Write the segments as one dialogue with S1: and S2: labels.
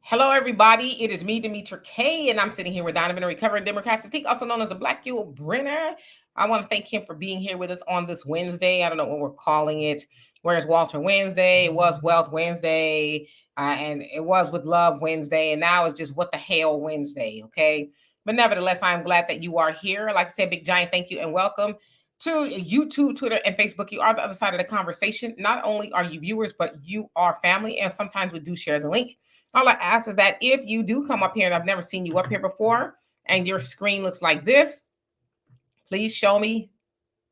S1: Hello, everybody. It is me, Demetra K, and I'm sitting here with Donovan, a recovering Democrat, also known as the Black Yule Brenner. I want to thank him for being here with us on this Wednesday. I don't know what we're calling it. Where's Walter Wednesday? It was Wealth Wednesday, and it was with Love Wednesday, and now it's just What the Hell Wednesday, okay? But nevertheless, I'm glad that you are here. I'd like to say a big giant thank you and welcome to YouTube, Twitter, and Facebook. You are the other side of the conversation. Not only are you viewers, but you are family, and sometimes we do share the link. All I ask is that if you do come up here and I've never seen you up here before and your screen looks like this, please show me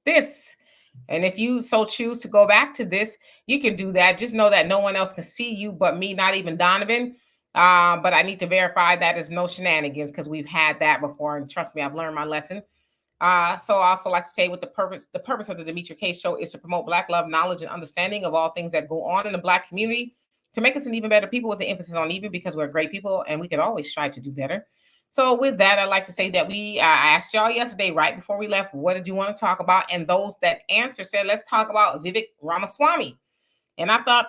S1: this. And if you so choose to go back to this, you can do that. Just know that no one else can see you but me, not even Donovan. But I need to verify that is no shenanigans because we've had that before. And trust me, I've learned my lesson. So I also like to say what the purpose of the Demetra K Show is to promote Black love, knowledge, and understanding of all things that go on in the Black community to make us an even better people with the emphasis on even because we're great people and we can always strive to do better. So with that, I'd like to say that we asked y'all yesterday, right before we left, what did you want to talk about? And those that answer said, let's talk about Vivek Ramaswamy. And I thought,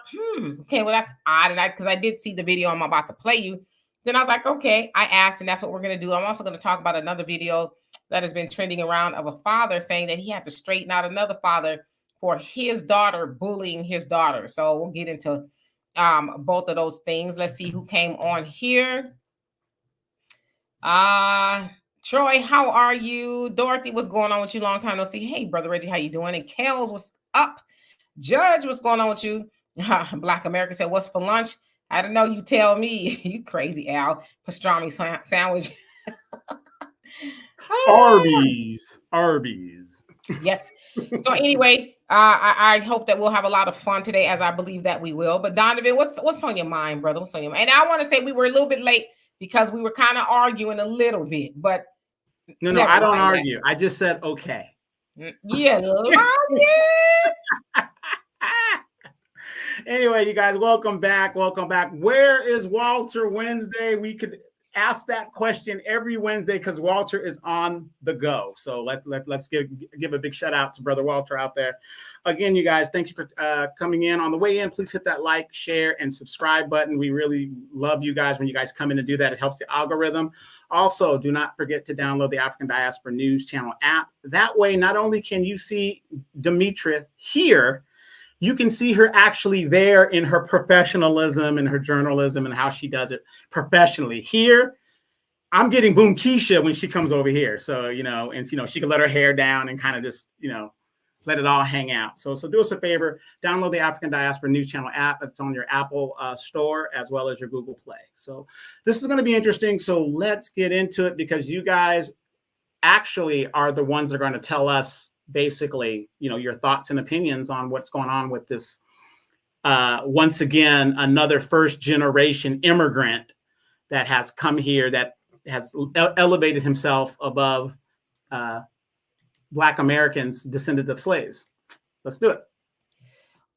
S1: okay, well, that's odd. And because I did see the video I'm about to play you. Then I was like, okay, I asked, and that's what we're going to do. I'm also going to talk about another video that has been trending around of a father saying that he had to straighten out another father for his daughter bullying his daughter. So we'll get into both of those things. Let's see who came on here. Troy, how are you? Dorothy, what's going on with you? Long time no see. Hey, brother Reggie, how you doing? And Kels, what's up? Judge, what's going on with you? Black America said, what's for lunch? I don't know. You tell me. You crazy, Al. Pastrami sandwich.
S2: Arby's.
S1: Yes. So anyway, I hope that we'll have a lot of fun today, as I believe that we will. But Donovan, what's on your mind, brother? What's on your mind? And I want to say we were a little bit late because we were kind of arguing a little bit, but
S2: no, I don't argue. I just said okay.
S1: Yeah,
S2: Anyway, you guys, welcome back. Where is Walter Wednesday? We could ask that question every Wednesday because Walter is on the go. So let's give a big shout out to brother Walter out there. Again, you guys, thank you for coming in. On the way in, please hit that like, share, and subscribe button. We really love you guys when you guys come in and do that. It helps the algorithm. Also, do not forget to download the African Diaspora News Channel app. That way, not only can you see Demetra here, you can see her actually there in her professionalism and her journalism and how she does it professionally. Here, I'm getting Boom Keisha when she comes over here. So, she can let her hair down and kind of just, let it all hang out. So do us a favor, download the African Diaspora News Channel app. It's on your Apple store as well as your Google Play. So this is going to be interesting. So let's get into it because you guys actually are the ones that are going to tell us basically, your thoughts and opinions on what's going on with this. Once again, another first generation immigrant that has come here that has elevated himself above Black Americans descended of slaves. Let's do it.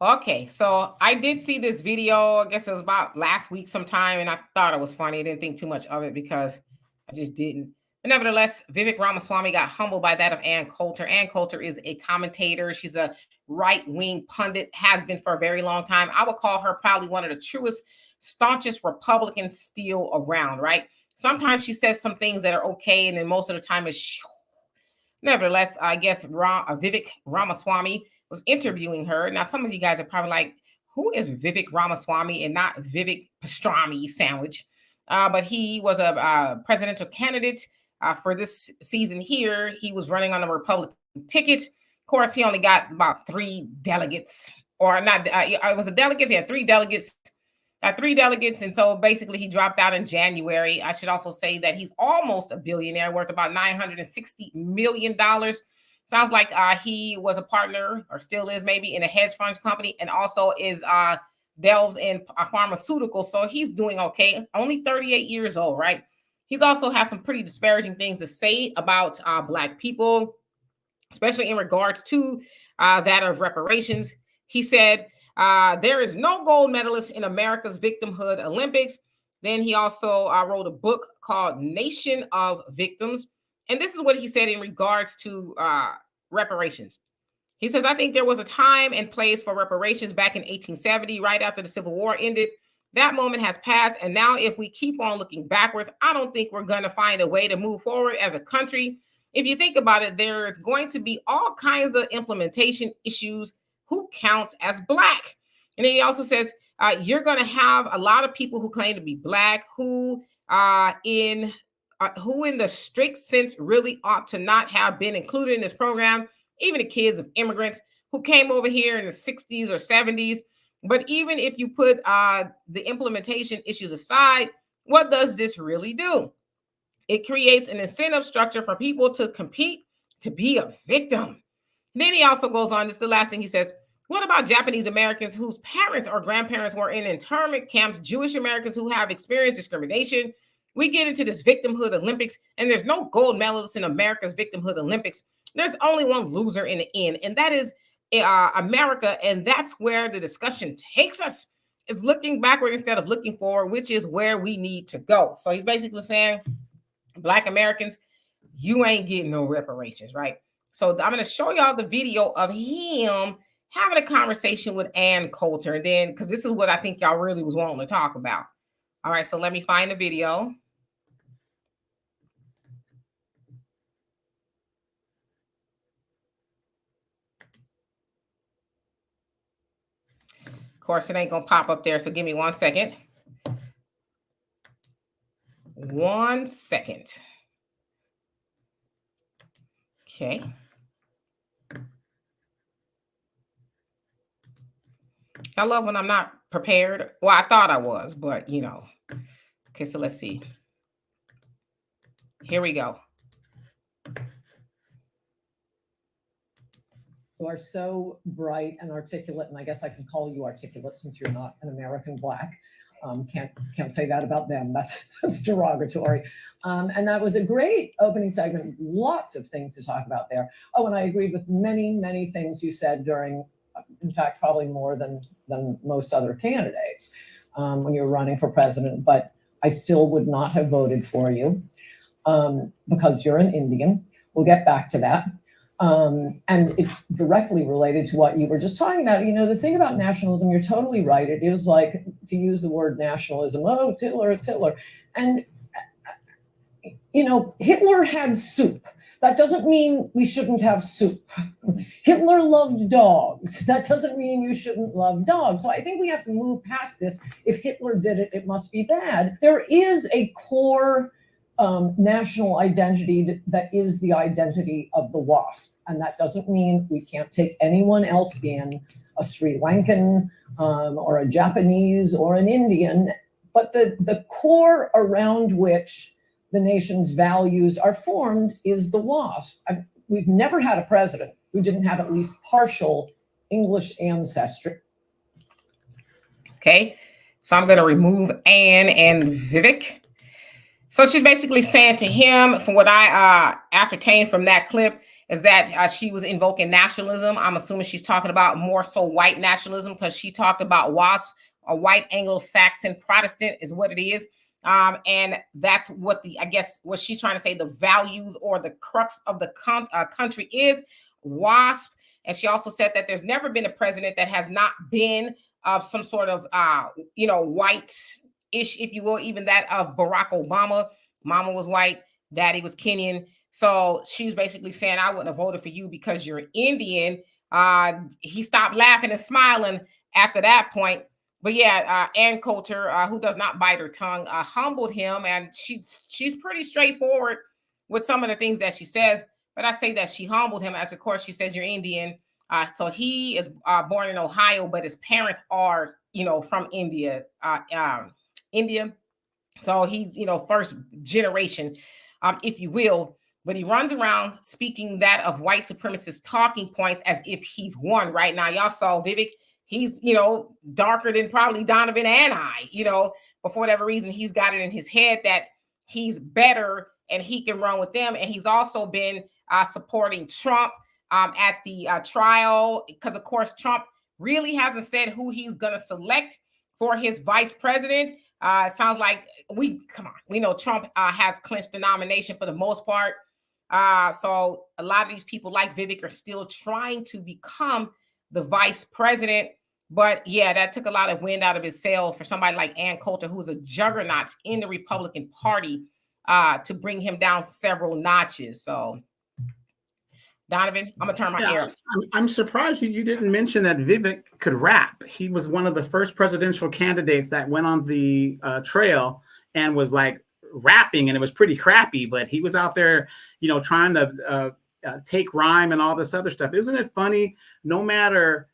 S1: Okay, so I did see this video. I guess it was about last week sometime, and I thought it was funny. I didn't think too much of it because I just didn't. But nevertheless, Vivek Ramaswamy got humbled by that of Ann Coulter. Ann Coulter is a commentator. She's a right-wing pundit, has been for a very long time. I would call her probably one of the truest, staunchest Republicans still around, right? Sometimes she says some things that are okay, and then most of the time it's nevertheless, I guess Vivek Ramaswamy was interviewing her. Now, some of you guys are probably like, who is Vivek Ramaswamy and not Vivek Pastrami sandwich? But he was a presidential candidate for this season here. He was running on a Republican ticket. Of course, he only got about 3 delegates, or not. It was the delegates. He had 3 delegates. Got 3 delegates, and so basically he dropped out in January. I should also say that he's almost a billionaire, worth about $960 million. Sounds like he was a partner, or still is maybe, in a hedge fund company, and also is delves in pharmaceuticals. So he's doing okay. Only 38 years old, right? He's also has some pretty disparaging things to say about Black people, especially in regards to that of reparations. He said, there is no gold medalist in America's Victimhood Olympics. Then he also wrote a book called Nation of Victims. And this is what he said in regards to reparations. He says, I think there was a time and place for reparations back in 1870, right after the Civil War ended. That moment has passed. And now if we keep on looking backwards, I don't think we're going to find a way to move forward as a country. If you think about it, there's going to be all kinds of implementation issues. Who counts as Black? And then he also says, you're going to have a lot of people who claim to be Black who in the strict sense really ought to not have been included in this program, even the kids of immigrants who came over here in the 60s or 70s. But even if you put the implementation issues aside, what does this really do? It creates an incentive structure for people to compete to be a victim. And then he also goes on, this is the last thing he says, what about Japanese Americans whose parents or grandparents were in internment camps, Jewish Americans who have experienced discrimination? We get into this victimhood Olympics, and there's no gold medalists in America's victimhood Olympics. There's only one loser in the end, and that is America, and that's where the discussion takes us. It's looking backward instead of looking forward, which is where we need to go. So he's basically saying, Black Americans, you ain't getting no reparations, right? So I'm going to show y'all the video of him having a conversation with Ann Coulter, and then because this is what I think y'all really was wanting to talk about. All right, so let me find the video. Of course, it ain't gonna pop up there, so give me 1 second. 1 second. Okay. I love when I'm not prepared. Well, I thought I was, but you know. Okay, so let's see. Here we go.
S3: You are so bright and articulate, and I guess I can call you articulate since you're not an American Black. Can't say that about them. That's derogatory. And that was a great opening segment. Lots of things to talk about there. Oh, and I agreed with many things you said during, in fact, probably more than most other candidates when you were running for president. But I still would not have voted for you because you're an Indian. We'll get back to that. And it's directly related to what you were just talking about. You know, the thing about nationalism, you're totally right. It is like, to use the word nationalism, oh, it's Hitler, it's Hitler. And, you know, Hitler had soup. That doesn't mean we shouldn't have soup. Hitler loved dogs. That doesn't mean you shouldn't love dogs. So I think we have to move past this. If Hitler did it, it must be bad. There is a core national identity that is the identity of the WASP. And that doesn't mean we can't take anyone else in, a Sri Lankan or a Japanese or an Indian. But the core around which the nation's values are formed is the WASP. We've never had a president who didn't have at least partial English ancestry.
S1: Okay, so I'm going to remove Ann and Vivek. So she's basically saying to him, from what I ascertained from that clip, is that she was invoking nationalism. I'm assuming she's talking about more so white nationalism, because she talked about WASP, a white Anglo-Saxon Protestant is what it is. And that's what I guess what she's trying to say, the values or the crux of the country is WASP. And she also said that there's never been a president that has not been of some sort of, white-ish, if you will, even that of Barack Obama. Mama was white, daddy was Kenyan. So she's basically saying, I wouldn't have voted for you because you're Indian. He stopped laughing and smiling after that point. But yeah, Ann Coulter, who does not bite her tongue, humbled him. And she's pretty straightforward with some of the things that she says. But I say that she humbled him, as of course she says you're Indian. So he is born in Ohio, but his parents are, from India. So he's, first generation, if you will. But he runs around speaking that of white supremacist talking points as if he's one right now. Y'all saw Vivek. He's, darker than probably Donovan and I, but for whatever reason, he's got it in his head that he's better and he can run with them. And he's also been supporting Trump at the trial, because, of course, Trump really hasn't said who he's going to select for his vice president. It sounds like we know Trump has clinched the nomination for the most part. So a lot of these people like Vivek are still trying to become the vice president. But yeah, that took a lot of wind out of his sail for somebody like Ann Coulter, who's a juggernaut in the Republican Party, to bring him down several notches. So, Donovan, I'm gonna turn my ear up.
S2: I'm surprised you didn't mention that Vivek could rap. He was one of the first presidential candidates that went on the trail and was like rapping, and it was pretty crappy, but he was out there, trying to take rhyme and all this other stuff. Isn't it funny? No matter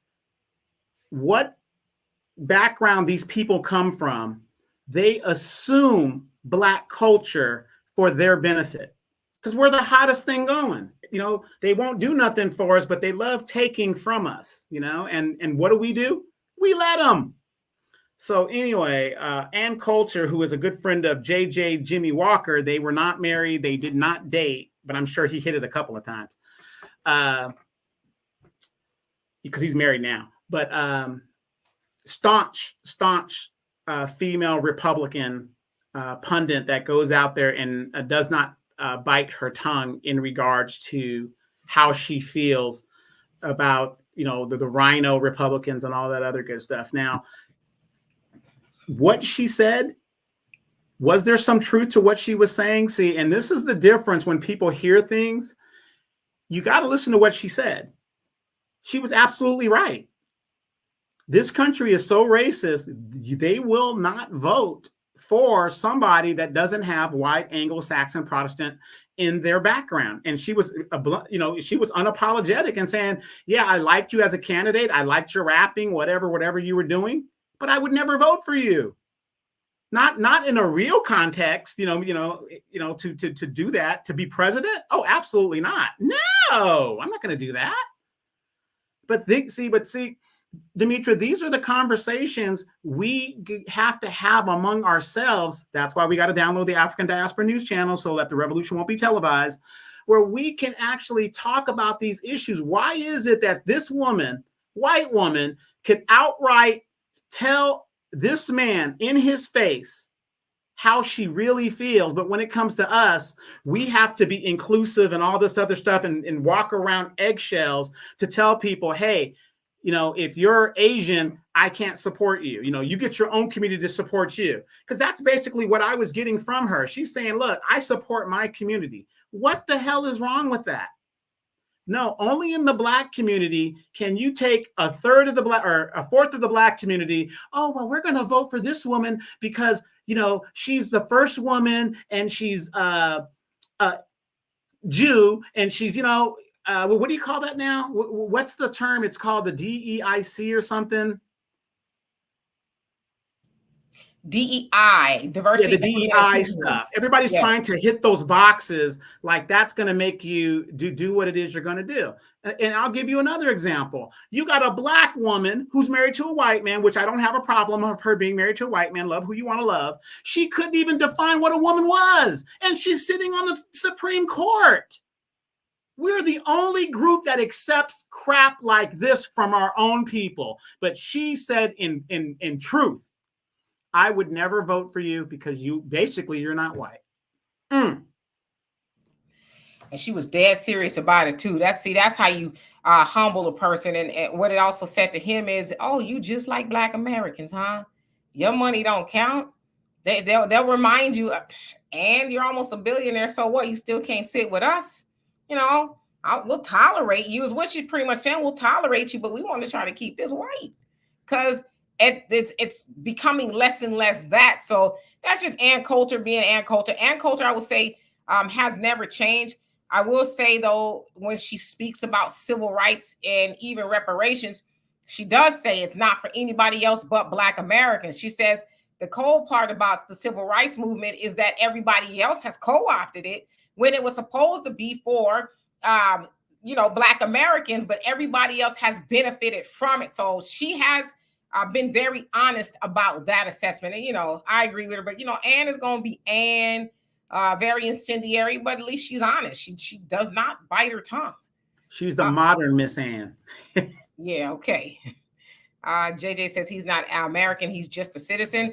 S2: what background these people come from, they assume Black culture for their benefit because we're the hottest thing going. They won't do nothing for us, but they love taking from us, and what do? We let them. So anyway, Ann Coulter, who is a good friend of JJ Jimmy Walker, they were not married. They did not date, but I'm sure he hit it a couple of times because he's married now. But staunch female Republican pundit that goes out there and does not bite her tongue in regards to how she feels about the rhino Republicans and all that other good stuff. Now, what she said, was there some truth to what she was saying? See, and this is the difference when people hear things. You got to listen to what she said. She was absolutely right. This country is so racist, they will not vote for somebody that doesn't have white Anglo-Saxon Protestant in their background. And she was, she was unapologetic and saying, yeah, I liked you as a candidate. I liked your rapping, whatever you were doing, but I would never vote for you. Not in a real context, to do that, to be president. Oh, absolutely not. No, I'm not going to do that. But see, Demetra, these are the conversations we have to have among ourselves. That's why we got to download the African Diaspora News channel so that the revolution won't be televised, where we can actually talk about these issues. Why is it that this woman, white woman, could outright tell this man in his face how she really feels, but when it comes to us, we have to be inclusive and all this other stuff and walk around eggshells to tell people, hey, if you're Asian, I can't support you. You get your own community to support you. Because that's basically what I was getting from her. She's saying, look, I support my community. What the hell is wrong with that? No, only in the Black community can you take a third of the Black or a fourth of the Black community. Oh, well, we're going to vote for this woman because, she's the first woman and she's Jew and she's, what do you call that now? What's the term? It's called the DEIC or something.
S1: DEI, diversity.
S2: Yeah, the DEI stuff. Everybody's trying to hit those boxes like that's going to make you do what it is you're going to do. And I'll give you another example. You got a Black woman who's married to a white man, which I don't have a problem of her being married to a white man. Love who you want to love. She couldn't even define what a woman was. And she's sitting on the Supreme Court. We're the only group that accepts crap like this from our own people. But she said in truth, I would never vote for you because you're not white.
S1: And she was dead serious about it too. That's how you humble a person. And what it also said to him is, oh, you just like Black Americans, huh? Your money don't count. They'll remind you, and you're almost a billionaire. So what? You still can't sit with us. We'll tolerate you is what she's pretty much saying. We'll tolerate you, but we want to try to keep this white because it's becoming less and less that. So that's just Ann Coulter being Ann Coulter. Ann Coulter, I would say, has never changed. I will say, though, when she speaks about civil rights and even reparations, she does say it's not for anybody else but Black Americans. She says the cold part about the civil rights movement is that everybody else has co-opted it when it was supposed to be for Black Americans, but everybody else has benefited from it. So she has been very honest about that assessment. And, I agree with her, but, Ann is going to be Ann, very incendiary, but at least she's honest. She does not bite her tongue.
S2: She's the modern Miss Ann.
S1: Yeah. Okay. JJ says he's not American. He's just a citizen.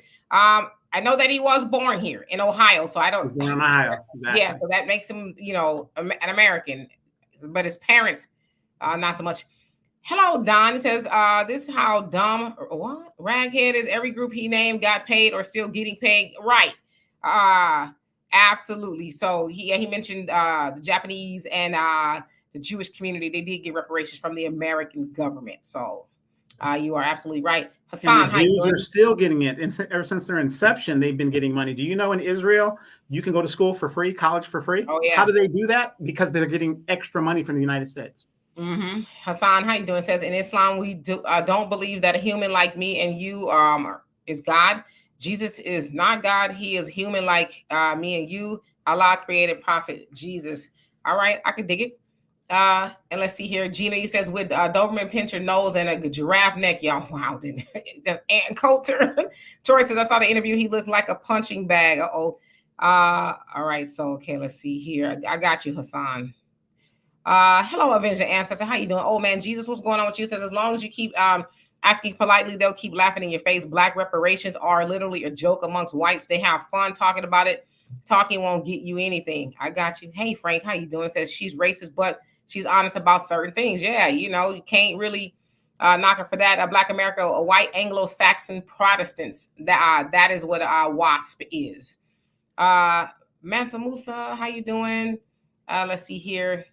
S1: I know that he was born here in Ohio, so I don't.
S2: Born in Ohio, exactly.
S1: Yeah, so that makes him, an American, but his parents, not so much. Hello, Don. He says, this is how dumb what raghead is. Every group he named got paid or still getting paid. Right. Absolutely. So he mentioned the Japanese and the Jewish community. They did get reparations from the American government. So you are absolutely right. Hassan,
S2: and the Jews are still getting it. And ever since their inception, they've been getting money. Do you know in Israel, you can go to school for free, college for free?
S1: Oh, yeah.
S2: How do they do that? Because they're getting extra money from the United States.
S1: Mm-hmm. Hassan, how you doing? Says in Islam we don't believe that a human like me and you is God. Jesus is not God. He is human like me and you. Allah created Prophet Jesus. All right, I can dig it. And let's see here. Gina, he says with Doberman pincher nose and a giraffe neck. Y'all, wow. That's Ann Coulter. Troy says I saw the interview. He looked like a punching bag. All right. So okay, let's see here. I got you, Hassan. Hello, Avenger Ancestor. How you doing? Oh man, Jesus, what's going on with you? Says as long as you keep asking politely, they'll keep laughing in your face. Black reparations are literally a joke amongst whites. They have fun talking about it. Talking won't get you anything. I got you. Hey Frank, how you doing? Says she's racist, but she's honest about certain things. Yeah, you can't really knock her for that. Black America, a white Anglo-Saxon Protestants. That is what WASP is. Mansa Musa, how you doing? Let's see here.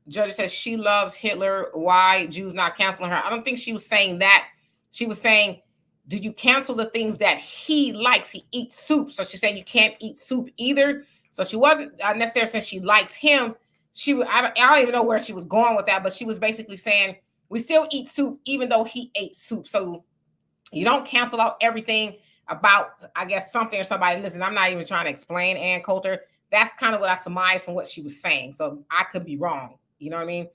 S1: Judge says she loves Hitler. Why Jews not canceling her? I don't think she was saying that. She was saying, do you cancel the things that he likes? He eats soup. So she's saying you can't eat soup either. So she wasn't necessarily saying she likes him. I don't even know where she was going with that, but she was basically saying we still eat soup even though he ate soup. So you don't cancel out everything about, I guess, something or somebody. Listen, I'm not even trying to explain Ann Coulter. That's kind of what I surmised from what she was saying. So I could be wrong. You know what I mean?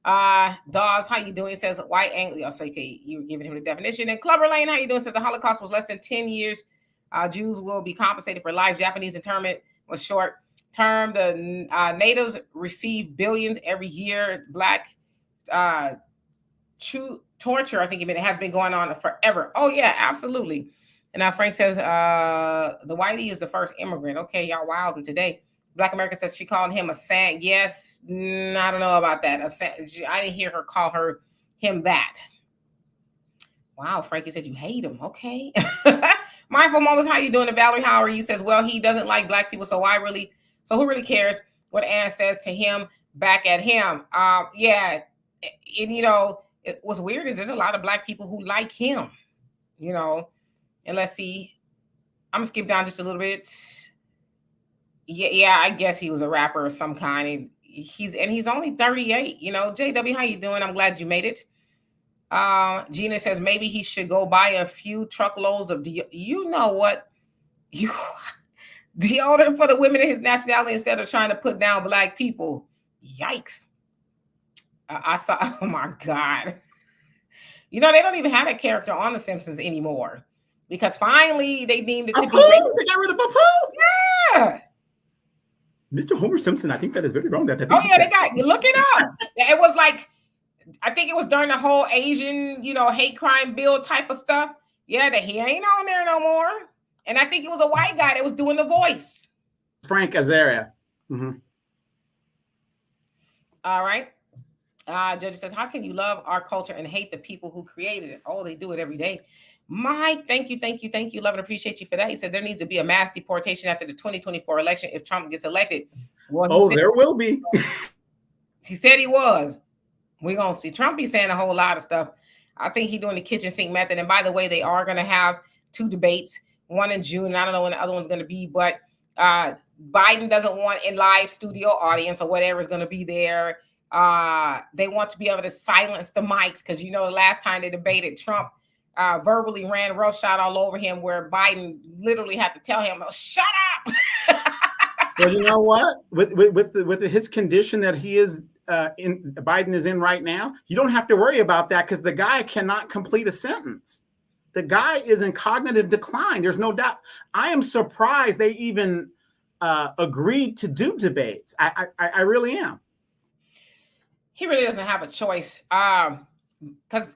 S1: Dawes, how you doing? He says white Anglo. So okay, you were giving him the definition. And Clover Lane, how you doing? Says the Holocaust was less than 10 years. Jews will be compensated for life. Japanese internment was short term. The natives receive billions every year. Black torture, I think it has been going on forever. Oh yeah, absolutely. And now Frank says the whitey is the first immigrant. Okay, y'all wilding today. Black America says she called him a sand. Yes, I don't know about that. I didn't hear her call him that. Wow, Frankie said you hate him. Okay. Mindful Moments, how you doing? Valerie Howard, you says, well, he doesn't like black people, so who really cares what Ann says to him back at him? Yeah, and what's weird is there's a lot of black people who like him, and let's see. I'm gonna skip down just a little bit. Yeah, I guess he was a rapper of some kind. He's only 38. JW, how you doing? I'm glad you made it. Gina says maybe he should go buy a few truckloads of you know what? Deodorant for the women in his nationality instead of trying to put down black people. Yikes. I saw, oh my God. They don't even have a character on The Simpsons anymore because finally they deemed it to be racist.
S2: They got rid of Apu?
S1: Yeah.
S2: Mr. Homer Simpson, I think that is very wrong.
S1: Look it up. It was like, I think it was during the whole Asian, hate crime bill type of stuff. Yeah, that he ain't on there no more. And I think it was a white guy that was doing the voice.
S2: Frank Azaria. Mm-hmm.
S1: All right. Judge says, how can you love our culture and hate the people who created it? Oh, they do it every day. Mike, thank you. Love and appreciate you for that. He said there needs to be a mass deportation after the 2024 election if Trump gets elected.
S2: Well, there will be.
S1: He said he was. We're going to see. Trump be saying a whole lot of stuff. I think he's doing the kitchen sink method. And by the way, they are going to have 2 debates, one in June, and I don't know when the other one's going to be, but Biden doesn't want a live studio audience or whatever is going to be there. They want to be able to silence the mics because, the last time they debated, Trump verbally ran roughshod all over him where Biden literally had to tell him, oh, shut up.
S2: Well, you know what? With his condition that he is Biden is in right now, you don't have to worry about that because the guy cannot complete a sentence. The guy is in cognitive decline. There's no doubt. I am surprised they even agreed to do debates. I really am.
S1: He really doesn't have a choice because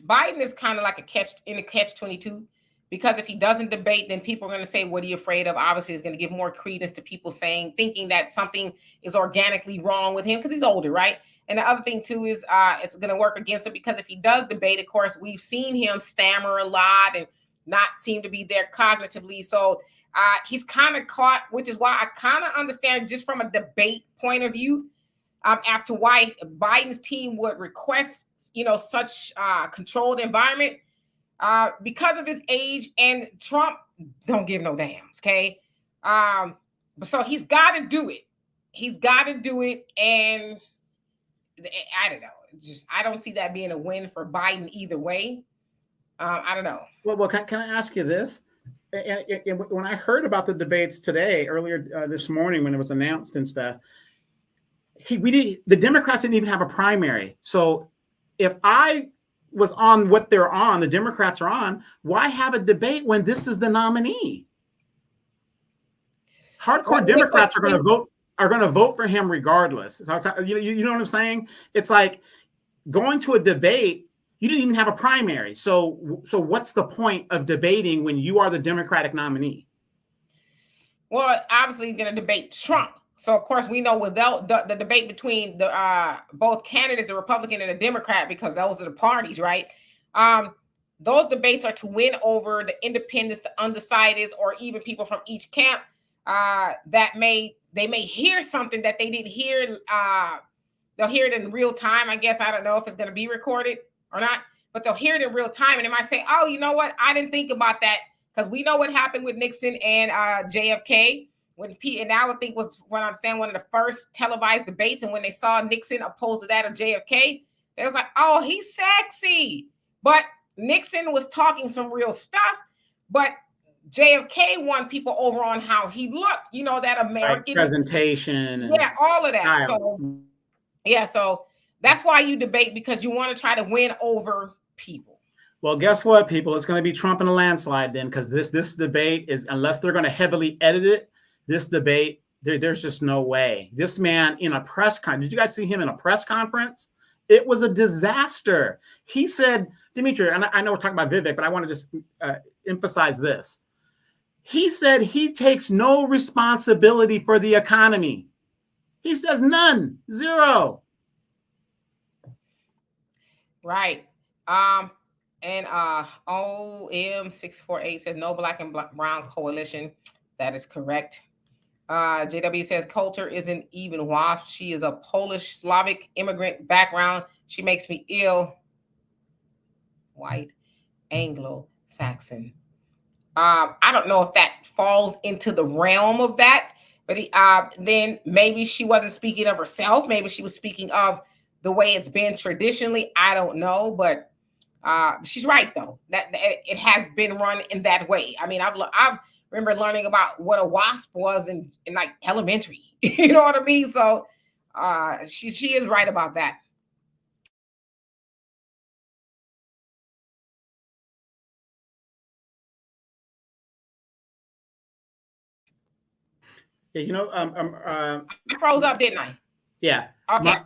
S1: Biden is kind of like a catch 22, because if he doesn't debate, then people are going to say, what are you afraid of? Obviously, it's going to give more credence to people thinking that something is organically wrong with him because he's older, right? And the other thing too is it's going to work against him, because if he does debate, of course, we've seen him stammer a lot and not seem to be there cognitively. So he's kind of caught, which is why I kind of understand just from a debate point of view as to why Biden's team would request, such controlled environment because of his age, and Trump don't give no damns. Okay. But so he's got to do it. He's got to do it. And I don't know. I don't see that being a win for Biden either way. I don't know.
S2: Well, can I ask you this? When I heard about the debates today, earlier this morning, when it was announced and stuff, the Democrats didn't even have a primary. So if I was on what they're on, the Democrats are on, why have a debate when this is the nominee? Hardcore Democrats are going to vote for him regardless. You know what I'm saying? It's like going to a debate. You didn't even have a primary. So what's the point of debating when you are the Democratic nominee?
S1: Well, obviously he's going to debate Trump. So of course we know without the debate between the both candidates, the Republican and the Democrat, because those are the parties, right? Those debates are to win over the independents, the undecideds, or even people from each camp that may hear something that they didn't hear. They'll hear it in real time. I guess I don't know if it's going to be recorded or not, but they'll hear it in real time, and they might say, "Oh, you know what? I didn't think about that," because we know what happened with Nixon and JFK. And I would think was, when I understand, one of the first televised debates, and when they saw Nixon opposed to that of JFK, they was like, "Oh, he's sexy," but Nixon was talking some real stuff, but JFK won people over on how he looked, that American
S2: presentation,
S1: all of that. So so that's why you debate, because you want to try to win over people.
S2: Well, guess what, people? It's going to be Trump in a landslide then, because this debate is, unless they're going to heavily edit it, this debate, there's just no way. This man in a press conference, did you guys see him in a press conference? It was a disaster. He said, Dimitri, and I know we're talking about Vivek, but I want to just emphasize this. He said he takes no responsibility for the economy. He says none, zero.
S1: Right. And OM648 says no black and brown coalition. That is correct. JW says Coulter isn't even WASP. She is a Polish Slavic immigrant background. She makes me ill. White, Anglo-Saxon. I don't know if that falls into the realm of that, but then maybe she wasn't speaking of herself. Maybe she was speaking of the way it's been traditionally. I don't know, but she's right though. That it has been run in that way. I mean, I've remember learning about what a WASP was in like elementary. You know what I mean? So she is right about that.
S2: Yeah,
S1: I froze up, didn't I?
S2: Yeah.
S1: Okay.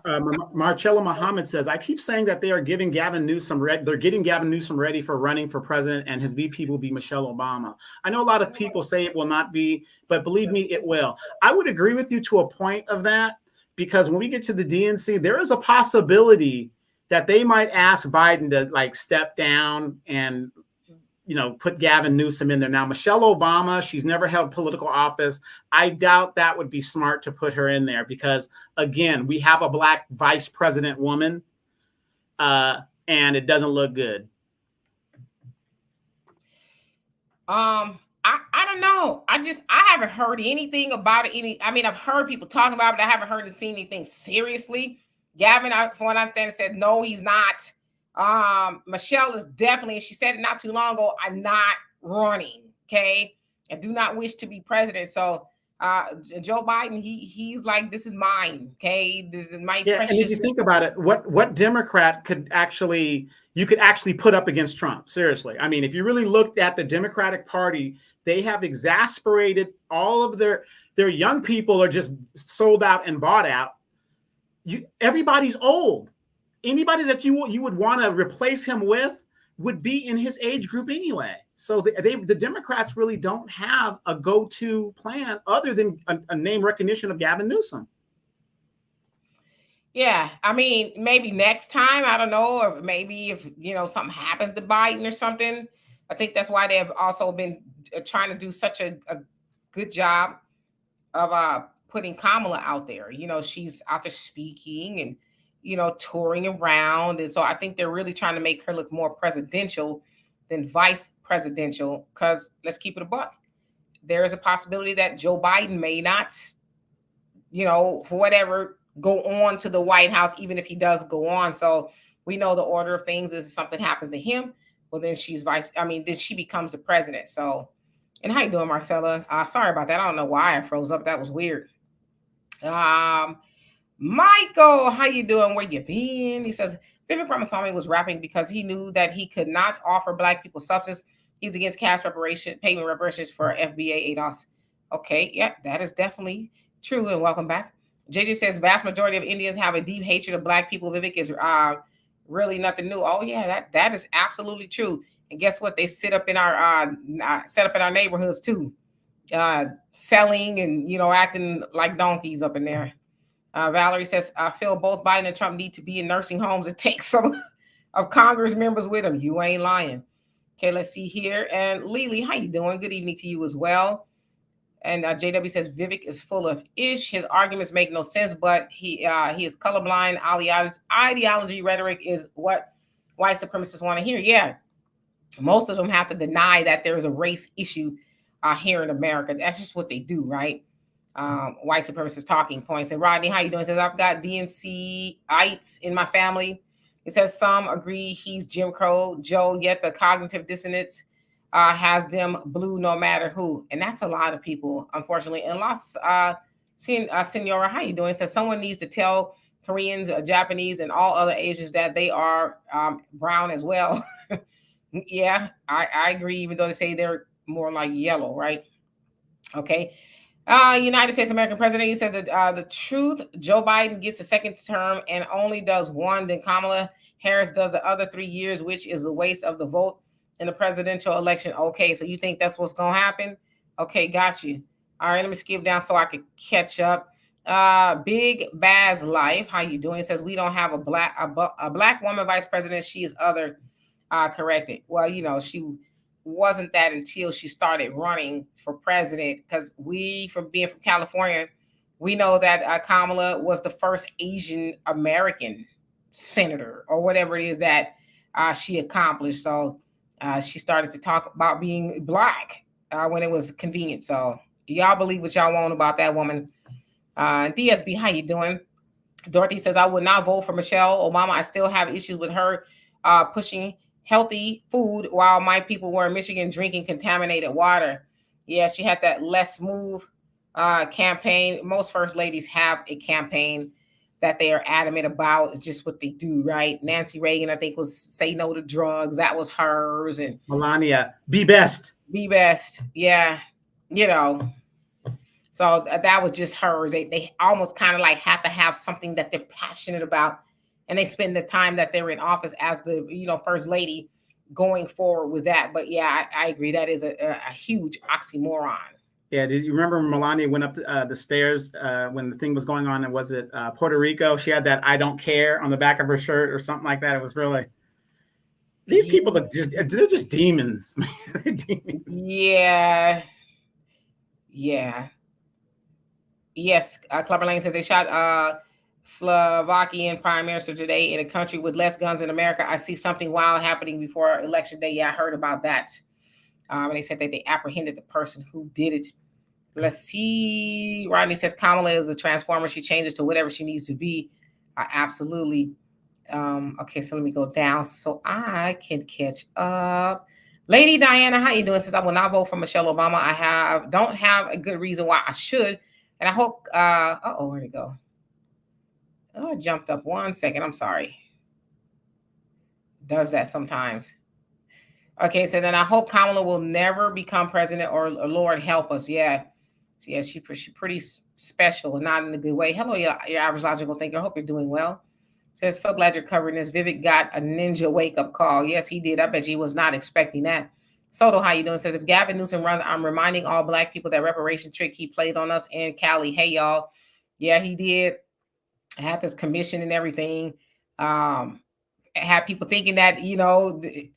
S2: Marcello Muhammad says, I keep saying that they are giving Gavin Newsom they're getting Gavin Newsom ready for running for president, and his VP will be Michelle Obama. I know a lot of people say it will not be, but believe me, it will. I would agree with you to a point of that, because when we get to the DNC, there is a possibility that they might ask Biden to like step down and put Gavin Newsom in there. Now, Michelle Obama, she's never held political office. I doubt that would be smart to put her in there because, again, we have a black vice president woman, and it doesn't look good.
S1: I don't know. I haven't heard anything about it. I've heard people talking about it, but I haven't heard and seen anything seriously. Gavin, from what I understand, said no, he's not. Michelle is definitely, she said it not too long ago, I'm not running. Okay. I do not wish to be president. So Joe Biden, he's like, this is mine. Okay. This is my precious.
S2: And if you think about it, what Democrat could actually put up against Trump? Seriously. I mean, if you really looked at the Democratic Party, they have exasperated all of their young people are just sold out and bought out. Everybody's old. anybody that you would want to replace him with would be in his age group anyway. So the Democrats really don't have a go-to plan other than a name recognition of Gavin Newsom.
S1: Yeah, I mean, maybe next time, I don't know, or maybe if something happens to Biden or something. I think that's why they have also been trying to do such a good job of putting Kamala out there. She's out there speaking and touring around, and so I think they're really trying to make her look more presidential than vice presidential. Because let's keep it a buck, there is a possibility that Joe Biden may not, for whatever, go on to the White House, even if he does go on. So we know the order of things is if something happens to him, well, then then she becomes the president. So, and how you doing, Marcella? Sorry about that. I don't know why I froze up. That was weird. Michael, how you doing? Where you been? He says, Vivek Ramaswamy was rapping because he knew that he could not offer Black people substance. He's against cash payment reparations for FBA ADOS. Okay, yeah, that is definitely true. And welcome back. JJ says, vast majority of Indians have a deep hatred of Black people. Vivek is really nothing new. Oh yeah, that is absolutely true. And guess what? They set up in our neighborhoods too, selling and acting like donkeys up in there. Valerie says, I feel both Biden and Trump need to be in nursing homes and take some of Congress members with them. You ain't lying. Okay, let's see here. And Lily, how you doing? Good evening to you as well. And JW says, Vivek is full of ish. His arguments make no sense, but he is colorblind. Ideology rhetoric is what white supremacists want to hear. Yeah, most of them have to deny that there is a race issue here in America. That's just what they do, right? White supremacist talking points. And Rodney, how you doing? Says, I've got DNC-ites in my family. It says some agree he's Jim Crow Joe, yet the cognitive dissonance has them blue no matter who. And that's a lot of people, unfortunately. And Senora, how you doing? Says someone needs to tell Koreans, Japanese, and all other Asians that they are brown as well. Yeah, I agree, even though they say they're more like yellow, right? Okay. United States American president, he says that the truth, Joe Biden gets a second term and only does one, then Kamala Harris does the other 3 years, which is a waste of the vote in the presidential election. Okay, so you think that's what's going to happen? Okay, got you. All right, let me skip down so I could catch up. Big Baz Life, how you doing? It says we don't have a black woman vice president. She is other corrected. Well, she wasn't that until she started running for president, because we, from being from California, we know that Kamala was the first Asian American senator or whatever it is that she accomplished. So she started to talk about being black when it was convenient. So y'all believe what y'all want about that woman. DSB, how you doing? Dorothy says, I would not vote for Michelle Obama. I still have issues with her pushing healthy food while my people were in Michigan drinking contaminated water. Yeah, she had that Let's Move campaign. Most first ladies have a campaign that they are adamant about. It's just what they do, right? Nancy Reagan, I think, was Say No to Drugs. That was hers. And
S2: Melania, be best.
S1: Be best. Yeah. So that was just hers. They almost kind of like have to have something that they're passionate about. And they spend the time that they're in office as the, first lady going forward with that. But yeah, I agree. That is a huge oxymoron.
S2: Yeah. Did you remember Melania went up the stairs when the thing was going on? And was it Puerto Rico? She had that I don't care on the back of her shirt or something like that. It was really, these people they're just demons. They're demons.
S1: Yeah. Yeah. Yes. Clubber Lane says they shot Slovakian prime minister today in a country with less guns in America. I see something wild happening before election day. Yeah, I heard about that. And they said that they apprehended the person who did it. Let's see. Rodney says Kamala is a transformer. She changes to whatever she needs to be. Absolutely. Okay, so let me go down so I can catch up. Lady Diana, how you doing? Says I will not vote for Michelle Obama. I don't have a good reason why I should. And I hope, where'd it go? Oh, it jumped up 1 second. I'm sorry. Does that sometimes. Okay, so then I hope Kamala will never become president, or Lord help us. Yeah. She's pretty special and not in a good way. Hello, your average logical thinker. I hope you're doing well. Says, so glad you're covering this. Vivek got a ninja wake-up call. Yes, he did. I bet he was not expecting that. Soto, how you doing? Says, if Gavin Newsom runs, I'm reminding all black people that reparation trick he played on us in Cali. Hey, y'all. Yeah, he did. Had this commission and everything. Had people thinking that, you know, it's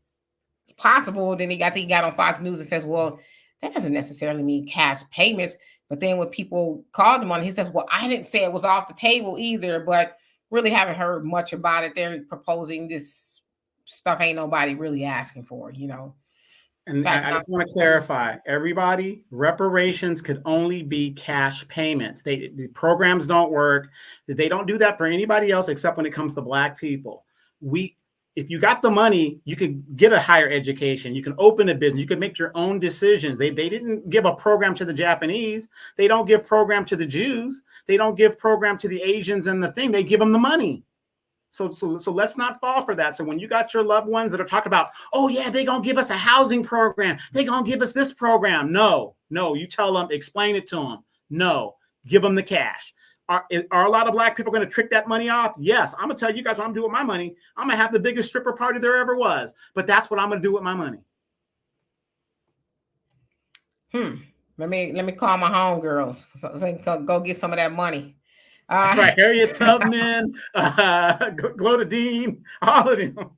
S1: possible. Then I think he got on Fox News and says, well, that doesn't necessarily mean cash payments. But then when people called him on it, he says, well, I didn't say it was off the table either, but really haven't heard much about it. They're proposing this stuff ain't nobody really asking for, you know.
S2: And I just want to clarify, everybody, reparations could only be cash payments. The programs don't work. They don't do that for anybody else except when it comes to black people. If you got the money, you could get a higher education. You can open a business. You could make your own decisions. They didn't give a program to the Japanese. They don't give program to the Jews. They don't give program to the Asians and the thing. They give them the money. So let's not fall for that. So when you got your loved ones that are talking about, oh yeah, they're going to give us a housing program. They're going to give us this program. No, you tell them, explain it to them. No, give them the cash. Are a lot of black people going to trick that money off? Yes. I'm going to tell you guys what I'm doing with my money. I'm going to have the biggest stripper party there ever was. But that's what I'm going to do with my money.
S1: Let me call my homegirls so go get some of that money.
S2: That's right. Harriet Tubman, Gloda Dean, all of them.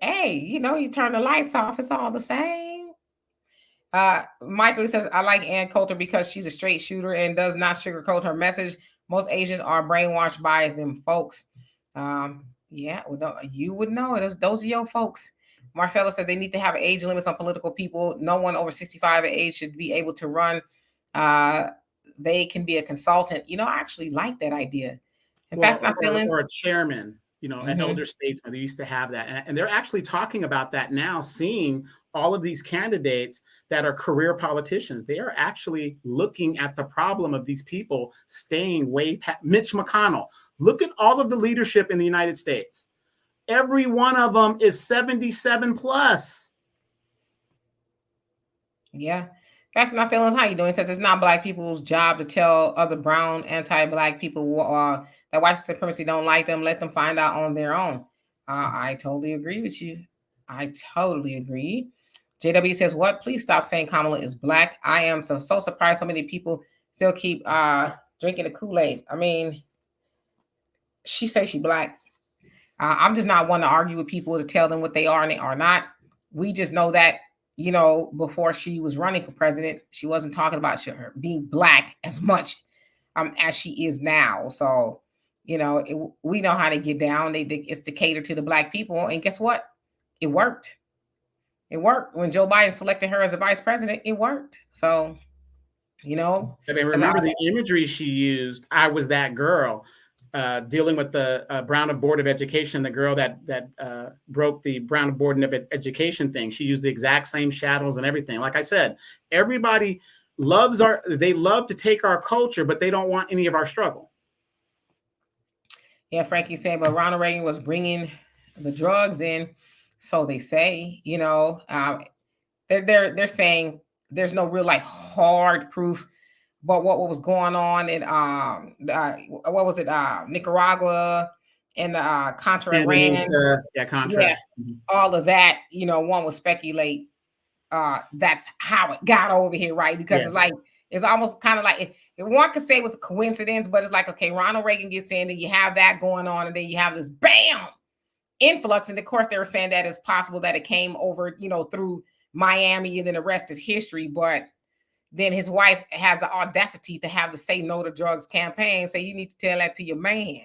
S1: Hey, you know, you turn the lights off, it's all the same. Michael says, I like Ann Coulter because she's a straight shooter and does not sugarcoat her message. Most Asians are brainwashed by them folks. Yeah, well, you would know. Those are your folks. Marcella says they need to have age limits on political people. No one over 65 age should be able to run. They can be a consultant. You know, I actually like that idea. In fact, not feelings.
S2: Or a chairman, you know, an elder statesman. They used to have that. And they're actually talking about that now, seeing all of these candidates that are career politicians. They are actually looking at the problem of these people staying way past. Mitch McConnell. Look at all of the leadership in the United States. Every one of them is 77 plus.
S1: Yeah. That's not feelings. How you doing? It says it's not black people's job to tell other brown anti-black people that white supremacy don't like them. Let them find out on their own. I totally agree with you. I totally agree. JW says, what? Please stop saying Kamala is black. I am so surprised so many people still keep drinking the Kool-Aid. I mean, she says she black. I'm just not one to argue with people to tell them what they are and they are not. We just know that, you know, before she was running for president, she wasn't talking about her being black as much as she is now. So, you know, we know how to get down. It's to cater to the black people. And guess what? It worked. It worked. When Joe Biden selected her as a vice president, it worked. So, you know.
S2: I mean, remember the imagery she used. I was that girl. Dealing with the Brown Board of Education, the girl that broke the Brown Board of Education thing. She used the exact same shadows and everything. Like I said, everybody they love to take our culture, but they don't want any of our struggle.
S1: Yeah, Frankie saying, but Ronald Reagan was bringing the drugs in, so they say. You know, they're saying there's no real like hard proof. But what was going on in what was it, Nicaragua and Contra Iran,
S2: Contra,
S1: yeah, all of that, you know, one would speculate that's how it got over here, right? Because it's like it's almost kind of like if one could say it was a coincidence, but it's like, okay, Ronald Reagan gets in, and you have that going on, and then you have this bam influx, and of course they were saying that it's possible that it came over, you know, through Miami, and then the rest is history, but then his wife has the audacity to have the Say No to Drugs campaign. So you need to tell that to your man.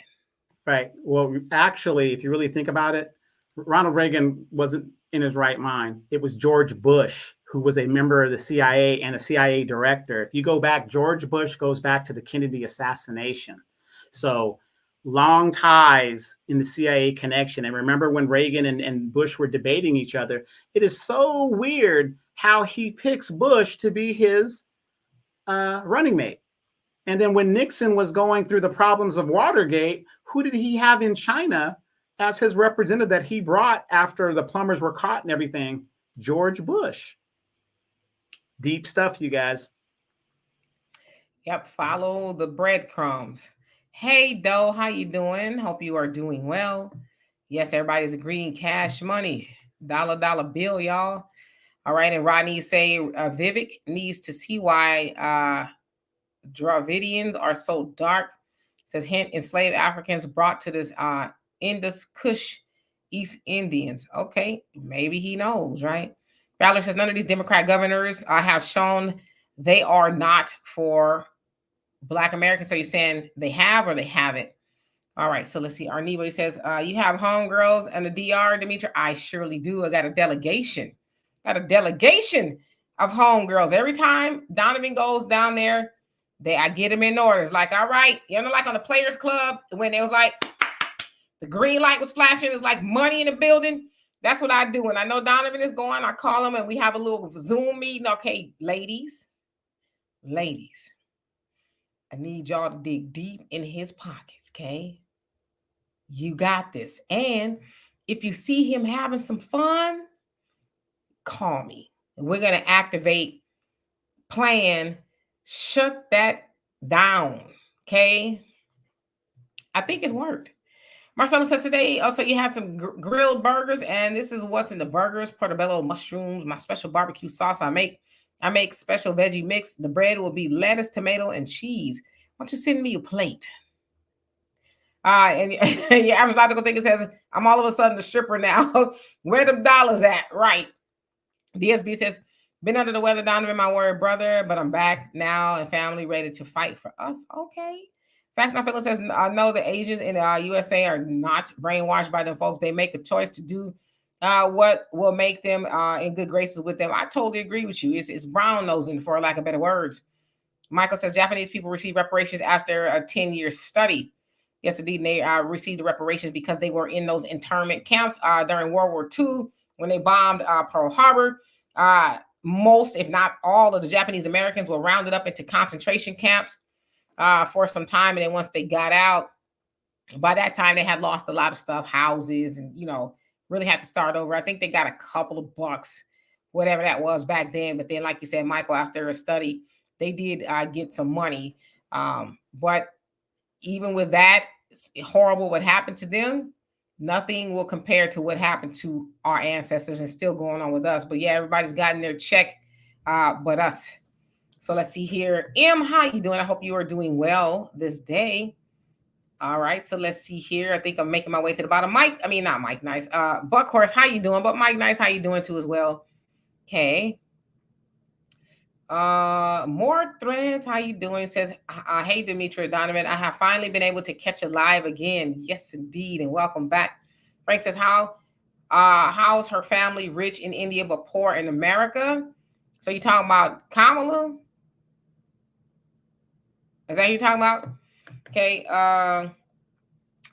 S2: Right. Well, actually, if you really think about it, Ronald Reagan wasn't in his right mind. It was George Bush, who was a member of the CIA and a CIA director. If you go back, George Bush goes back to the Kennedy assassination. So long ties in the CIA connection. And remember when Reagan and Bush were debating each other, it is so weird how he picks Bush to be his running mate. And then when Nixon was going through the problems of Watergate, who did he have in China as his representative that he brought after the plumbers were caught and everything? George Bush. Deep stuff, you guys.
S1: Yep, follow the breadcrumbs. Hey, Doe, how you doing? Hope you are doing well. Yes, everybody's agreeing cash money. Dollar bill, y'all. All right, and Rodney say Vivek needs to see why Dravidians are so dark. Says hint enslaved Africans brought to this Indus Kush East Indians. Okay, maybe he knows, right? Ballard says none of these Democrat governors have shown they are not for Black Americans. So you're saying they have or they haven't? All right, so let's see. Arnebo says, you have homegirls and the DR, Demetra. I surely do. I got a delegation. Got a delegation of homegirls. Every time Donovan goes down there, I get them in orders. Like, all right, like on the Players Club, when it was like the green light was flashing, it's like money in the building. That's what I do. When I know Donovan is going, I call him and we have a little Zoom meeting. Okay, ladies, I need y'all to dig deep in his pockets, okay? You got this. And if you see him having some fun, call me. And we're going to activate plan. Shut that down. Okay. I think it's worked. Marcelo said today, also you had some grilled burgers, and this is what's in the burgers: portobello mushrooms, my special barbecue sauce I make special veggie mix. The bread will be lettuce, tomato, and cheese. Why don't you send me a plate? And your average logical thinker says, I'm all of a sudden a stripper now. Where them dollars at? Right. DSB says, been under the weather, Donovan, my word brother, but I'm back now and family ready to fight for us. Okay. Facts Not Phyllis says, I know the Asians in the USA are not brainwashed by them folks. They make a choice to do what will make them in good graces with them. I totally agree with you. It's brown nosing, for lack of better words. Michael says, Japanese people receive reparations after a 10-year study. Yes, indeed. They received the reparations because they were in those internment camps during World War II when they bombed Pearl Harbor. Most, if not all, of the Japanese Americans were rounded up into concentration camps for some time. And then once they got out, by that time, they had lost a lot of stuff, houses, and, really had to start over. I think they got a couple of bucks, whatever that was back then. But then, like you said, Michael, after a study, they did get some money. But even with that, it's horrible what happened to them. Nothing will compare to what happened to our ancestors and still going on with us. But yeah, everybody's gotten their check, but us. So let's see here. M, how you doing? I hope you are doing well this day. All right, so let's see here. I think I'm making my way to the bottom. Not Mike Nice. Buckhorse, how you doing? But Mike Nice, how you doing too as well? Okay. More threads. How you doing? Says, hey, Demetra Donovan. I have finally been able to catch a live again. Yes, indeed, and welcome back. Frank says, how's her family rich in India but poor in America? So you talking about Kamala? Is that who you're talking about? Okay.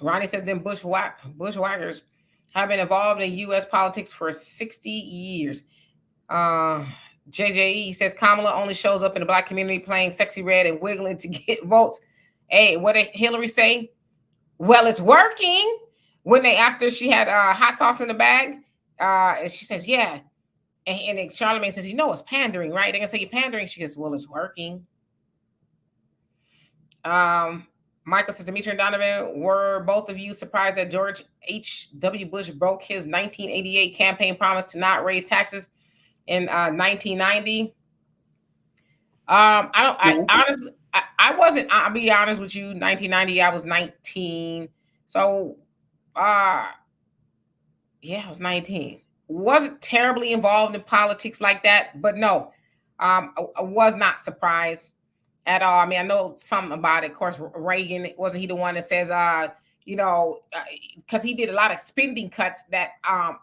S1: Ronnie says, then bushwhackers have been involved in U.S. politics for 60 years. JJE says Kamala only shows up in the Black community playing sexy red and wiggling to get votes. Hey, what did Hillary say? Well, it's working. When they asked her, she had hot sauce in the bag. And she says, yeah. And Charlamagne says, it's pandering, right? They're going to say you're pandering. She goes, well, it's working. Michael says, Demetra and Donovan, were both of you surprised that George H.W. Bush broke his 1988 campaign promise to not raise taxes in 1990? I wasn't, I'll be honest with you, 1990, I was 19. So, I was 19. Wasn't terribly involved in politics like that, but no, I was not surprised at all. I mean, I know something about it. Of course, Reagan, wasn't he the one that says, because he did a lot of spending cuts that,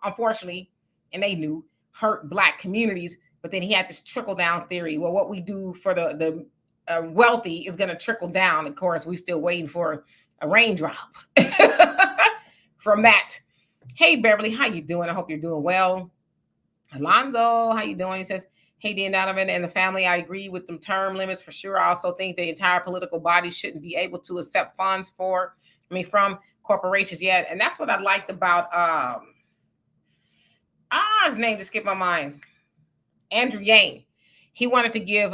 S1: unfortunately, and they knew, hurt Black communities. But then he had this trickle down theory. Well, what we do for the wealthy is going to trickle down. Of course, we're still waiting for a raindrop from that. Hey, Beverly, how you doing? I hope you're doing well. Alonzo, how you doing? He says, hey, Dan Donovan and the family, I agree with them term limits for sure. I also think the entire political body shouldn't be able to accept funds from corporations yet. And that's what I liked about, his name just skipped my mind. Andrew Yang. He wanted to give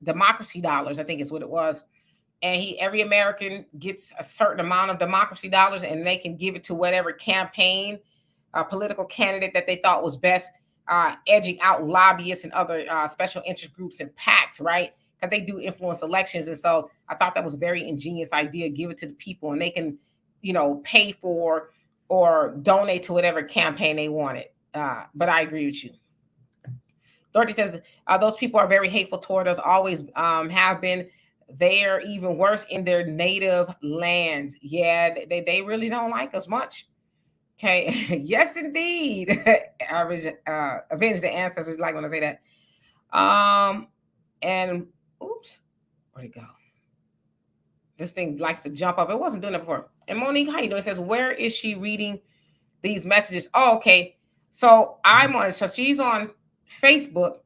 S1: democracy dollars, I think is what it was, and every American gets a certain amount of democracy dollars, and they can give it to whatever campaign, political candidate that they thought was best, edging out lobbyists and other special interest groups and PACs, right? Because they do influence elections. And so I thought that was a very ingenious idea. Give it to the people, and they can, pay for or donate to whatever campaign they wanted. But I agree with you. Dorothy says, those people are very hateful toward us, always have been. They are even worse in their native lands. Yeah, they really don't like us much. Okay. Yes, indeed. Avenge the ancestors, like when I say that. And oops, where'd it go? This thing likes to jump up. It wasn't doing it before. And Monique, how you doing? It says, where is she reading these messages? Oh, okay. So she's on Facebook,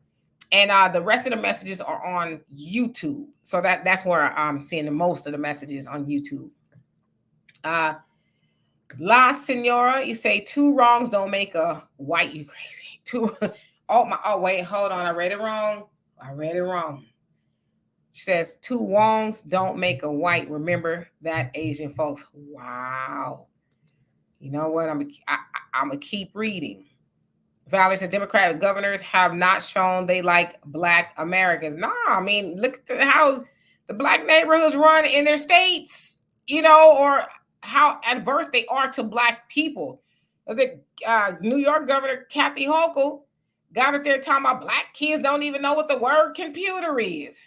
S1: and the rest of the messages are on YouTube. So that's where I'm seeing the most of the messages on YouTube. La Senora, you say 2 wrongs don't make a white. You crazy. Wait, hold on. I read it wrong. She says 2 wrongs don't make a white. Remember that, Asian folks. Wow. You know what? I'm gonna keep reading. Valerie says Democratic governors have not shown they like Black Americans. Nah, I mean, look at how the Black neighborhoods run in their states, or how adverse they are to Black people. Was it New York Governor Kathy Hochul got up there talking about Black kids don't even know what the word computer is.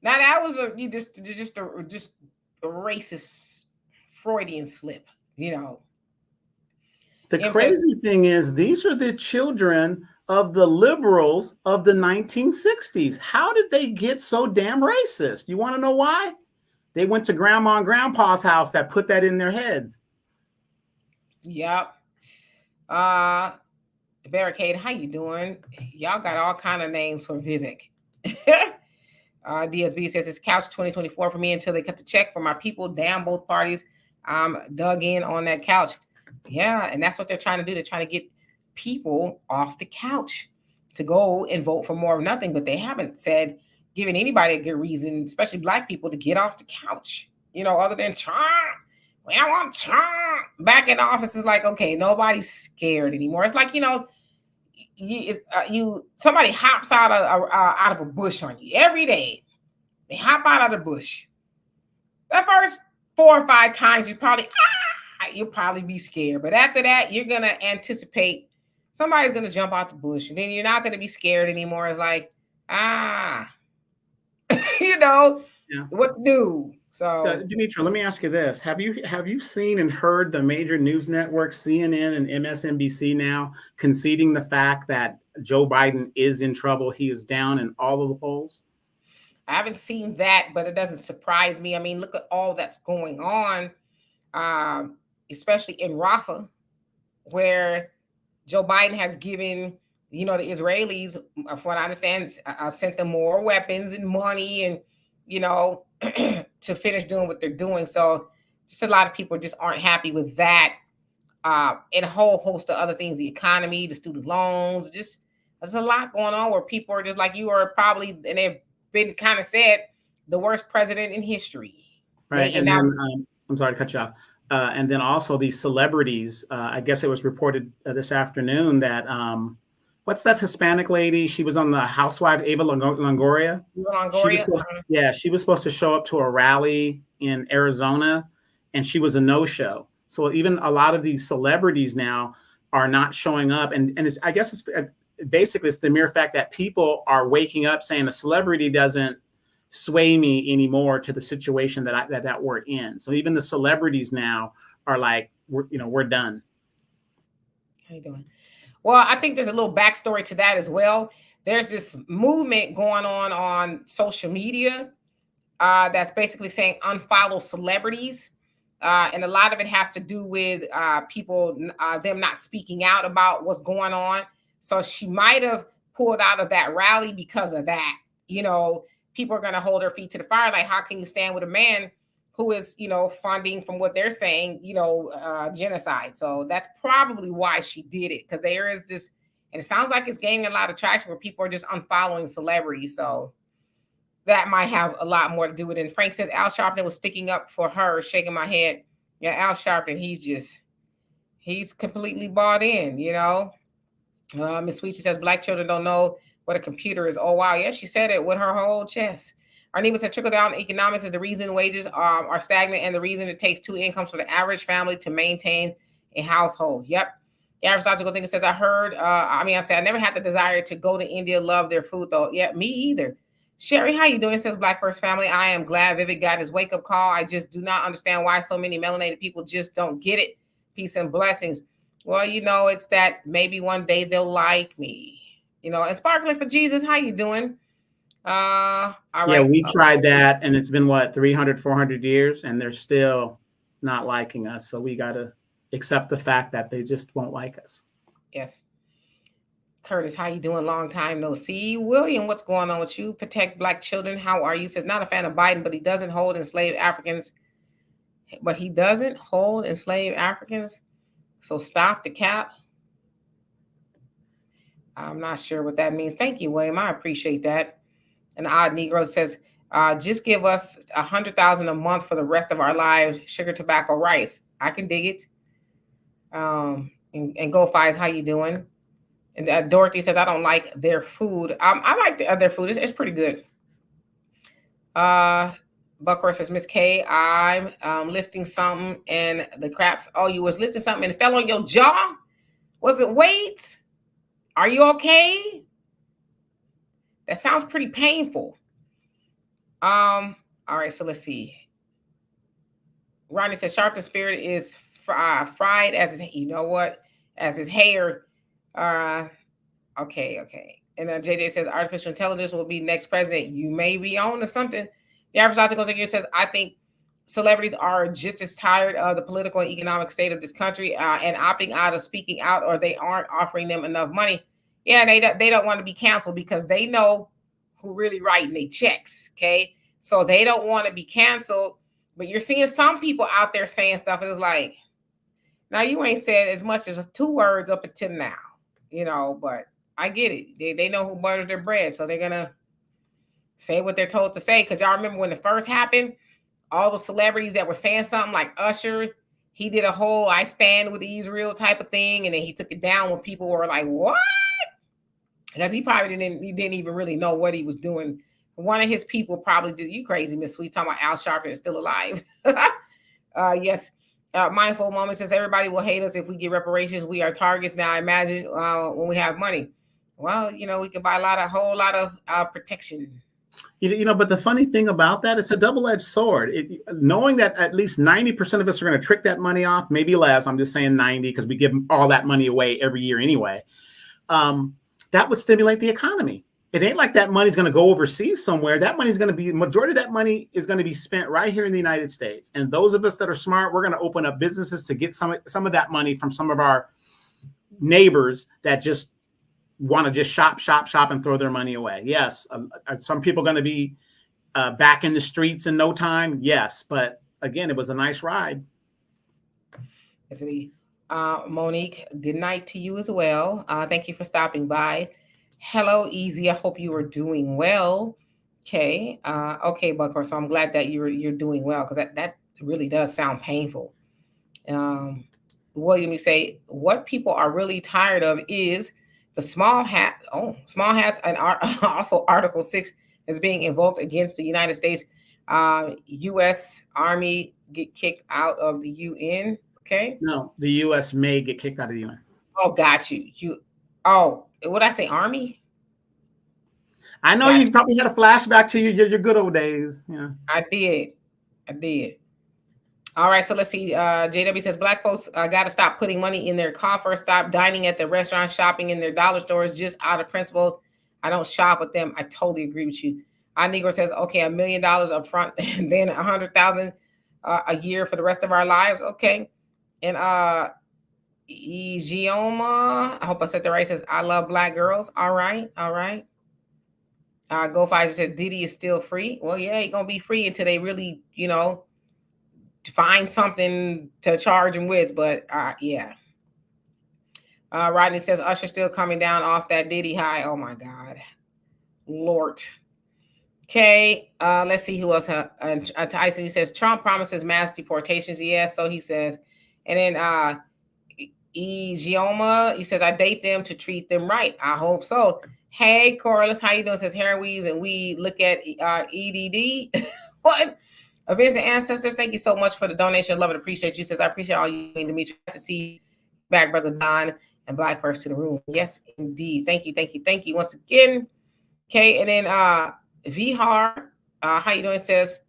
S1: Now that was just a racist Freudian slip,
S2: The crazy thing is, these are the children of the liberals of the 1960s. How did they get so damn racist? You want to know why? They went to grandma and grandpa's house that put that in their heads.
S1: Yep. Barricade, how you doing? Y'all got all kind of names for Vivek. DSB says it's couch 2024 for me until they cut the check for my people. Damn, both parties dug in on that couch. Yeah, and that's what they're trying to do. They're trying to get people off the couch to go and vote for more of nothing, but they haven't given anybody a good reason, especially Black people, to get off the couch, other than Trump. We don't want Trump back in office. Is like, okay, nobody's scared anymore. It's like, somebody hops out of a bush on you every day. They hop out of the bush. The first 4 or 5 times, you'll probably be scared. But after that, you're going to anticipate somebody's going to jump out the bush. And then you're not going to be scared anymore. It's like, what to do. So,
S2: Demetra, let me ask you this. Have you seen and heard the major news networks, CNN and MSNBC now, conceding the fact that Joe Biden is in trouble? He is down in all of the polls?
S1: I haven't seen that, but it doesn't surprise me. I mean, look at all that's going on, especially in Rafah, where Joe Biden has given, the Israelis, from what I understand, sent them more weapons and money and, to finish doing what they're doing. So just a lot of people just aren't happy with that. And a whole host of other things, the economy, the student loans, just there's a lot going on where people are just like, you are probably, and they've been kind of said, the worst president in history.
S2: Right. And then, I'm sorry to cut you off. And then also these celebrities, I guess it was reported this afternoon that, what's that Hispanic lady? She was on the Housewife, Ava Longoria. She was supposed to show up to a rally in Arizona, and she was a no-show. So even a lot of these celebrities now are not showing up. And I guess it's basically the mere fact that people are waking up saying a celebrity doesn't sway me anymore to the situation that we're in. So even the celebrities now are like, we're done.
S1: How you doing? Well, I think there's a little backstory to that as well. There's this movement going on social media that's basically saying unfollow celebrities. And a lot of it has to do with people, them not speaking out about what's going on. So she might have pulled out of that rally because of that. People are going to hold her feet to the fire. Like, how can you stand with a man who is, funding, from what they're saying, genocide? So that's probably why she did it, because there is this, and it sounds like it's gaining a lot of traction where people are just unfollowing celebrities. So that might have a lot more to do with it. And Frank says Al Sharpton was sticking up for her, shaking my head. Yeah, Al Sharpton, he's completely bought in, you know. Miss Sweet, she says black children don't know what a computer is. Oh wow, yeah, she said it with her whole chest. Arneva said trickle down economics is the reason wages are stagnant and the reason it takes 2 incomes for the average family to maintain a household. Yep. The average logical thinker says, I said I never had the desire to go to India, love their food though. Yeah, me either. Sherry, how you doing? Says Black First Family. I am glad Vivek got his wake-up call. I just do not understand why so many melanated people just don't get it. Peace and blessings. Well, you know, it's that maybe one day they'll like me. You know, and Sparkling for Jesus, how you doing? All right.
S2: Yeah, we tried that, and it's been, 300, 400 years, and they're still not liking us. So we got to accept the fact that they just won't like us.
S1: Yes. Curtis, how you doing? Long time no see. William, what's going on with you? Protect Black children. How are you? Says not a fan of Biden, but he doesn't hold enslaved Africans. So stop the cap. I'm not sure what that means. Thank you, William. I appreciate that. And Odd Negro says, just give us 100,000 a month for the rest of our lives. Sugar, tobacco, rice. I can dig it. And Go Fies, how you doing? And Dorothy says, I don't like their food. I like their food. It's pretty good. Buckhorse says, Miss K, I'm lifting something and the crap. Oh, you was lifting something and it fell on your jaw? Was it weight? Are you okay? That sounds pretty painful. All right, so let's see. Ronnie says, Sharpton's spirit is fried as his, you know what? As his hair. Okay. And JJ says, artificial intelligence will be next president. You may be on to something. The average logical thinker says, I think celebrities are just as tired of the political and economic state of this country and opting out of speaking out, or they aren't offering them enough money. Yeah, they don't want to be canceled because they know who really writing their checks, okay? So they don't want to be canceled, but you're seeing some people out there saying stuff, and it's like, now you ain't said as much as 2 words up until now, you know, but I get it. They know who butters their bread, so they're going to say what they're told to say, because y'all remember when it first happened, all the celebrities that were saying something like Usher, he did a whole I stand with Israel type of thing, and then he took it down when people were like, what? Because he didn't even really know what he was doing. One of his people probably just, you crazy, Miss Sweet, talking about Al Sharpton is still alive. Yes. Mindful Moment says everybody will hate us if we get reparations. We are targets now. Imagine when we have money. Well, you know, we can buy a whole lot of protection.
S2: You know, but the funny thing about that, it's a double-edged sword. Knowing that at least 90% of us are going to trick that money off, maybe less. I'm just saying 90 because we give all that money away every year anyway. That would stimulate the economy. It ain't like that money's going to go overseas somewhere. That money's going to be, majority of that money is going to be spent right here in the United States. And those of us that are smart, we're going to open up businesses to get some of that money from some of our neighbors that just want to just shop and throw their money away. Yes. Are some people going to be back in the streets in no time? Yes. But again, it was a nice ride.
S1: Monique, good night to you as well. Thank you for stopping by. Hello, Easy. I hope you are doing well. Okay. Okay, Buckhorse. So I'm glad that you're doing well, because that really does sound painful. William, you say what people are really tired of is the small hats, and also Article 6 is being invoked against the United States. U.S. Army get kicked out of the UN. Okay.
S2: No, the U.S. may get kicked out of the UN.
S1: Oh, got you. What I say, Army?
S2: I know you probably had a flashback to your good old days. Yeah,
S1: I did. All right, so let's see. JW says Black folks got to stop putting money in their coffers, stop dining at the restaurant, shopping in their dollar stores just out of principle. I don't shop with them. I totally agree with you. Negro says, okay, $1 million up front and then 100,000 a year for the rest of our lives. Okay. And Igioma, I hope I said the right, says, I love Black girls. All right. Go Five said Diddy is still free. Well, yeah, he's gonna be free until they really, find something to charge him with. But yeah. Rodney says Usher still coming down off that Diddy high. Oh my God, Lord. Okay, let's see who else. Tyson, he says Trump promises mass deportations. Yes, so he says, and then Gioma, he says I date them to treat them right. I hope so. Hey, Corliss, how you doing? Says Hair Weaves, and we look at EDD. What? Avenged Ancestors, thank you so much for the donation. Love and appreciate you. Says I appreciate all you doing, Dimitri. To see you back, brother Don and Black first to the room. Yes, indeed. Thank you, thank you, thank you once again. Okay, and then Vihar, how you doing? Says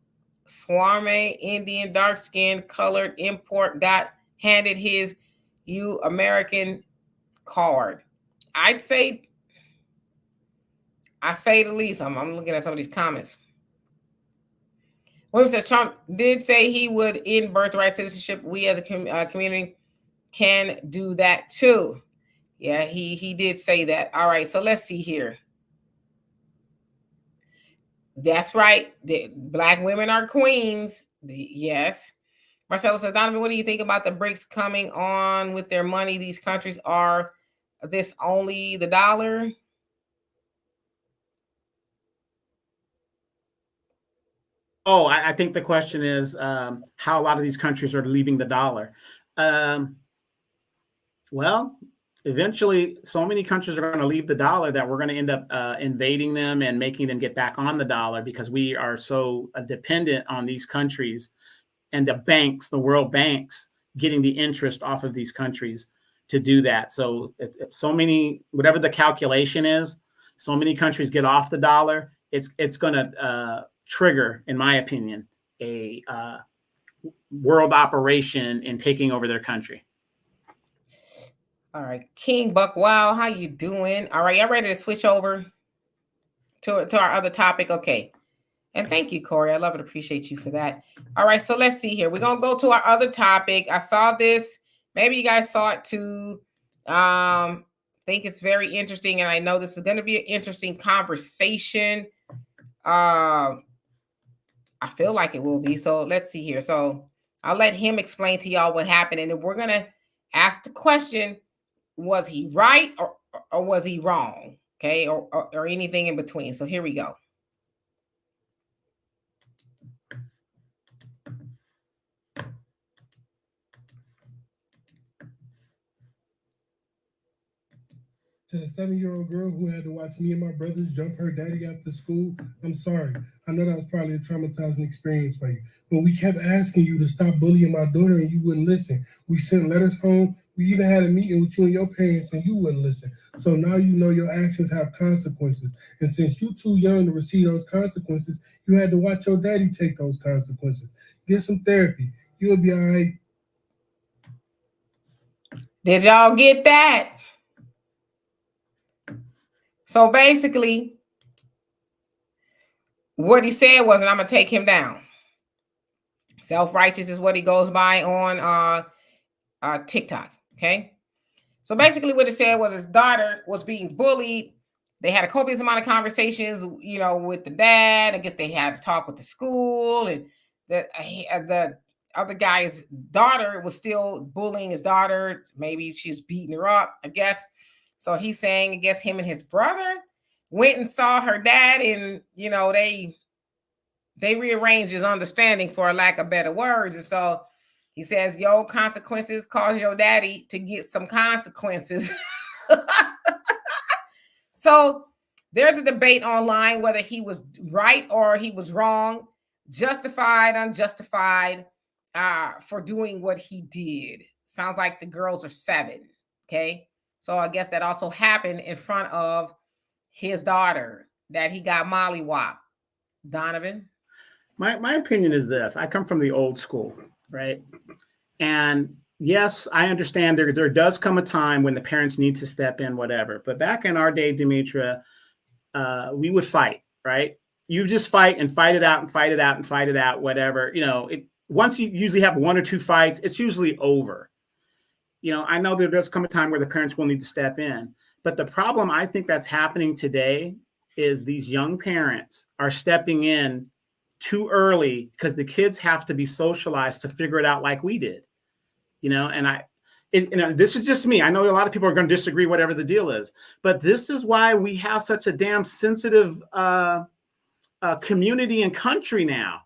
S1: Swarme, Indian, dark skin, colored import, got handed his American card. I say the least. I'm looking at some of these comments. William says Trump did say he would end birthright citizenship. We as a community can do that too. Yeah, he did say that. All right, so let's see here. That's right. The Black women are queens. Yes. Marcelo says, Donovan, what do you think about the BRICS coming on with their money? These countries are this only the dollar?
S2: Oh, I think the question is how a lot of these countries are leaving the dollar. Well, eventually, so many countries are going to leave the dollar that we're going to end up invading them and making them get back on the dollar because we are so dependent on these countries and the banks, the world banks, getting the interest off of these countries to do that. So if so many, whatever the calculation is, so many countries get off the dollar, it's going to trigger, in my opinion, a world operation in taking over their country.
S1: All right, King Buck, wow, how you doing? All right, y'all ready to switch over to our other topic? Okay. And thank you, Corey. I love and appreciate you for that. All right, so let's see here. We're going to go to our other topic. I saw this. Maybe you guys saw it too. Think it's very interesting, and I know this is going to be an interesting conversation. I feel like it will be. So let's see here. So I'll let him explain to y'all what happened, and then we're going to ask the question, was he right or was he wrong? Okay, or anything in between. So here we go.
S4: To the 7-year-old girl who had to watch me and my brothers jump her daddy after school, I'm sorry. I know that was probably a traumatizing experience for you, but we kept asking you to stop bullying my daughter and you wouldn't listen. We sent letters home. We even had a meeting with you and your parents and you wouldn't listen. So now you know your actions have consequences. And since you're too young to receive those consequences, you had to watch your daddy take those consequences. Get some therapy. You'll be all right.
S1: Did y'all get that? So basically, what he said was, and I'm going to take him down. Self-righteous is what he goes by on TikTok, okay? So basically what he said was his daughter was being bullied. They had a copious amount of conversations, with the dad. I guess they had to talk with the school, and the other guy's daughter was still bullying his daughter. Maybe she was beating her up, I guess. So he's saying, I guess him and his brother went and saw her dad, and they rearranged his understanding, for a lack of better words. And so he says, yo, consequences cause your daddy to get some consequences. So there's a debate online whether he was right or he was wrong, justified, unjustified, for doing what he did. Sounds like the girls are 7. Okay. So I guess that also happened in front of his daughter, that he got mollywopped. Donovan?
S2: My opinion is this. I come from the old school, right? And yes, I understand there does come a time when the parents need to step in, whatever. But back in our day, Demetra, we would fight, right? You just fight and fight it out and fight it out and fight it out, whatever. Once you usually have 1 or 2 fights, it's usually over. I know there does come a time where the parents will need to step in. But the problem I think that's happening today is these young parents are stepping in too early because the kids have to be socialized to figure it out like we did. And this is just me. I know a lot of people are going to disagree, whatever the deal is, but this is why we have such a damn sensitive community and country now.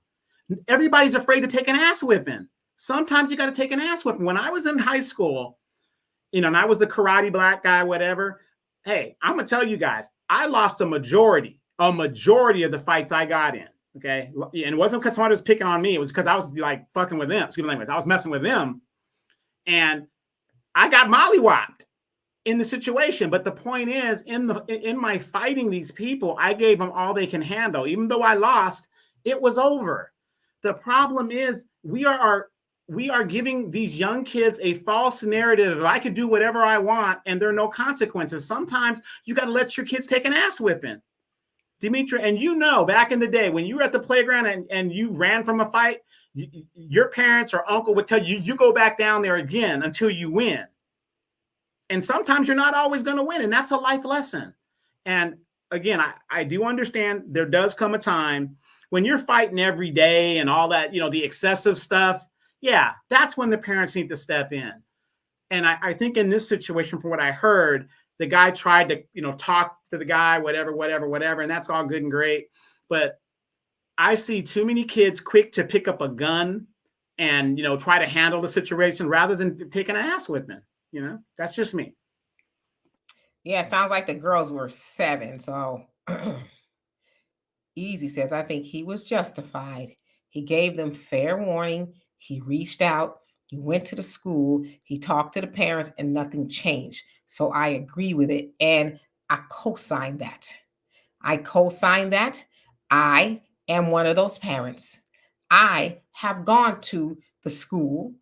S2: Everybody's afraid to take an ass whipping. Sometimes you got to take an ass whipping. When I was in high school, and I was the karate black guy, whatever. Hey, I'm gonna tell you guys, I lost a majority of the fights I got in. Okay, and it wasn't because somebody was picking on me. It was because I was like fucking with them. Excuse me, language. I was messing with them, and I got mollywopped in the situation. But the point is, in my fighting these people, I gave them all they can handle. Even though I lost, it was over. The problem is we are giving these young kids a false narrative. I could do whatever I want and there are no consequences. Sometimes you got to let your kids take an ass whipping. Dimitri, and back in the day when you were at the playground and you ran from a fight, your parents or uncle would tell you, you go back down there again until you win. And sometimes you're not always going to win. And that's a life lesson. And again, I do understand there does come a time when you're fighting every day and all that, the excessive stuff. Yeah, that's when the parents need to step in. And I think in this situation, from what I heard, the guy tried to, talk to the guy, whatever, and that's all good and great. But I see too many kids quick to pick up a gun and, try to handle the situation rather than taking an ass whipping. That's just me.
S1: Yeah, it sounds like the girls were 7. So Easy says, I think he was justified. He gave them fair warning. He reached out. He went to the school. He talked to the parents and nothing changed. So I agree with it. And I co-sign that. I am one of those parents. I have gone to the school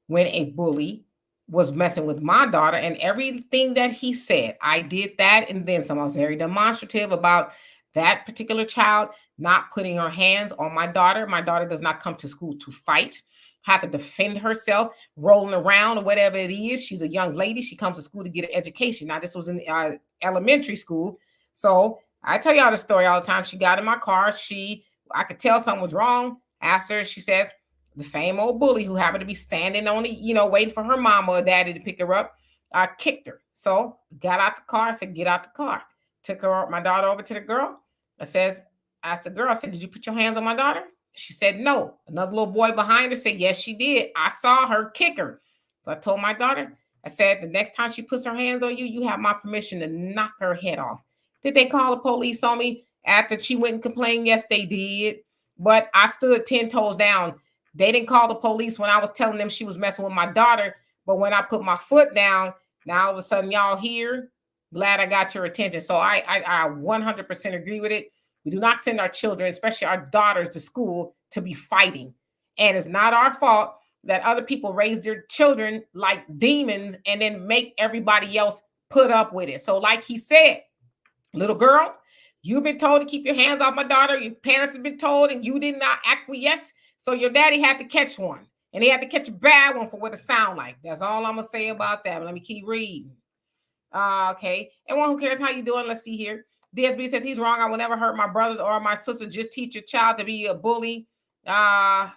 S1: when a bully was messing with my daughter, and everything that he said, I did that. And then some. I was very demonstrative about that particular child not putting her hands on my daughter. My daughter does not come to school to fight, have to defend herself, rolling around or whatever it is. She's a young lady. She comes to school to get an education. Now, this was in elementary school. So I tell y'all the story all the time. She got in my car. I could tell something was wrong. Asked her, she says, the same old bully who happened to be standing on the, waiting for her mama or daddy to pick her up, kicked her. So got out the car. I said, get out the car. Took my daughter over to the girl. Asked the girl, I said, did you put your hands on my daughter? She said, no. Another little boy behind her said, yes, she did. I saw her kick her. So I told my daughter, I said, the next time she puts her hands on you, you have my permission to knock her head off. Did they call the police on me after she went and complained? Yes, they did. But I stood 10 toes down. They didn't call the police when I was telling them she was messing with my daughter. But when I put my foot down, now all of a sudden y'all here. Glad I got your attention. So I 100% agree with it. We do not send our children, especially our daughters, to school to be fighting. And it's not our fault that other people raise their children like demons and then make everybody else put up with it. So like he said, little girl, you've been told to keep your hands off my daughter. Your parents have been told and you did not acquiesce. So your daddy had to catch one. And he had to catch a bad one for what it sound like. That's all I'm going to say about that. But let me keep reading. Okay. Anyone who cares how you doing? Let's see here. DSB says he's wrong. I will never hurt my brothers or my sister. Just teach your child to be a bully. Not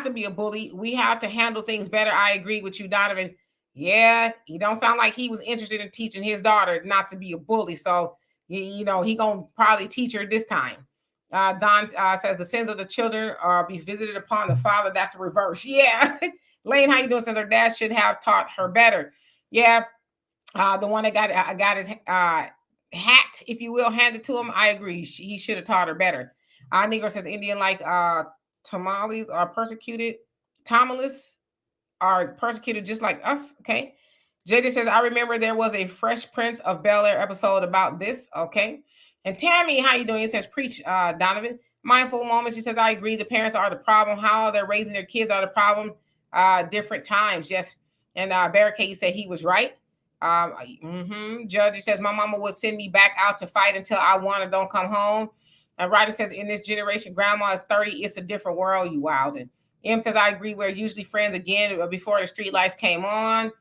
S1: to be a bully. We have to handle things better. I agree with you, Donovan. Yeah, he don't sound like he was interested in teaching his daughter not to be a bully. So, he gonna probably teach her this time. Don says the sins of the children are be visited upon the father. That's a reverse. Yeah. Lane, how you doing? Says her dad should have taught her better. Yeah. The one that got his hat, if you will, handed to him. I agree. He should have taught her better. Negro says Indian like Tamales are persecuted. Tamales are persecuted just like us. Okay. JD says, I remember there was a Fresh Prince of Bel-Air episode about this. Okay. And Tammy, how you doing? It says, preach, Donovan. Mindful moments. She says, I agree. The parents are the problem. How they're raising their kids are the problem. Different times. Yes. And Barricade said he was right. Judge says, my mama would send me back out to fight until I won or don't come home. Ryder says, in this generation, grandma is 30. It's a different world, you wildin'. M says, I agree. We're usually friends again before the street lights came on.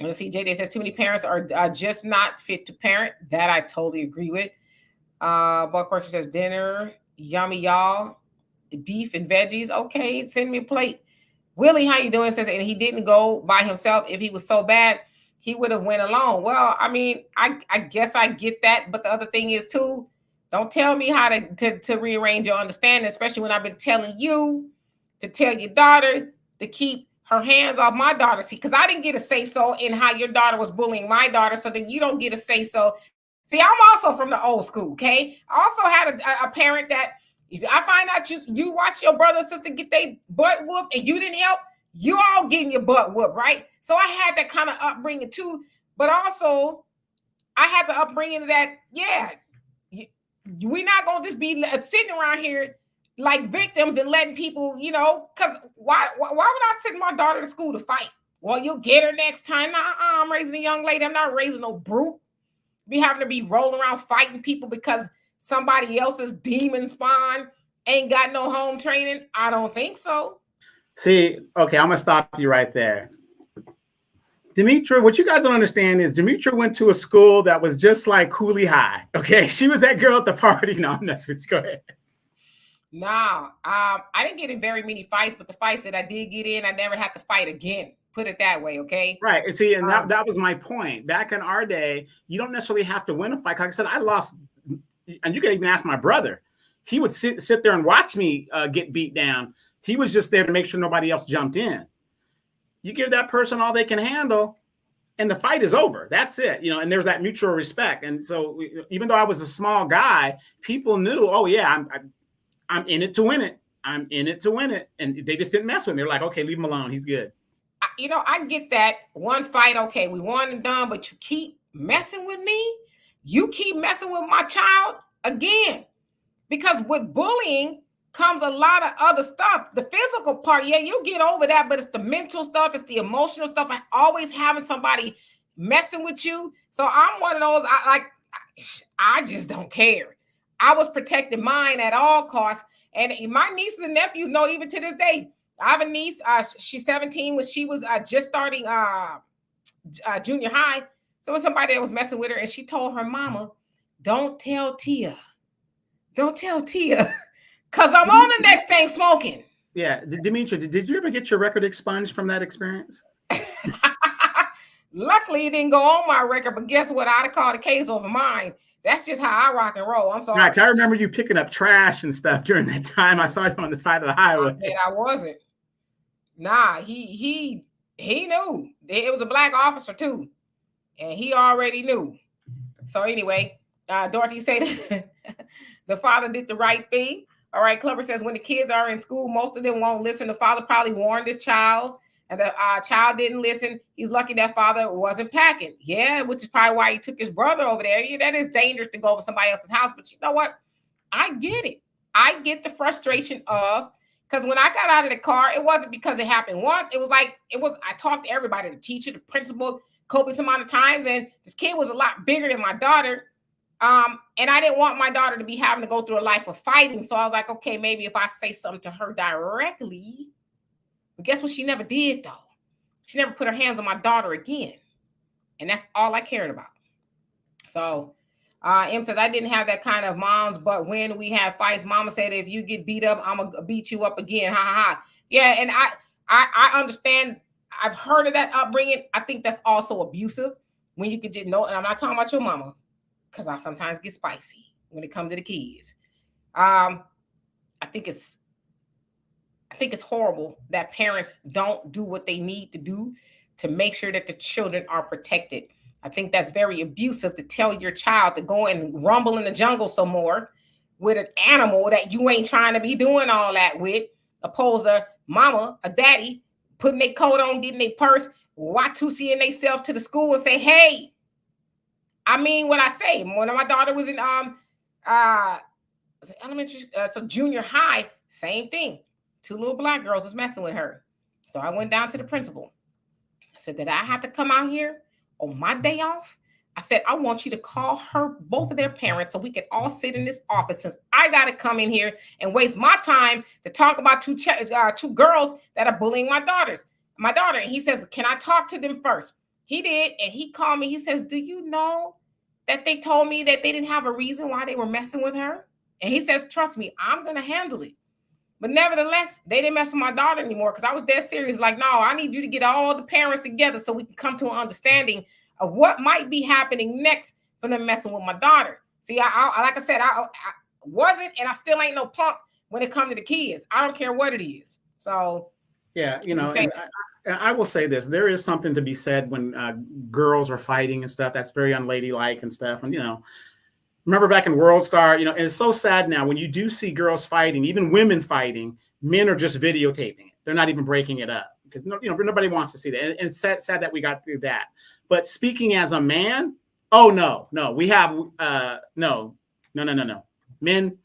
S1: Let's see. JJ says, too many parents are just not fit to parent. That I totally agree with. Buck says, dinner, yummy, y'all. Beef and veggies. Okay, send me a plate. Willie, how you doing? Says, and he didn't go by himself. If he was so bad, he would have went alone. Well, I mean, I guess I get that. But the other thing is, too, Don't tell me how to rearrange your understanding, especially when I've been telling you to tell your daughter to keep her hands off my daughter. See, because I didn't get a say so in how your daughter was bullying my daughter, so then you don't get a say so. See, I'm also from the old school, okay? I also had a parent that if I find out you watch your brother and sister get their butt whooped and you didn't help, you all getting your butt whooped, right? So I had that kind of upbringing too, but also I had the upbringing that, yeah, we're not going to just be sitting around here like victims and letting people, because why would I send my daughter to school to fight? Well, you'll get her next time. Nah, I'm raising a young lady. I'm not raising no brute. Be having to be rolling around fighting people because somebody else's demon spawn ain't got no home training. I don't think so.
S2: See, okay, I'm going to stop you right there. Demetra, what you guys don't understand is Demetra went to a school that was just like Cooley High. Okay, she was that girl at the party. No, I'm not switching. Go ahead.
S1: No, I didn't get in very many fights, but the fights that I did get in, I never had to fight again. Put it that way, okay?
S2: Right. And see, and that was my point. Back in our day, you don't necessarily have to win a fight. Like I said, I lost, and you can even ask my brother. He would sit there and watch me get beat down. He was just there to make sure nobody else jumped in. You give that person all they can handle, and the fight is over. That's it, and there's that mutual respect. And so even though I was a small guy, people knew, oh yeah, I'm in it to win it. I'm in it to win it. And they just didn't mess with me. They're like, okay, leave him alone. He's good.
S1: I get that. One fight, okay, we won and done, but you keep messing with me. You keep messing with my child again. Because with bullying comes a lot of other stuff. The physical part, yeah, you get over that, but it's the mental stuff, it's the emotional stuff. I always having somebody messing with you. So I'm one of those, I just don't care. I was protecting mine at all costs. And my nieces and nephews know even to this day. I have a niece, she's 17 when she was just starting junior high. So it was somebody that was messing with her, and she told her mama, don't tell Tia. Don't tell Tia. Because I'm on the next thing smoking.
S2: Yeah. Demetra, did you ever get your record expunged from that experience?
S1: Luckily, it didn't go on my record, but guess what? I'd have called a case over mine. That's just how I rock and roll. I'm sorry.
S2: Right. I remember you picking up trash and stuff during that time. I saw you on the side of the highway.
S1: I wasn't. Nah, he knew. It was a black officer too. And he already knew. So anyway, Dorothy said the father did the right thing. All right, Clubber says when the kids are in school, most of them won't listen. The father probably warned his child, and the child didn't listen. He's lucky that father wasn't packing. Yeah, which is probably why he took his brother over there. Yeah, that is dangerous to go over somebody else's house. But you know what? I get it. I get the frustration of, because when I got out of the car, it wasn't because it happened once. It was I talked to everybody, the teacher, the principal, copious amount of times, and this kid was a lot bigger than my daughter. And I didn't want my daughter to be having to go through a life of fighting. So I was like, okay, maybe if I say something to her directly. But guess what? She never did, though. She never put her hands on my daughter again. And that's all I cared about. So M says, I didn't have that kind of moms, but when we have fights, mama said, if you get beat up, I'm going to beat you up again. Ha, ha, ha. Yeah, and I understand. I've heard of that upbringing. I think that's also abusive when you could just know, and I'm not talking about your mama, because I sometimes get spicy when it comes to the kids. I think it's horrible that parents don't do what they need to do to make sure that the children are protected. I think that's very abusive to tell your child to go and rumble in the jungle some more with an animal that you ain't trying to be doing all that with, opposed to mama, a daddy, putting their coat on, getting their purse, Watusi and they self to the school and say, hey, I mean what I say. When my daughter was in elementary, so junior high, same thing. 2 little black girls was messing with her. So I went down to the principal. I said, did I have to come out here on my day off? I said, I want you to call both of their parents so we can all sit in this office, since I got to come in here and waste my time to talk about two girls that are bullying my daughter. And he says, can I talk to them first? He did. And he called me. He says, do you know that they told me that they didn't have a reason why they were messing with her? And he says, trust me, I'm going to handle it. But nevertheless, they didn't mess with my daughter anymore because I was dead serious. Like, no, I need you to get all the parents together so we can come to an understanding of what might be happening next for them messing with my daughter. See, I like I said, I wasn't, and I still ain't no punk when it comes to the kids. I don't care what it is. So
S2: yeah, and I will say this: there is something to be said when girls are fighting and stuff. That's very unladylike and stuff. And remember back in World Star, and it's so sad now when you do see girls fighting, even women fighting, men are just videotaping it. They're not even breaking it up because nobody wants to see that. And it's sad that we got through that. But speaking as a man, oh no, we have no. Men,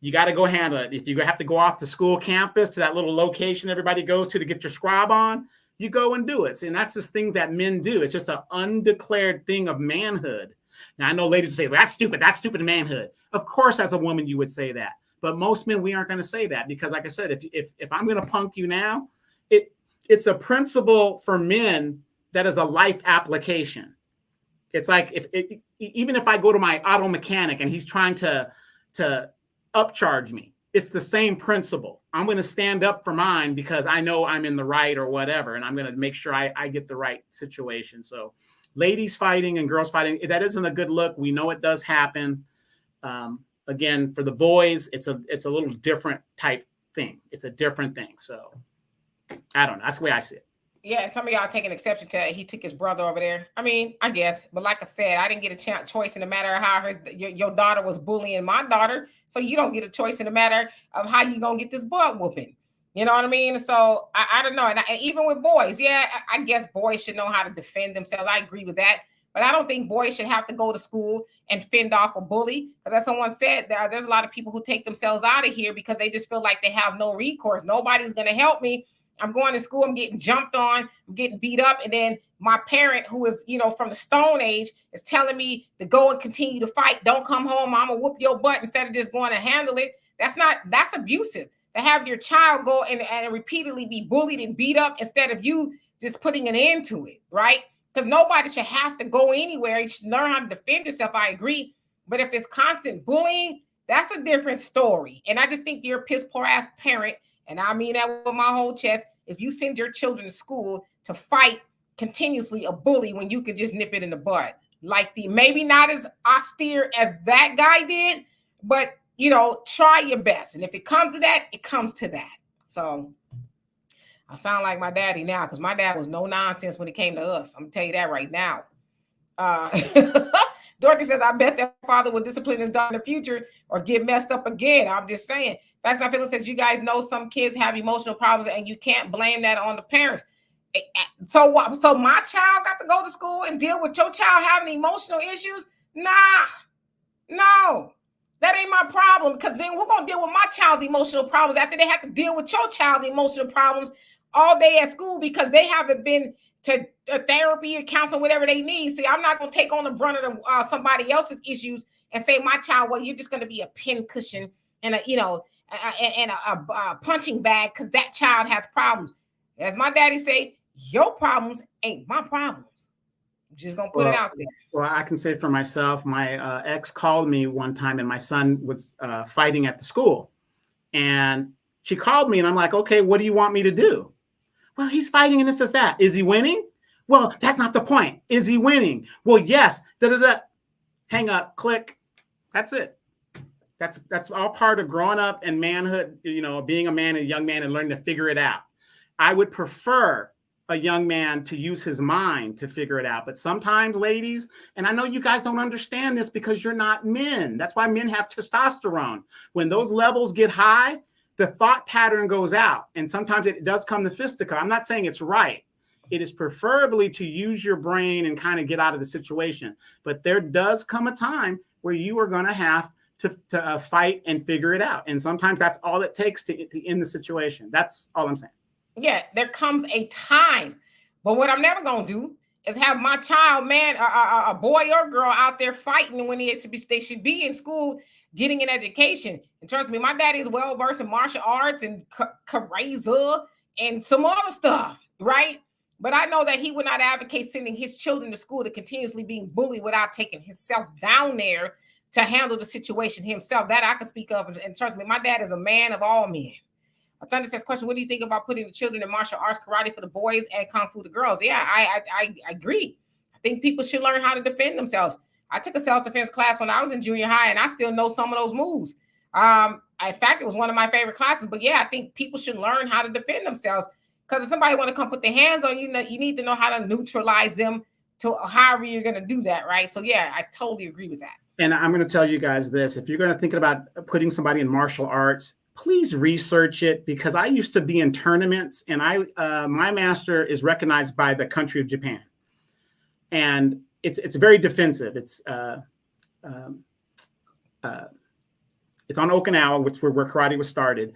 S2: you got to go handle it. If you have to go off the school campus to that little location everybody goes to get your squab on, you go and do it. See, and that's just things that men do. It's just an undeclared thing of manhood. Now, I know ladies say, that's stupid manhood. Of course, as a woman, you would say that. But most men, we aren't going to say that because, like I said, if I'm going to punk you now, it's a principle for men that is a life application. It's like even if I go to my auto mechanic and he's trying to upcharge me, it's the same principle. I'm going to stand up for mine because I know I'm in the right or whatever, and I'm going to make sure I get the right situation. So ladies fighting and girls fighting, that isn't a good look. We know it does happen. Again, for the boys, it's a little different type thing. It's a different thing. So I don't know. That's the way I see it.
S1: Yeah, and some of y'all taking exception to he took his brother over there. I mean, I guess, but like I said, I didn't get a choice in the matter of how your daughter was bullying my daughter. So you don't get a choice in the matter of how you gonna get this butt whooping. You know what I mean? So I don't know. And even with boys, yeah, I guess boys should know how to defend themselves. I agree with that. But I don't think boys should have to go to school and fend off a bully. Because as someone said, there's a lot of people who take themselves out of here because they just feel like they have no recourse. Nobody's going to help me. I'm going to school, I'm getting jumped on, I'm getting beat up. And then my parent, who is, from the Stone Age, is telling me to go and continue to fight. Don't come home, I'm going to whoop your butt instead of just going to handle it. That's abusive. To have your child go and repeatedly be bullied and beat up instead of you just putting an end to it, right? Because nobody should have to go anywhere. You should learn how to defend yourself. I agree. But if it's constant bullying, that's a different story. And I just think you're a piss poor ass parent. And I mean that with my whole chest. If you send your children to school to fight continuously a bully when you can just nip it in the butt, like maybe not as austere as that guy did, but try your best. And if it comes to that, it comes to that. So I sound like my daddy now because my dad was no nonsense when it came to us. I'm gonna tell you that right now. Dorothy says, I bet that father will discipline his daughter in the future or get messed up again. I'm just saying. That's not feeling. Says, you guys know some kids have emotional problems and you can't blame that on the parents. So what? So my child got to go to school and deal with your child having emotional issues? Nah, no, that ain't my problem, because then we're going to deal with my child's emotional problems after they have to deal with your child's emotional problems all day at school because they haven't been to therapy or counseling, whatever they need. See, I'm not going to take on the brunt of somebody else's issues and say my child, well, you're just going to be a pin cushion and a punching bag because that child has problems. As my daddy say, your problems ain't my problems. I'm just gonna put it out there.
S2: Well, I can say for myself, my ex called me one time and my son was fighting at the school. And she called me and I'm like, okay, what do you want me to do? Well, he's fighting and this is that. Is he winning? Well, that's not the point. Is he winning? Well, yes. Hang up, click. That's it. That's all part of growing up and manhood, being a man and a young man and learning to figure it out. I would prefer a young man to use his mind to figure it out. But sometimes, ladies, and I know you guys don't understand this because you're not men. That's why men have testosterone. When those levels get high, the thought pattern goes out. And sometimes it does come to fisticuff. I'm not saying it's right. It is preferably to use your brain and kind of get out of the situation. But there does come a time where you are going to have to fight and figure it out. And sometimes that's all it takes to end the situation. That's all I'm saying. Yeah,
S1: there comes a time. But what I'm never going to do is have my child, man, a boy or girl out there fighting when they should be in school getting an education. And trust me, my daddy is well-versed in martial arts and karate and some other stuff, right? But I know that he would not advocate sending his children to school to continuously being bullied without taking himself down there to handle the situation himself. That I can speak of. And trust me, my dad is a man of all men. Thunder says, question, what do you think about putting the children in martial arts, karate for the boys and kung fu the girls? Yeah, I agree. I think people should learn how to defend themselves. I took a self-defense class when I was in junior high, and I still know some of those moves. In fact, it was one of my favorite classes. But yeah, I think people should learn how to defend themselves, because if somebody want to come put their hands on you, you need to know how to neutralize them to however you're going to do that, right? So yeah, I totally agree with that.
S2: And I'm going to tell you guys this: if you're going to think about putting somebody in martial arts, please research it, because I used to be in tournaments, and my master is recognized by the country of Japan, and it's very defensive. It's on Okinawa, which where karate was started.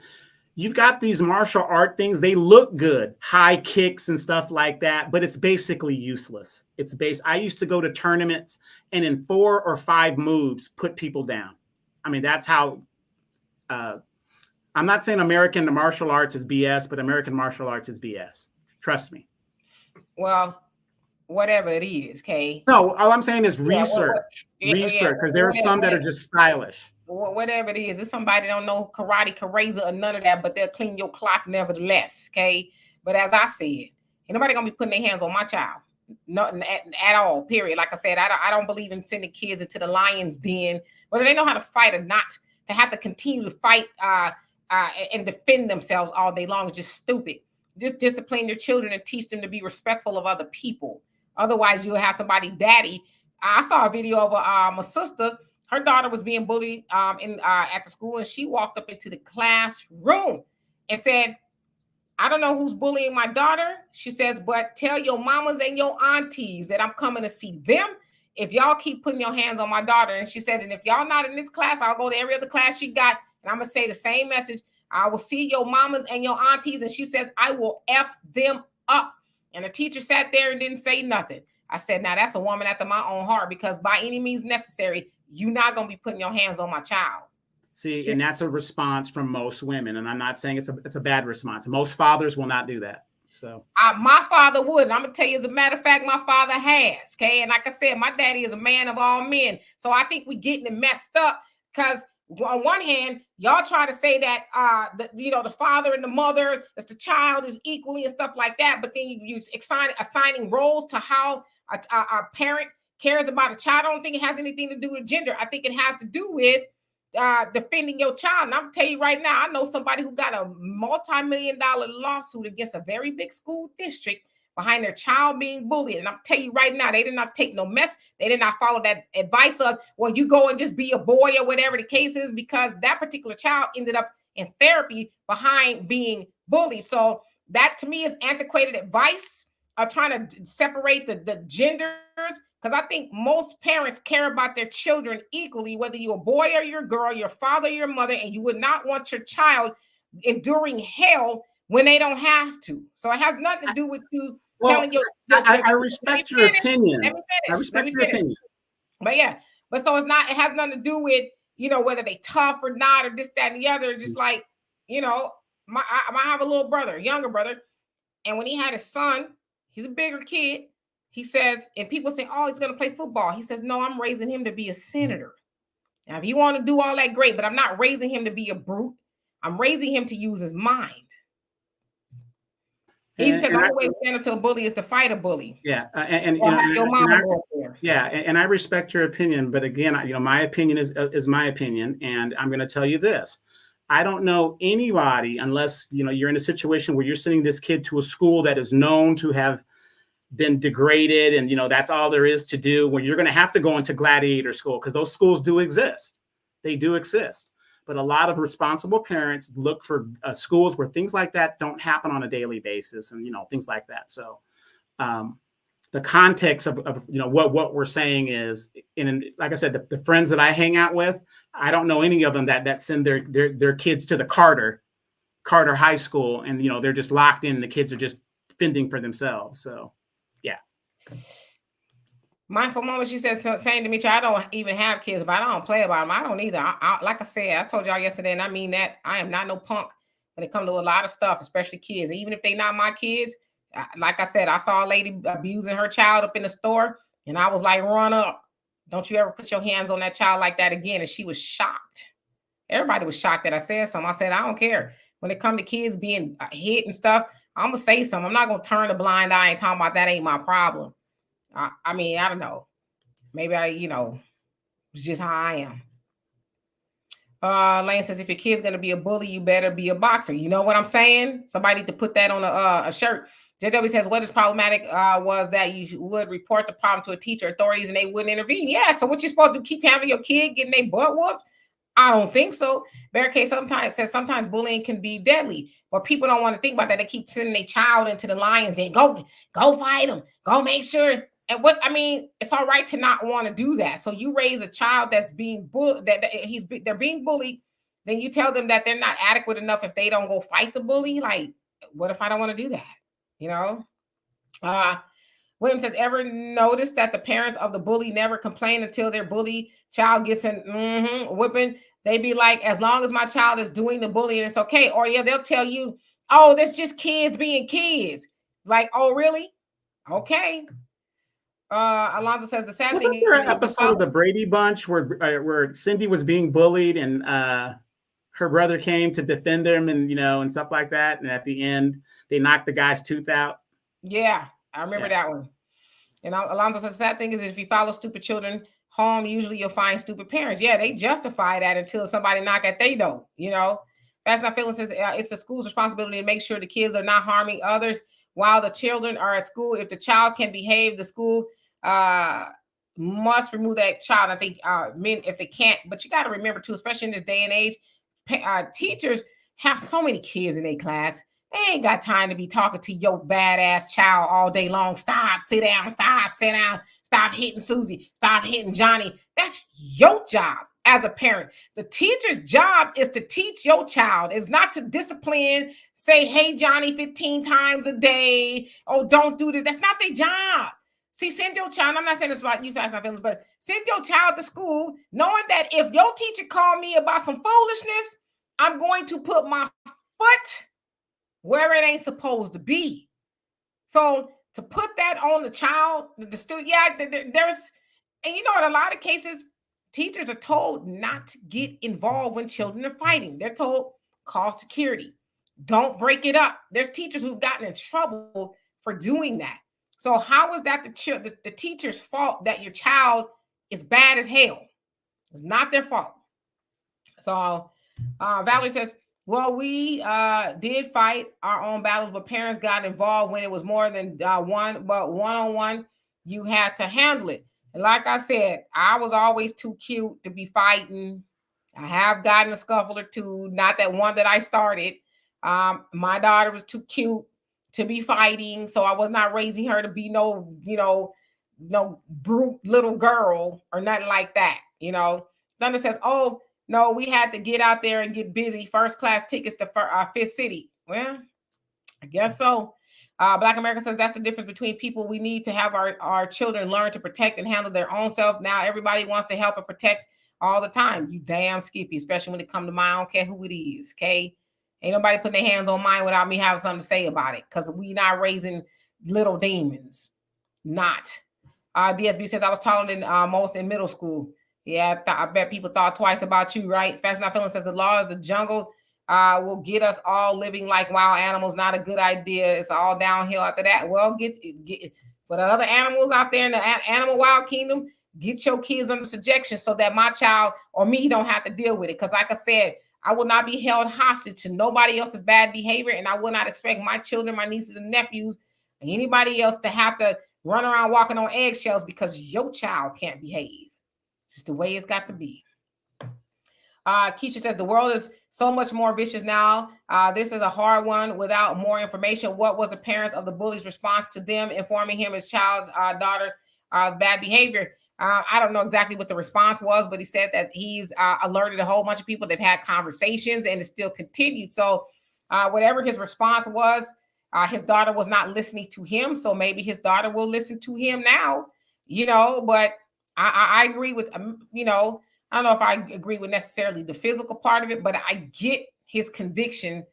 S2: You've got these martial art things. They look good, high kicks and stuff like that, but it's basically useless. I used to go to tournaments and in 4 or 5 moves, put people down. I mean, that's how, I'm not saying American martial arts is BS, but American martial arts is BS. Trust me.
S1: Well, whatever it is, Kay.
S2: No, all I'm saying is research, because there are some that are just stylish.
S1: Whatever it is, it's somebody that don't know karate, kareza, or none of that, but they'll clean your clock nevertheless, okay? But as I said, ain't nobody gonna be putting their hands on my child, nothing at all, period. Like I said, I don't believe in sending kids into the lion's den, whether they know how to fight or not. To have to continue to fight and defend themselves all day long is just stupid. Just discipline your children and teach them to be respectful of other people. Otherwise, you'll have somebody daddy. I saw a video of a sister. Her daughter was being bullied at the school, and she walked up into the classroom and said, I don't know who's bullying my daughter. She says, but tell your mamas and your aunties that I'm coming to see them if y'all keep putting your hands on my daughter. And she says, and if y'all not in this class, I'll go to every other class she got, and I'm going to say the same message. I will see your mamas and your aunties. And she says, I will F them up. And the teacher sat there and didn't say nothing. I said, now that's a woman after my own heart, because by any means necessary, you're not going to be putting your hands on my child.
S2: See, and that's a response from most women. And I'm not saying it's a bad response. Most fathers will not do that. So
S1: my father would. And I'm going to tell you, as a matter of fact, my father has. Okay. And like I said, my daddy is a man of all men. So I think we're getting it messed up, because on one hand, y'all try to say that, the father and the mother, as the child is equally and stuff like that. But then you assigning roles to how a parent cares about a child. I don't think it has anything to do with gender. I think it has to do with defending your child. And I'm gonna tell you right now, I know somebody who got a multi-million-dollar lawsuit against a very big school district behind their child being bullied. And I'm tell you right now, they did not take no mess. They did not follow that advice of, well, you go and just be a boy or whatever the case is, because that particular child ended up in therapy behind being bullied. So that to me is antiquated advice of trying to separate the genders, because I think most parents care about their children equally, whether you're a boy or you're a girl, your father or your mother, and you would not want your child enduring hell when they don't have to. So it has nothing to do with you telling your.
S2: I respect your opinion. I respect your opinion.
S1: But yeah, but so it's not. It has nothing to do with whether they tough or not, or this, that, and the other. Just like I have a little brother, younger brother, and when he had his son, he's a bigger kid. He says, and people say, oh, he's going to play football. He says, no, I'm raising him to be a senator. Now, if you want to do all that, great, but I'm not raising him to be a brute. I'm raising him to use his mind. He said the only way to stand up to a bully is to fight a bully.
S2: Yeah,
S1: and
S2: I respect your opinion, but again, my opinion is my opinion, and I'm going to tell you this: I don't know anybody, unless you're in a situation where you're sending this kid to a school that is known to have been degraded, and that's all there is to do, when you're going to have to go into gladiator school, because those schools do exist. They do exist. But a lot of responsible parents look for schools where things like that don't happen on a daily basis, and things like that. So the context of what we're saying is, like I said, the friends that I hang out with, I don't know any of them that send their kids to the Carter High School, and they're just locked in. The kids are just fending for themselves. So yeah.
S1: Mindful moment, she said, saying to me, I don't even have kids, but I don't play about them. I don't either. Like I said, I told y'all yesterday, and I mean that, I am not no punk when it comes to a lot of stuff, especially kids. Even if they not my kids, like I said, I saw a lady abusing her child up in the store, and I was like, run up. Don't you ever put your hands on that child like that again. And she was shocked. Everybody was shocked that I said something. I said, I don't care. When it comes to kids being hit and stuff, I'm going to say something. I'm not going to turn a blind eye and talk about that ain't my problem. I mean, I don't know. Maybe it's just how I am. Lane says, if your kid's gonna be a bully, you better be a boxer. You know what I'm saying? Somebody need to put that on a shirt. JW says, what is problematic was that you would report the problem to a teacher, authorities, and they wouldn't intervene. Yeah, so what you supposed to keep having your kid getting their butt whooped? I don't think so. Barricade sometimes bullying can be deadly, but people don't want to think about that. They keep sending their child into the lions den. Go fight them. Go make sure. And it's all right to not want to do that. So you raise a child that's being bullied, they're being bullied, then you tell them that they're not adequate enough if they don't go fight the bully. Like, what if I don't want to do that? William says, ever notice that the parents of the bully never complain until their bully child gets an whipping? They be like, as long as my child is doing the bullying, it's okay. Or yeah, they'll tell you, oh, that's just kids being kids. Like, oh, really? Okay. Alonzo says the sad
S2: Wasn't
S1: thing
S2: there
S1: is
S2: an episode of the Brady Bunch where Cindy was being bullied and her brother came to defend him and stuff like that, and at the end they knocked the guy's tooth out?
S1: Yeah, I remember that one. And Alonzo says the sad thing is if you follow stupid children home, usually you'll find stupid parents. Yeah, they justify that until somebody knock at they door. Facts Not Feeling says it's the school's responsibility to make sure the kids are not harming others while the children are at school. If the child can behave, the school must remove that child. I think men, if they can't, but you got to remember too, especially in this day and age, teachers have so many kids in their class. They ain't got time to be talking to your badass child all day long. Stop, sit down, stop hitting Susie, stop hitting Johnny. That's your job as a parent. The teacher's job is to teach your child. It's not to discipline, say, hey, Johnny, 15 times a day. Oh, don't do this. That's not their job. See, send your child, I'm not saying this about you, Facts Not Feelings, but send your child to school knowing that if your teacher called me about some foolishness, I'm going to put my foot where it ain't supposed to be. So to put that on the child, the student, there's, and in a lot of cases, teachers are told not to get involved when children are fighting. They're told, call security. Don't break it up. There's teachers who've gotten in trouble for doing that. So how is that the teacher's fault that your child is bad as hell? It's not their fault. So Valerie says, well, we did fight our own battles, but parents got involved when it was more than one. But one-on-one, you had to handle it. And like I said, I was always too cute to be fighting. I have gotten a scuffle or two, not that one that I started. My daughter was too cute to be fighting, so I was not raising her to be no brute little girl or nothing like that. Thunder says, oh, no, we had to get out there and get busy. First class tickets to Fifth City. Well, I guess so. Black America says that's the difference between people. We need to have our children learn to protect and handle their own self. Now everybody wants to help and protect all the time. You damn skippy, especially when it comes to mine. I don't care who it is, okay? Ain't nobody putting their hands on mine without me having something to say about it, because we not raising little demons. Not. DSB says I was taller than most in middle school. Yeah, I bet people thought twice about you, right? Facts Not Feeling says the law is the jungle will get us all living like wild animals. Not a good idea. It's all downhill after that. Well, get for the other animals out there in the animal wild kingdom, get your kids under subjection so that my child or me don't have to deal with it. Because like I said, I will not be held hostage to nobody else's bad behavior, and I will not expect my children, my nieces and nephews, and anybody else to have to run around walking on eggshells because your child can't behave. It's just the way it's got to be. Keisha says the world is so much more vicious now. This is a hard one without more information. What was the parents of the bully's response to them informing him his child's daughter bad behavior? I don't know exactly what the response was, but he said that he's alerted a whole bunch of people. They've had conversations and it still continued. So whatever his response was, his daughter was not listening to him. So maybe his daughter will listen to him now, but I agree with, I don't know if I agree with necessarily the physical part of it, but I get his conviction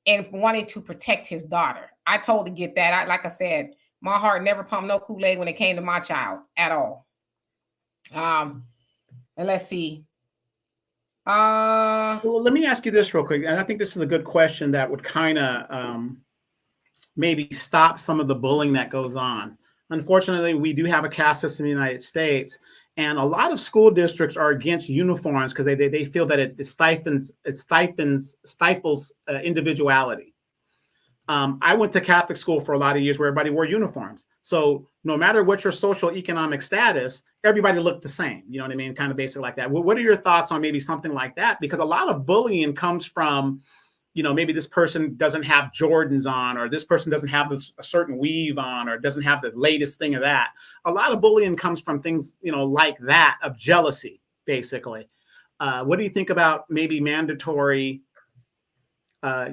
S1: and wanting to protect his daughter. I totally get that. Like I said, my heart never pumped no Kool-Aid when it came to my child at all. And let's see.
S2: Well, let me ask you this real quick. And I think this is a good question that would kind of maybe stop some of the bullying that goes on. Unfortunately, we do have a caste system in the United States. And a lot of school districts are against uniforms because they feel that it stifles individuality. I went to Catholic school for a lot of years where everybody wore uniforms. So no matter what your social economic status, everybody looked the same. You know what I mean? Kind of basic like that. What are your thoughts on maybe something like that? Because a lot of bullying comes from, you know, maybe this person doesn't have Jordans on, or this person doesn't have a certain weave on, or doesn't have the latest thing of that. A lot of bullying comes from things, you know, like that, of jealousy, basically. What do you think about maybe mandatory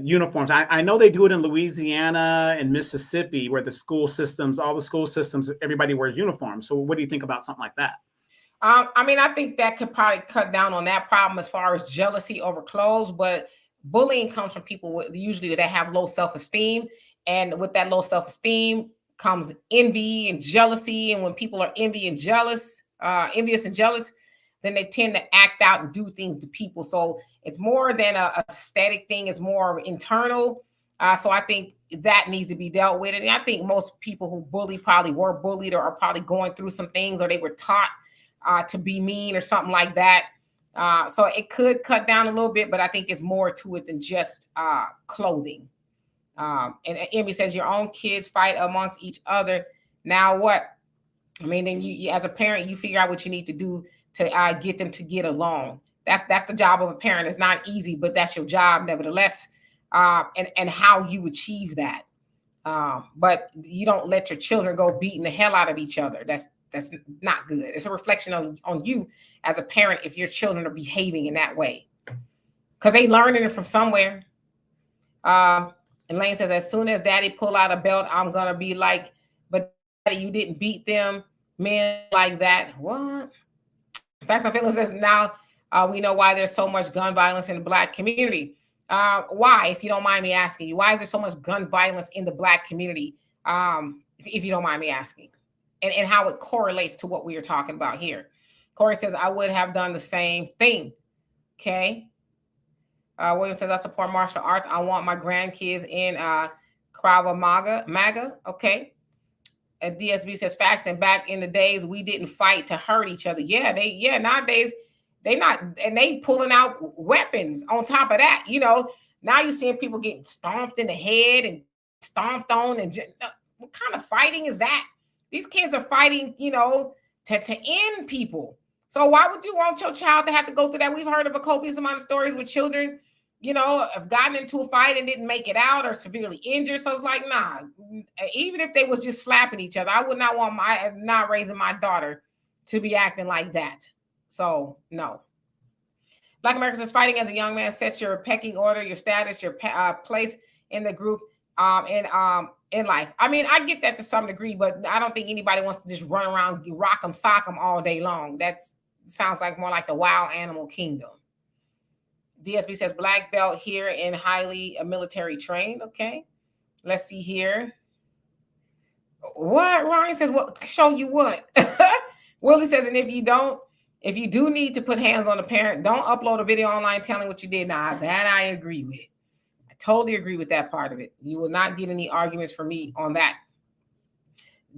S2: uniforms? I know they do it in Louisiana and Mississippi, where the school systems, all the school systems, everybody wears uniforms. So what do you think about something like that?
S1: I mean, I think that could probably cut down on that problem as far as jealousy over clothes, but bullying comes from people usually that have low self-esteem. And with that low self-esteem comes envy and jealousy. And when people are envious and jealous, then they tend to act out and do things to people. So it's more than a static thing, it's more internal. So I think that needs to be dealt with. And I think most people who bully probably were bullied, or are probably going through some things, or they were taught to be mean or something like that. So it could cut down a little bit, but I think it's more to it than just clothing. And Emmy says your own kids fight amongst each other. Now what? I mean, then you as a parent, you figure out what you need to do to get them to get along. That's the job of a parent. It's not easy, but that's your job nevertheless. And how you achieve that. But you don't let your children go beating the hell out of each other. That's not good. It's a reflection on you as a parent if your children are behaving in that way, because they learning it from somewhere. And Lane says, as soon as daddy pull out a belt, I'm gonna be like, but daddy, you didn't beat them. Men like that. What? Facts and Feelings says, now we know why there's so much gun violence in the Black community. Why, if you don't mind me asking you, why is there so much gun violence in the Black community? If you don't mind me asking, and how it correlates to what we are talking about here. Corey says, I would have done the same thing. Okay. William says, I support martial arts. I want my grandkids in Krav Maga. Okay. And DSB says, facts. And back in the days, we didn't fight to hurt each other. Nowadays, they pulling out weapons on top of that. You know, now you're seeing people getting stomped in the head and stomped on. And what kind of fighting is that? These kids are fighting, you know, to end people. So why would you want your child to have to go through that? We've heard of a copious amount of stories with children, you know, have gotten into a fight and didn't make it out, or severely injured. So it's like, nah, even if they was just slapping each other, I would not want not raising my daughter to be acting like that. So no. Black Americans is fighting as a young man sets your pecking order, your status, your place in the group, in life. I mean, I get that to some degree, but I don't think anybody wants to just run around, rock them, sock them all day long. That sounds like more like the wild animal kingdom. DSB says black belt here and highly military trained. Okay, let's see here. What Ryan says? What show you what? Willie says, and if you do need to put hands on the parent, don't upload a video online telling what you did. Nah, that I agree with. I totally agree with that part of it. You will not get any arguments from me on that.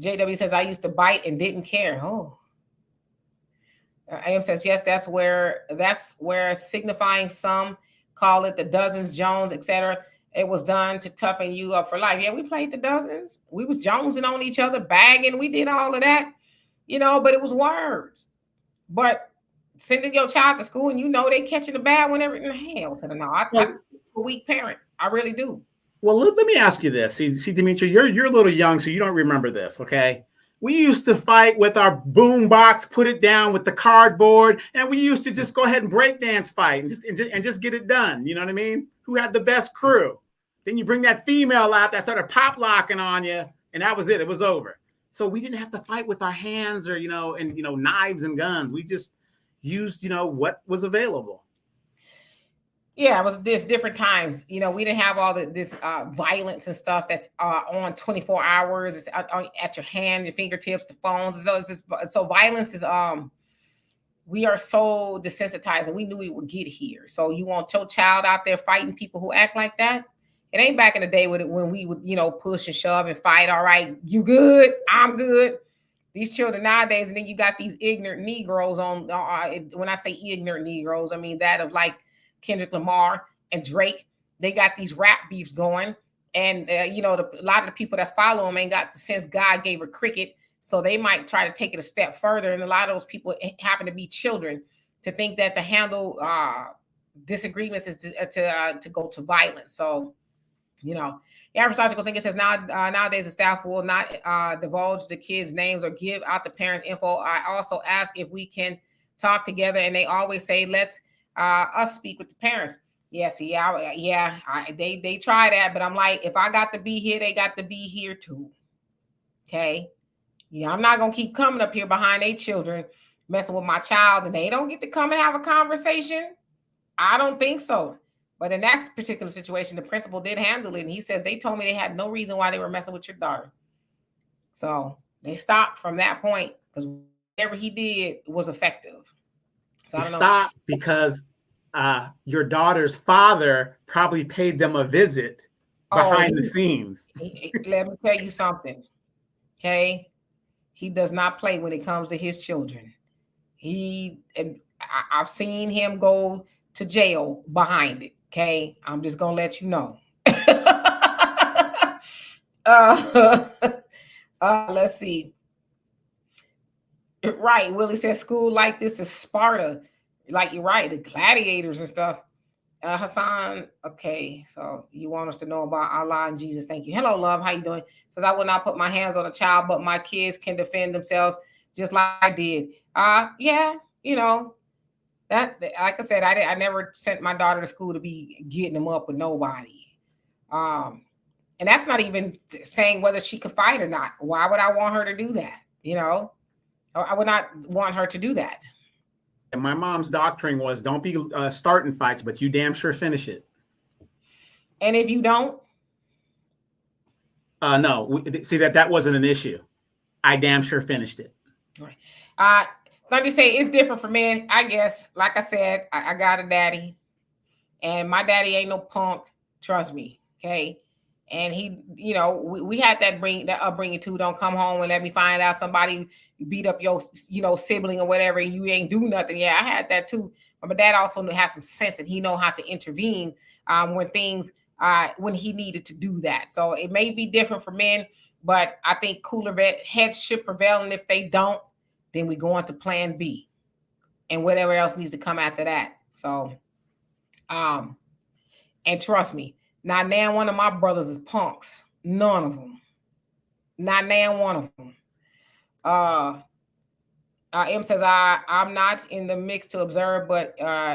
S1: JW says, I used to bite and didn't care. Oh. AM says, yes, that's where signifying, some call it the dozens, Jones, etc. It was done to toughen you up for life. Yeah, we played the dozens. We was jonesing on each other, bagging. We did all of that, you know, but it was words. But sending your child to school and you know they catching the bad one, hell to the no. I'm a weak parent. I really do.
S2: Well, let me ask you this. See, Dimitri, you're a little young, so you don't remember this, okay? We used to fight with our boom box, put it down with the cardboard, and we used to just go ahead and break dance fight and just get it done. You know what I mean? Who had the best crew? Then you bring that female out that started pop locking on you, and that was it. It was over. So we didn't have to fight with our hands or, knives and guns. We just used, what was available.
S1: Yeah, there's different times. We didn't have all this violence and stuff that's on 24 hours. It's at your hand, your fingertips, the phones. So violence is we are so desensitized, and we knew we would get here. So you want your child out there fighting people who act like that? It ain't back in the day when we would push and shove and fight. All right, you good? I'm good. these children nowadays, and then you got these ignorant Negroes on. When I say ignorant Negroes, I mean that of like Kendrick Lamar and Drake. They got these rap beefs going, and a lot of the people that follow them ain't got the sense God gave a cricket, so they might try to take it a step further. And a lot of those people happen to be children, to think that to handle disagreements is to go to violence. So, the average logical thinker says nowadays the staff will not divulge the kids' names or give out the parents' info. I also ask if we can talk together, and they always say, let's us speak with the parents. Yes, they try that, but I'm like, if I got to be here, they got to be here too. Okay. Yeah, I'm not gonna keep coming up here behind their children, messing with my child, and they don't get to come and have a conversation. I don't think so. But in that particular situation, the principal did handle it, and he says they told me they had no reason why they were messing with your daughter. So they stopped from that point, because whatever he did was effective. So I don't know.
S2: Stop because your daughter's father probably paid them a visit behind the scenes.
S1: Let me tell you something. Okay, he does not play when it comes to his children. I've seen him go to jail behind it. Okay, I'm just gonna let you know. Let's see. Right, Willie says school like this is Sparta. Like, you're right, the gladiators and stuff. Hassan, okay, so you want us to know about Allah and Jesus. Thank you. Hello, love. How you doing? Says I will not put my hands on a child, but my kids can defend themselves just like I did. Yeah, that, like I said, I never sent my daughter to school to be getting them up with nobody. And that's not even saying whether she could fight or not. Why would I want her to do that? I would not want her to do that.
S2: And my mom's doctrine was, don't be starting fights, but you damn sure finish it.
S1: And if you don't?
S2: No, see that wasn't an issue. I damn sure finished it.
S1: All right. Let me say it's different for men, I guess. Like I said, I got a daddy, and my daddy ain't no punk. Trust me, okay. And he, we had that upbringing too. Don't come home and let me find out somebody beat up your, sibling or whatever, and you ain't do nothing. Yeah, I had that too. But my dad also has some sense, and he know how to intervene when things, when he needed to do that. So it may be different for men, but I think cooler heads should prevail. And if they don't, then we go on to plan B and whatever else needs to come after that. So, and trust me, not now one of my brothers is punks. None of them. Not now one of them. M says, I'm not in the mix to observe, but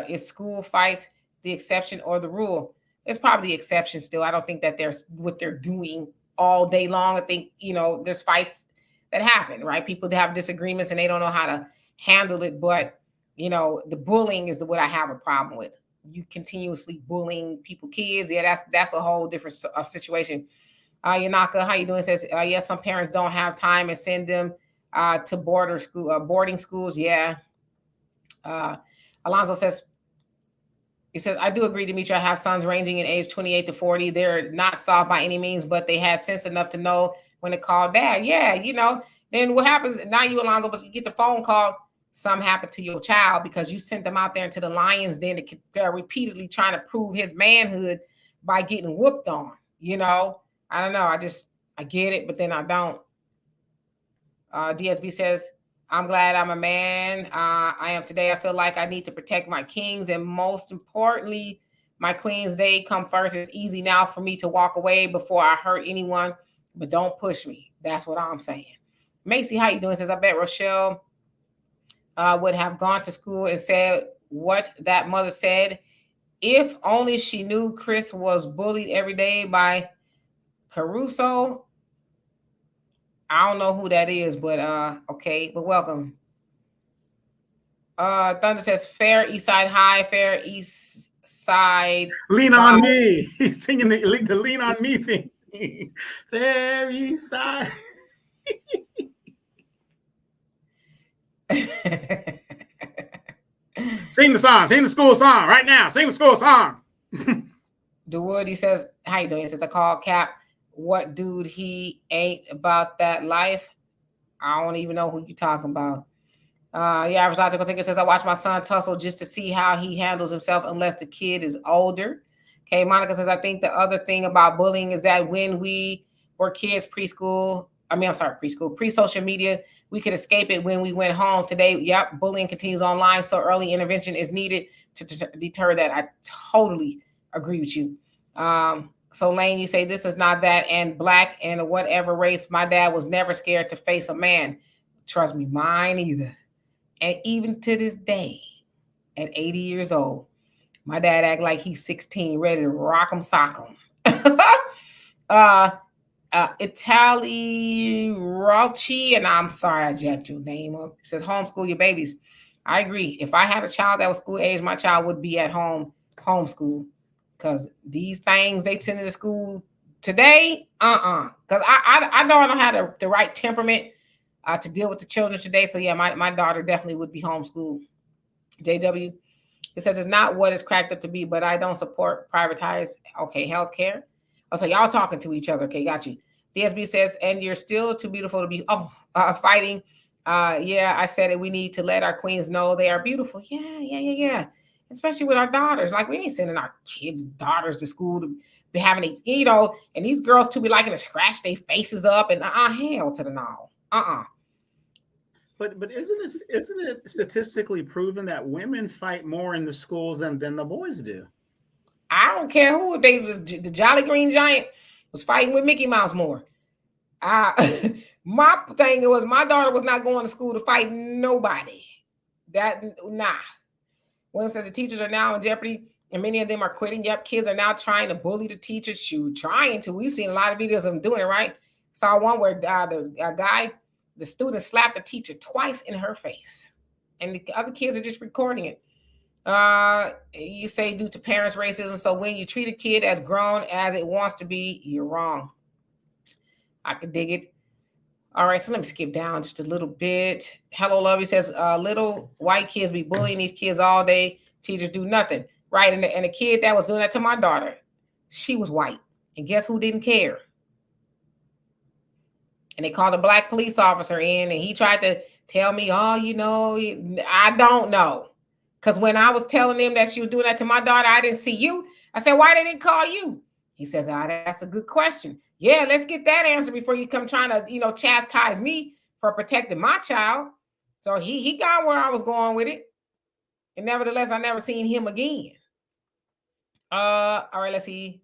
S1: is school fights the exception or the rule? It's probably the exception still. I don't think that there's what they're doing all day long. I think, there's fights that happen, right? People have disagreements and they don't know how to handle it. But, the bullying is what I have a problem with. You continuously bullying kids. Yeah, that's a whole different situation. Yanaka, how you doing? Says, yes, some parents don't have time and send them to boarding schools. Yeah. Alonzo says, he says, I do agree, Demetri. I have sons ranging in age 28 to 40. They're not soft by any means, but they had sense enough to know when to call dad. Yeah, then what happens now, you, Alonzo, was you get the phone call, something happened to your child because you sent them out there into the lion's den to repeatedly trying to prove his manhood by getting whooped on. I don't know. I get it, but then I don't. DSB says, I'm glad I'm a man. I am today. I feel like I need to protect my kings. And most importantly, my queens, they come first. It's easy now for me to walk away before I hurt anyone, but don't push me. That's what I'm saying. Macy, how you doing? Says, I bet Rochelle would have gone to school and said what that mother said. If only she knew Chris was bullied every day by Caruso. I don't know who that is, but okay, but welcome. Thunder says, fair East Side High, fair East Side.
S2: Lean on me. He's singing the lean on me thing. Fair East Side. Sing the song. Sing the school song right now. Sing the school song.
S1: DeWood, he says, how you doing? He says, I call Cap. What dude, he ain't about that life. I don't even know who you're talking about. Yeah, average logical thinker says, I watch my son tussle just to see how he handles himself unless the kid is older. Okay, Monica says, I think the other thing about bullying is that when we were kids, pre-social media, we could escape it when we went home. Today, yep, bullying continues online, so early intervention is needed to deter that. I totally agree with you. So Lane, you say this is not that, and black and whatever race, my dad was never scared to face a man. Trust me, mine either. And even to this day, at 80 years old, my dad act like he's 16, ready to rock him, sock him. Itali Rauchi, and I'm sorry I jacked your name up. It says homeschool your babies. I agree. If I had a child that was school age, my child would be at home homeschool, because these things they send to school today, because I know I don't have the right temperament to deal with the children today. So yeah, my daughter definitely would be homeschooled. JW, it says it's not what it's cracked up to be, but I don't support privatized healthcare. Oh, so y'all talking to each other. Okay, got you. DSB says, and you're still too beautiful to be fighting. Yeah, I said it. We need to let our queens know they are beautiful. Yeah. Especially with our daughters. Like, we ain't sending our kids' daughters to school to be having and these girls to be liking to scratch their faces up and hell to the no.
S2: But isn't it statistically proven that women fight more in the schools than the boys do?
S1: I don't care who they was. The Jolly Green Giant was fighting with Mickey Mouse more. My thing was my daughter was not going to school to fight nobody. William says the teachers are now in jeopardy, and many of them are quitting. Yep, kids are now trying to bully the teachers. Trying to. We've seen a lot of videos of them doing it, right? Saw one where the student slapped the teacher twice in her face, and the other kids are just recording it. You say due to parents' racism. So when you treat a kid as grown as it wants to be, you're wrong. I can dig it. All right, so let me skip down just a little bit. Hello, Lovey says, little white kids be bullying these kids all day. Teachers do nothing. Right, and the kid that was doing that to my daughter, she was white. And guess who didn't care? And they called a black police officer in, and he tried to tell me, I don't know. Because when I was telling them that she was doing that to my daughter, I didn't see you. I said, why they didn't call you? He says, that's a good question. Yeah, let's get that answer before you come trying to, chastise me for protecting my child. So he got where I was going with it. And nevertheless, I never seen him again. All right, let's see.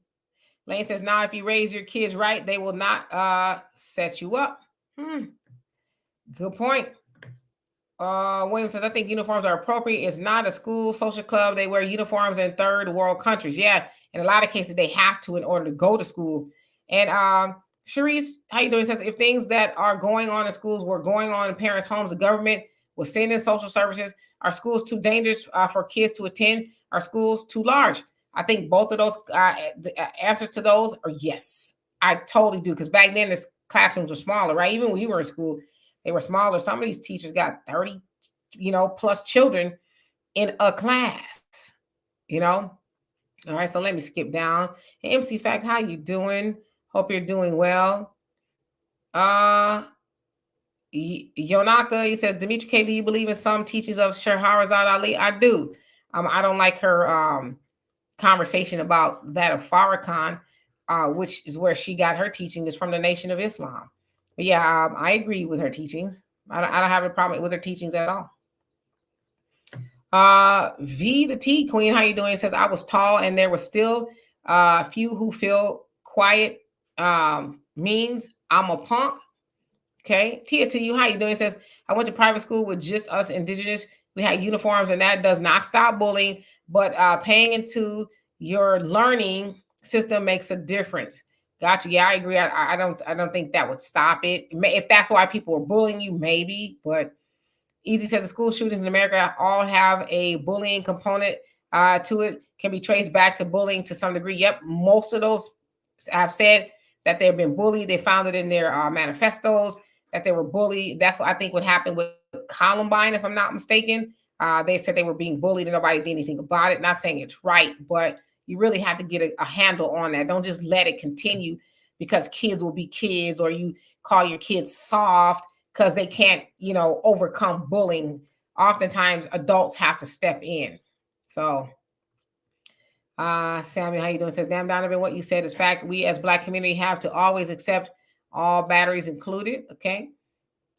S1: Lane says, now if you raise your kids right, they will not set you up. Good point. William says, I think uniforms are appropriate. It's not a school social club. They wear uniforms in third world countries. Yeah, in a lot of cases, they have to in order to go to school. And Sharice, how you doing? Says, if things that are going on in schools were going on in parents' homes, the government was sending social services. Are schools too dangerous for kids to attend? Are schools too large? I think both of those answers to those are yes. I totally do. Because back then, the classrooms were smaller, right? Even when we were in school, they were smaller. Some of these teachers got 30, plus children in a class, All right, so let me skip down. Hey, MC Fact, how you doing? Hope you're doing well. Yonaka, he says, Dimitri K, do you believe in some teachings of Shahrazad Ali? I do. I don't like her conversation about that of Farrakhan, which is where she got her teaching is from the Nation of Islam. But yeah, I agree with her teachings. I don't have a problem with her teachings at all. V the T Queen, how you doing? It says, I was tall and there was still a few who feel quiet means I'm a punk. Okay. Tia to you, how you doing? It says, I went to private school with just us indigenous. We had uniforms and that does not stop bullying, but paying into your learning system makes a difference. Gotcha. Yeah, I agree. I don't think that would stop it. If that's why people are bullying you, maybe. But Easy says the school shootings in America all have a bullying component to it. Can be traced back to bullying to some degree. Yep, most of those have said that they've been bullied. They found it in their manifestos that they were bullied. That's what I think would happen with Columbine, if I'm not mistaken. They said they were being bullied and nobody did anything about it. Not saying it's right, but you really have to get a handle on that. Don't just let it continue because kids will be kids, or you call your kids soft because they can't, overcome bullying. Oftentimes adults have to step in. So Samuel, how you doing? Says, damn, Donovan, what you said is fact. We as Black community have to always accept all batteries included. Okay.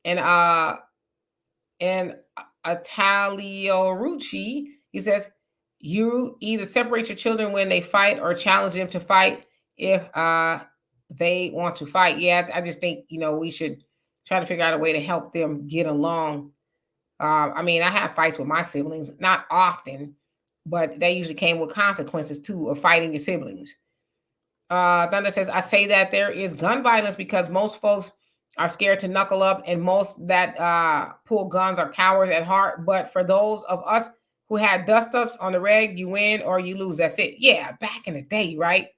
S1: And Italio Rucci, he says, you either separate your children when they fight or challenge them to fight if they want to fight. Yeah, I just think, we should try to figure out a way to help them get along. I mean, I have fights with my siblings, not often, but they usually came with consequences too of fighting your siblings. Thunder says, I say that there is gun violence because most folks are scared to knuckle up, and most that pull guns are cowards at heart. But for those of us who had dust-ups on the reg, you win or you lose. That's it. Yeah, back in the day, right?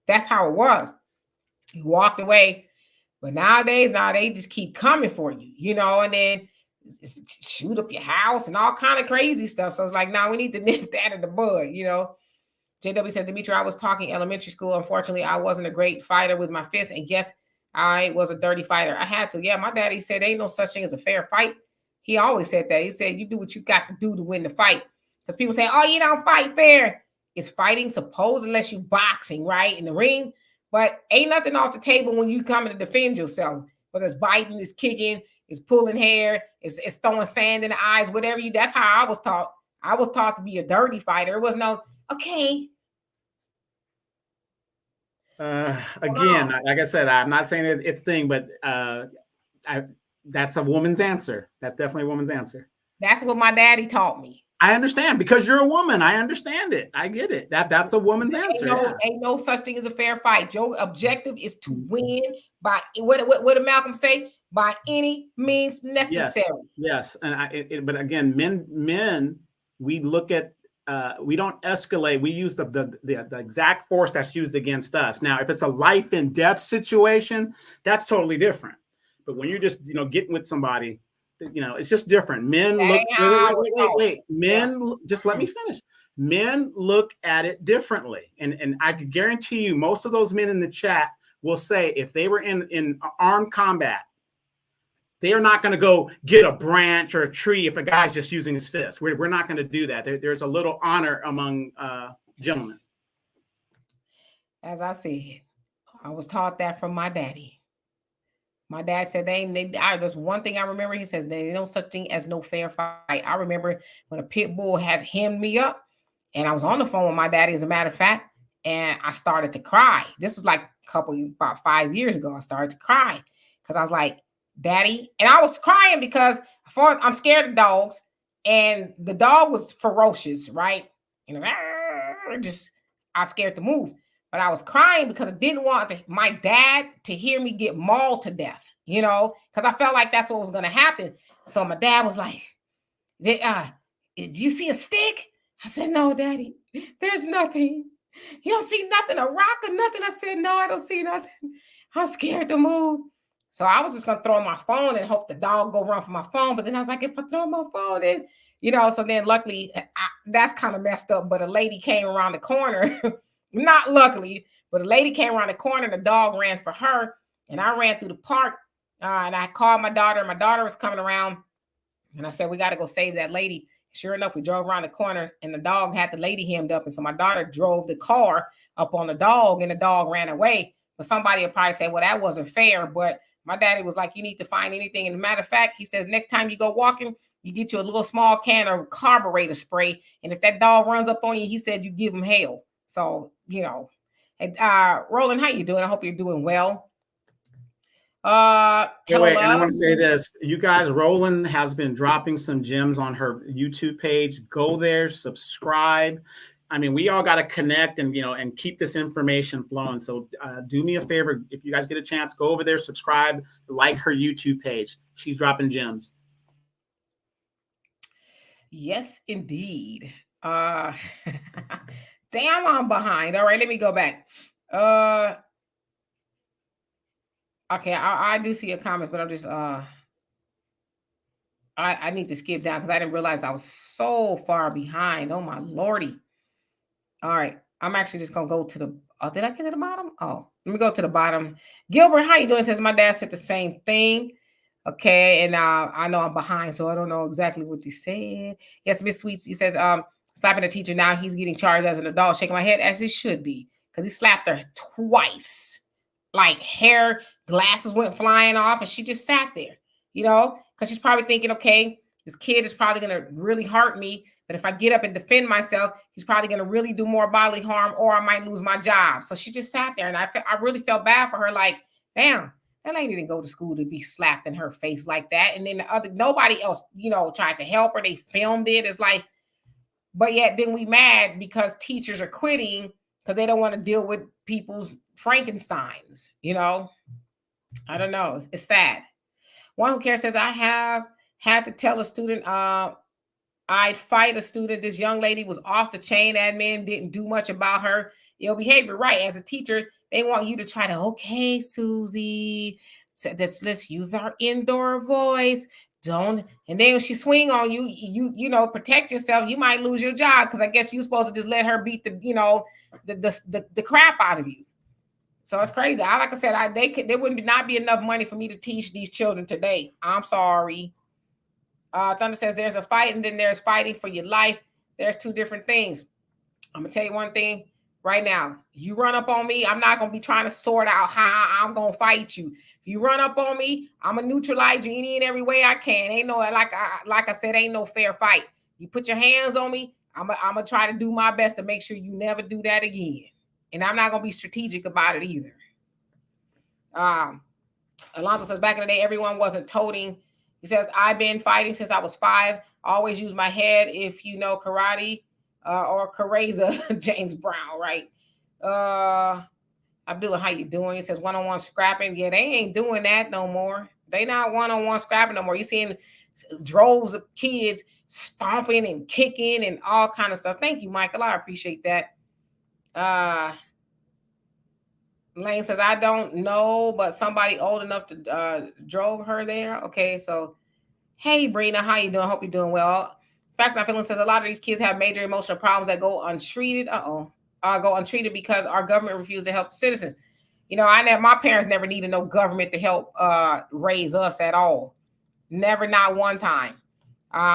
S1: That's how it was. You walked away. But nowadays, they just keep coming for you, and then shoot up your house and all kind of crazy stuff. So it's like, we need to nip that in the bud, JW said, Demetri, I was talking elementary school. Unfortunately, I wasn't a great fighter with my fists. And yes, I was a dirty fighter. I had to. Yeah, my daddy said, ain't no such thing as a fair fight. He always said that. He said, you do what you got to do to win the fight. Because people say, oh, you don't fight fair. It's fighting supposed unless you boxing, right, in the ring. But ain't nothing off the table when you come to defend yourself. Whether it's biting, it's kicking, it's pulling hair, it's throwing sand in the eyes, whatever that's how I was taught. I was taught to be a dirty fighter. It was no, okay.
S2: Again, like I said, I'm not saying it's a thing, but that's a woman's answer. That's definitely a woman's answer.
S1: That's what my daddy taught me.
S2: I understand because you're a woman. I understand it. I get it. That's a woman's answer.
S1: Ain't no such thing as a fair fight. Your objective is to win by what did Malcolm say? By any means necessary.
S2: Yes. And but again, men, we look at we don't escalate. We use the exact force that's used against us. Now, if it's a life and death situation, that's totally different. But when you're just getting with somebody, it's just different. Men look. Wait. Men, just let me finish. Men look at it differently, and I can guarantee you, most of those men in the chat will say if they were in armed combat, they are not going to go get a branch or a tree if a guy's just using his fist. We're not going to do that. There's a little honor among gentlemen.
S1: As I said, I was taught that from my daddy. My dad said there's one thing I remember. He says there ain't no such thing as no fair fight. I remember when a pit bull had hemmed me up, and I was on the phone with my daddy, as a matter of fact, and I started to cry. This was like about 5 years ago. I started to cry because I was like, Daddy, and I was crying because I'm scared of dogs, and the dog was ferocious, right? I was scared to move. But I was crying because I didn't want my dad to hear me get mauled to death, because I felt like that's what was going to happen. So my dad was like, did you see a stick? I said, no, Daddy, there's nothing. You don't see nothing, a rock or nothing? I said, no, I don't see nothing. I'm scared to move. So I was just going to throw my phone and hope the dog go run for my phone. But then I was like, if I throw my phone in, so then luckily that's kind of messed up. But a lady came around the corner. Not luckily, but a lady came around the corner and the dog ran for her. And I ran through the park and I called my daughter. My daughter was coming around and I said, we got to go save that lady. Sure enough, we drove around the corner and the dog had the lady hemmed up. And so my daughter drove the car up on the dog and the dog ran away. But somebody will probably say, well, that wasn't fair. But my daddy was like, you need to find anything. And as a matter of fact, he says, next time you go walking, you get you a little small can of carburetor spray. And if that dog runs up on you, he said, you give him hell. So, and Roland, how you doing? I hope you're doing well.
S2: Wait, and I want to say this. You guys, Roland has been dropping some gems on her YouTube page. Go there, subscribe. I mean, we all got to connect and keep this information flowing. So do me a favor. If you guys get a chance, go over there, subscribe, like her YouTube page. She's dropping gems.
S1: Yes, indeed. Damn, I'm behind. All right, let me go back. Okay, I do see your comments, but I'm just I need to skip down because I didn't realize I was so far behind. Oh my lordy. All right, I'm actually just gonna go to the did I get to the bottom? Oh, let me go to the bottom. Gilbert, how you doing? Says my dad said the same thing. Okay, and I know I'm behind, so I don't know exactly what they said. Yes, Miss Sweets, he says, slapping a teacher now, he's getting charged as an adult, shaking my head as he should be, because he slapped her twice. Like hair, glasses went flying off, and she just sat there, because she's probably thinking, okay, this kid is probably gonna really hurt me, but if I get up and defend myself, he's probably gonna really do more bodily harm, or I might lose my job. So she just sat there, and I really felt bad for her, like, damn. That lady didn't go to school to be slapped in her face like that. And then nobody else, tried to help her. They filmed it. It's like, but yet then we mad because teachers are quitting because they don't want to deal with people's Frankensteins. I don't know. It's sad. One Who Cares says, I have had to tell a student, I'd fight a student. This young lady was off the chain. Admin didn't do much about her ill behavior. Right. As a teacher, they want you to try to, okay, Susie, let's use our indoor voice. Don't. And then when she swing on you, protect yourself. You might lose your job because I guess you're supposed to just let her beat the crap out of you. So it's crazy. Like I said, there wouldn't not be enough money for me to teach these children today. I'm sorry. Thunder says there's a fight and then there's fighting for your life. There's two different things. I'm gonna tell you one thing right now. You run up on me, I'm not gonna be trying to sort out how I'm gonna fight you. If you run up on me, I'm gonna neutralize you any and every way I can. Ain't no like I said, ain't no fair fight. You put your hands on me, I'm gonna try to do my best to make sure you never do that again. And I'm not gonna be strategic about it either. Alonzo says back in the day, everyone wasn't toting. He says, I've been fighting since I was 5. Always use my head if you know karate or Careza, James Brown, right? Abdullah, how you doing? He says, one-on-one scrapping. Yeah, they ain't doing that no more. They not one-on-one scrapping no more. You seeing droves of kids stomping and kicking and all kind of stuff. Thank you, Michael. I appreciate that. Lane says, I don't know, but somebody old enough to drove her there. Okay, so hey, Brina, how you doing? Hope you're doing well. Facts Not Feeling says a lot of these kids have major emotional problems that go untreated. Go untreated because our government refused to help the citizens. My parents never needed no government to help raise us at all. Never, not one time.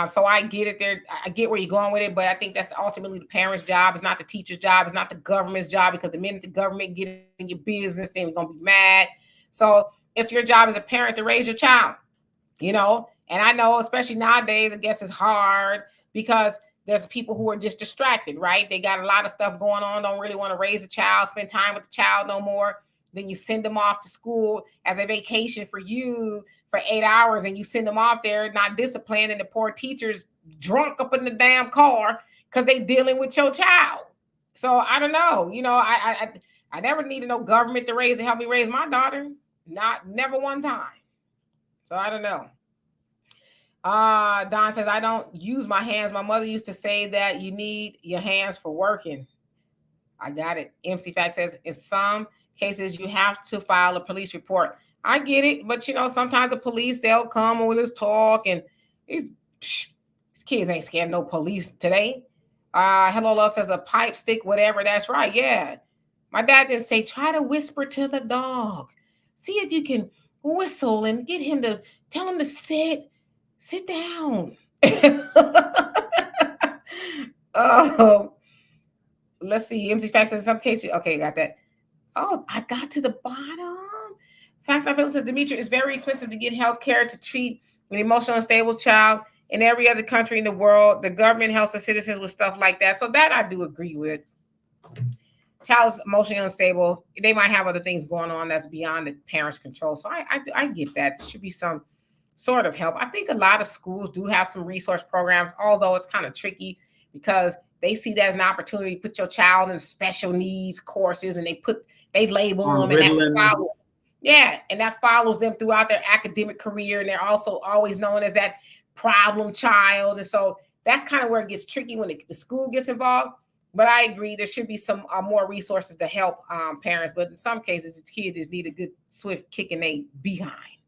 S1: So I get it there. I get where you're going with it, but I think that's ultimately the parents' job. It's not the teacher's job. It's not the government's job, because the minute the government get in your business, then we're going to be mad. So it's your job as a parent to raise your child, And I know, especially nowadays, I guess it's hard because there's people who are just distracted, right? They got a lot of stuff going on, don't really want to raise a child, spend time with the child no more. Then you send them off to school as a vacation for you for 8 hours, and you send them off there not disciplined, and the poor teacher's drunk up in the damn car because they dealing with your child. So I don't know. I never needed no government to help me raise my daughter. Never one time. So I don't know. Don says, I don't use my hands. My mother used to say that you need your hands for working. I got it. MC Fact says, in some cases, you have to file a police report. I get it, but sometimes the police, they'll come and let's talk, and these kids ain't scared of no police today. Hello Love says a pipe, stick, whatever. That's right. Yeah. My dad didn't say, try to whisper to the dog. See if you can whistle and get him to tell him to sit down. Let's see. MC Facts in some cases. Okay, got that. Oh, I got to the bottom. Facts I feel says, Demetri, it's very expensive to get health care to treat an emotionally unstable child. In every other country in the world, the government helps the citizens with stuff like that. So that I do agree with. Child's emotionally unstable. They might have other things going on that's beyond the parents' control. So I get that. There should be some sort of help. I think a lot of schools do have some resource programs, although it's kind of tricky because they see that as an opportunity to put your child in special needs courses, and they label them, and that follows them throughout their academic career, and they're also always known as that problem child. And so that's kind of where it gets tricky when the school gets involved. But I agree, there should be some more resources to help parents. But in some cases, the kids just need a good, swift kick in their behind.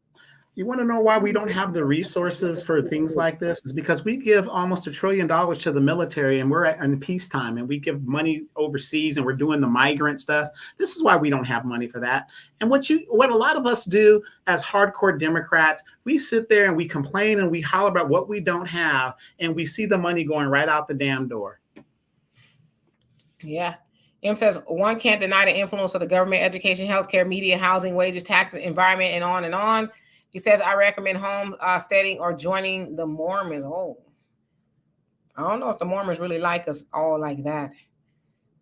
S2: You want to know why we don't have the resources for things like this? Is because we give almost $1 trillion to the military, and we're in peacetime, and we give money overseas, and we're doing the migrant stuff. This is why we don't have money for that. And what a lot of us do as hardcore Democrats, we sit there and we complain and we holler about what we don't have, and we see the money going right out the damn door.
S1: Yeah. M says one can't deny the influence of the government, education, healthcare, media, housing, wages, taxes, environment, and on and on. He says, I recommend homesteading or joining the Mormons. Oh, I don't know if the Mormons really like us all like that.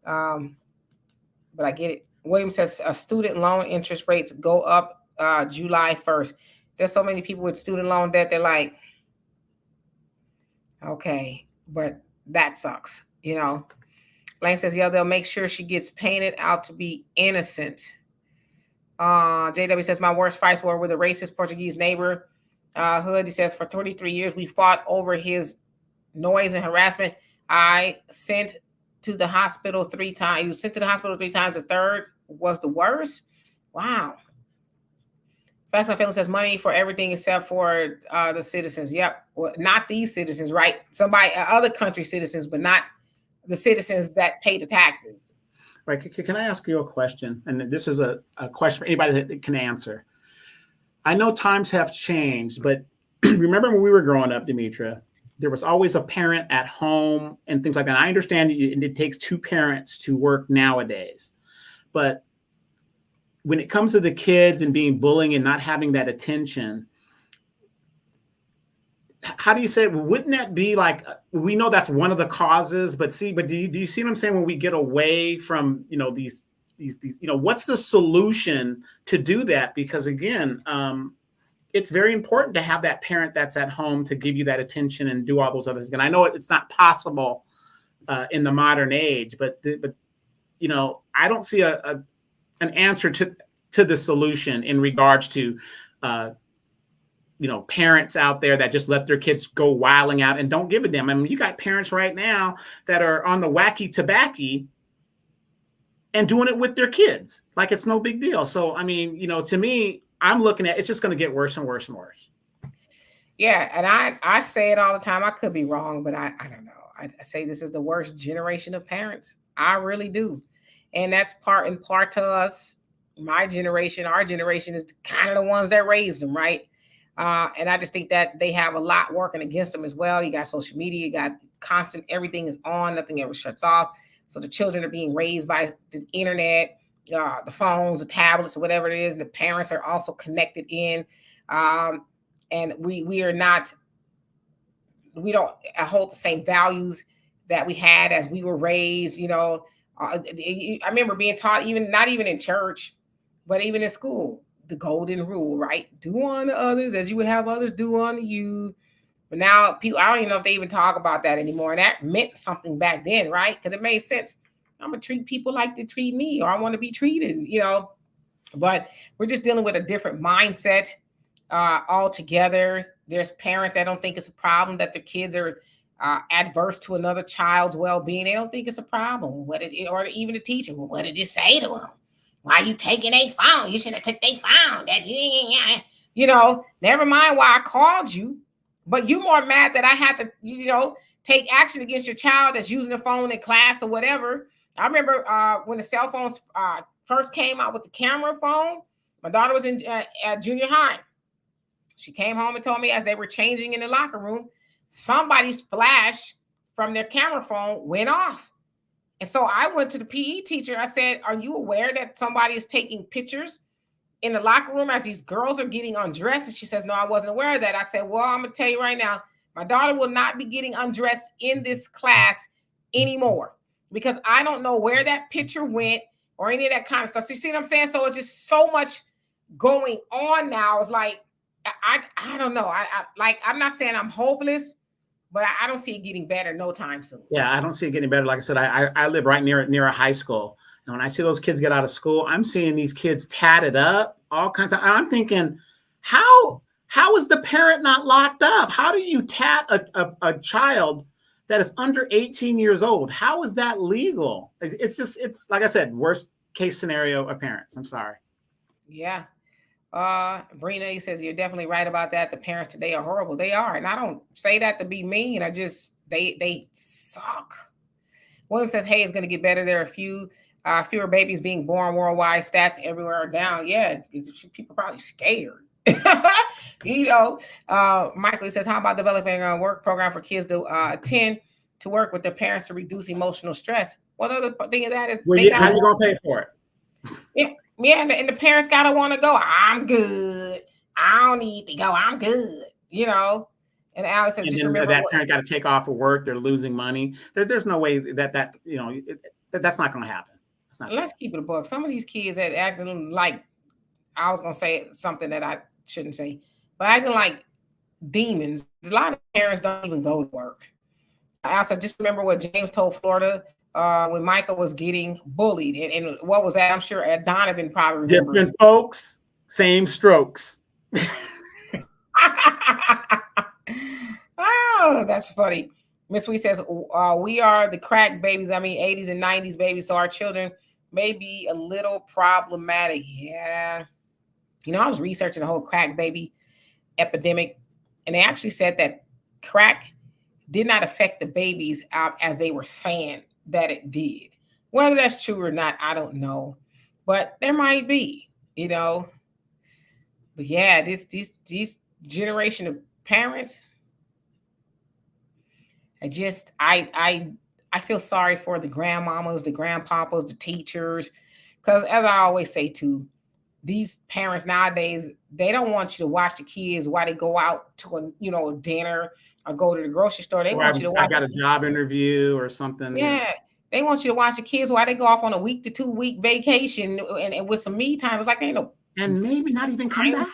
S1: But I get it. William says student loan interest rates go up July 1st. There's so many people with student loan debt. They're like, okay, but that sucks, you know. Lane says, yeah, they'll make sure she gets painted out to be innocent. JW says, my worst fights were with a racist Portuguese neighbor. Hood, he says, for 33 years, we fought over his noise and harassment. I sent to the hospital 3 times. He was sent to the hospital 3 times. The third was the worst. Wow. Facts on Feeling says, money for everything except for the citizens. Yep. Well, not these citizens, right? Somebody, other country citizens, but not the citizens that pay the taxes.
S2: Right. Can I ask you a question? And this is a question for anybody that can answer. I know times have changed, but remember when we were growing up, Demetra, there was always a parent at home and things like that. I understand it takes 2 parents to work nowadays, but when it comes to the kids and being bullying and not having that attention, how do you say, wouldn't that be like, we know that's one of the causes, but do you see what I'm saying? When we get away from, these, what's the solution to do that? Because again, it's very important to have that parent that's at home to give you that attention and do all those other things. And I know it's not possible in the modern age, but I don't see an answer to the solution in regards to, parents out there that just let their kids go wilding out and don't give a damn. I mean, you got parents right now that are on the wacky tobacco and doing it with their kids like it's no big deal. So, I mean, to me, I'm looking at it's just going to get worse and worse and worse.
S1: Yeah, and I say it all the time. I could be wrong, but I don't know. I say this is the worst generation of parents. I really do. And that's part and part to us. My generation, our generation is kind of the ones that raised them, right? And I just think that they have a lot working against them as well. You got social media, you got constant, everything is on, nothing ever shuts off. So the children are being raised by the internet, the phones, the tablets, or whatever it is. And the parents are also connected in. And we don't hold the same values that we had as we were raised. I remember being taught, not even in church, but even in school, the golden rule, right? Do unto others as you would have others do unto you. But now people, I don't even know if they even talk about that anymore. And that meant something back then, right? Because it made sense. I'm going to treat people like they treat me, or I want to be treated, But we're just dealing with a different mindset altogether. There's parents that don't think it's a problem that their kids are adverse to another child's well-being. They don't think it's a problem. Or even the teacher, well, what did you say to them? Why you taking their phone? You should have took their phone. Never mind why I called you, but you more mad that I had to, take action against your child that's using the phone in class or whatever. I remember when the cell phones first came out with the camera phone. My daughter was in junior high. She came home and told me as they were changing in the locker room, somebody's flash from their camera phone went off. And so I went to the PE teacher. I said, are you aware that somebody is taking pictures in the locker room as these girls are getting undressed? And she says, no, I wasn't aware of that. I said, well, I'm going to tell you right now, my daughter will not be getting undressed in this class anymore because I don't know where that picture went or any of that kind of stuff. So you see what I'm saying? So it's just so much going on now. It's like, I don't know. I'm not saying I'm hopeless, but I don't see it getting better no time soon.
S2: Yeah, I don't see it getting better. Like I said, I live right near a high school. And when I see those kids get out of school, I'm seeing these kids tatted up, all kinds of, I'm thinking, how is the parent not locked up? How do you tat a child that is under 18 years old? How is that legal? It's like I said, worst case scenario of parents. I'm sorry.
S1: Yeah. Brina, he says you're definitely right about that. The parents today are horrible. They are, and I don't say that to be mean. I just they suck. William says, "Hey, it's going to get better. There are fewer babies being born worldwide. Stats everywhere are down. Yeah, people probably scared." you know, Michael says, "How about developing a work program for kids to attend to work with their parents to reduce emotional stress?" One other thing of that is
S2: Well, how you gonna pay for it?
S1: Yeah, and the parents gotta want to go. I'm good. I don't need to go. I'm good. You know. And Alex says,
S2: And
S1: just
S2: then
S1: remember
S2: that parent got to take off of work. They're losing money. There's no way that you know that's not going to happen.
S1: Let's keep it a book. Some of these kids that acting like, I was gonna say something that I shouldn't say, but acting like demons. A lot of parents don't even go to work. I also just remember what James told Florida when Michael was getting bullied, and what was that? I'm sure Donovan probably remembers.
S2: Different folks, same strokes.
S1: Oh, that's funny. Miss Wee says, we are the crack babies. I mean, 80s and 90s babies. So our children may be a little problematic. Yeah. You know, I was researching the whole crack baby epidemic, and they actually said that crack did not affect the babies as they were saying that it did. Whether that's true or not, I don't know. But there might be, you know. But yeah, this generation of parents, I feel sorry for the grandmamas, the grandpapas, the teachers, because as I always say too, these parents nowadays, they don't want you to watch the kids while they go out to a dinner or go to the grocery store. They want you to watch.
S2: I got a job interview or something.
S1: Yeah, they want you to watch the kids while they go off on a week to 2 week vacation and with some me time. It's like they ain't no,
S2: and maybe not even come back.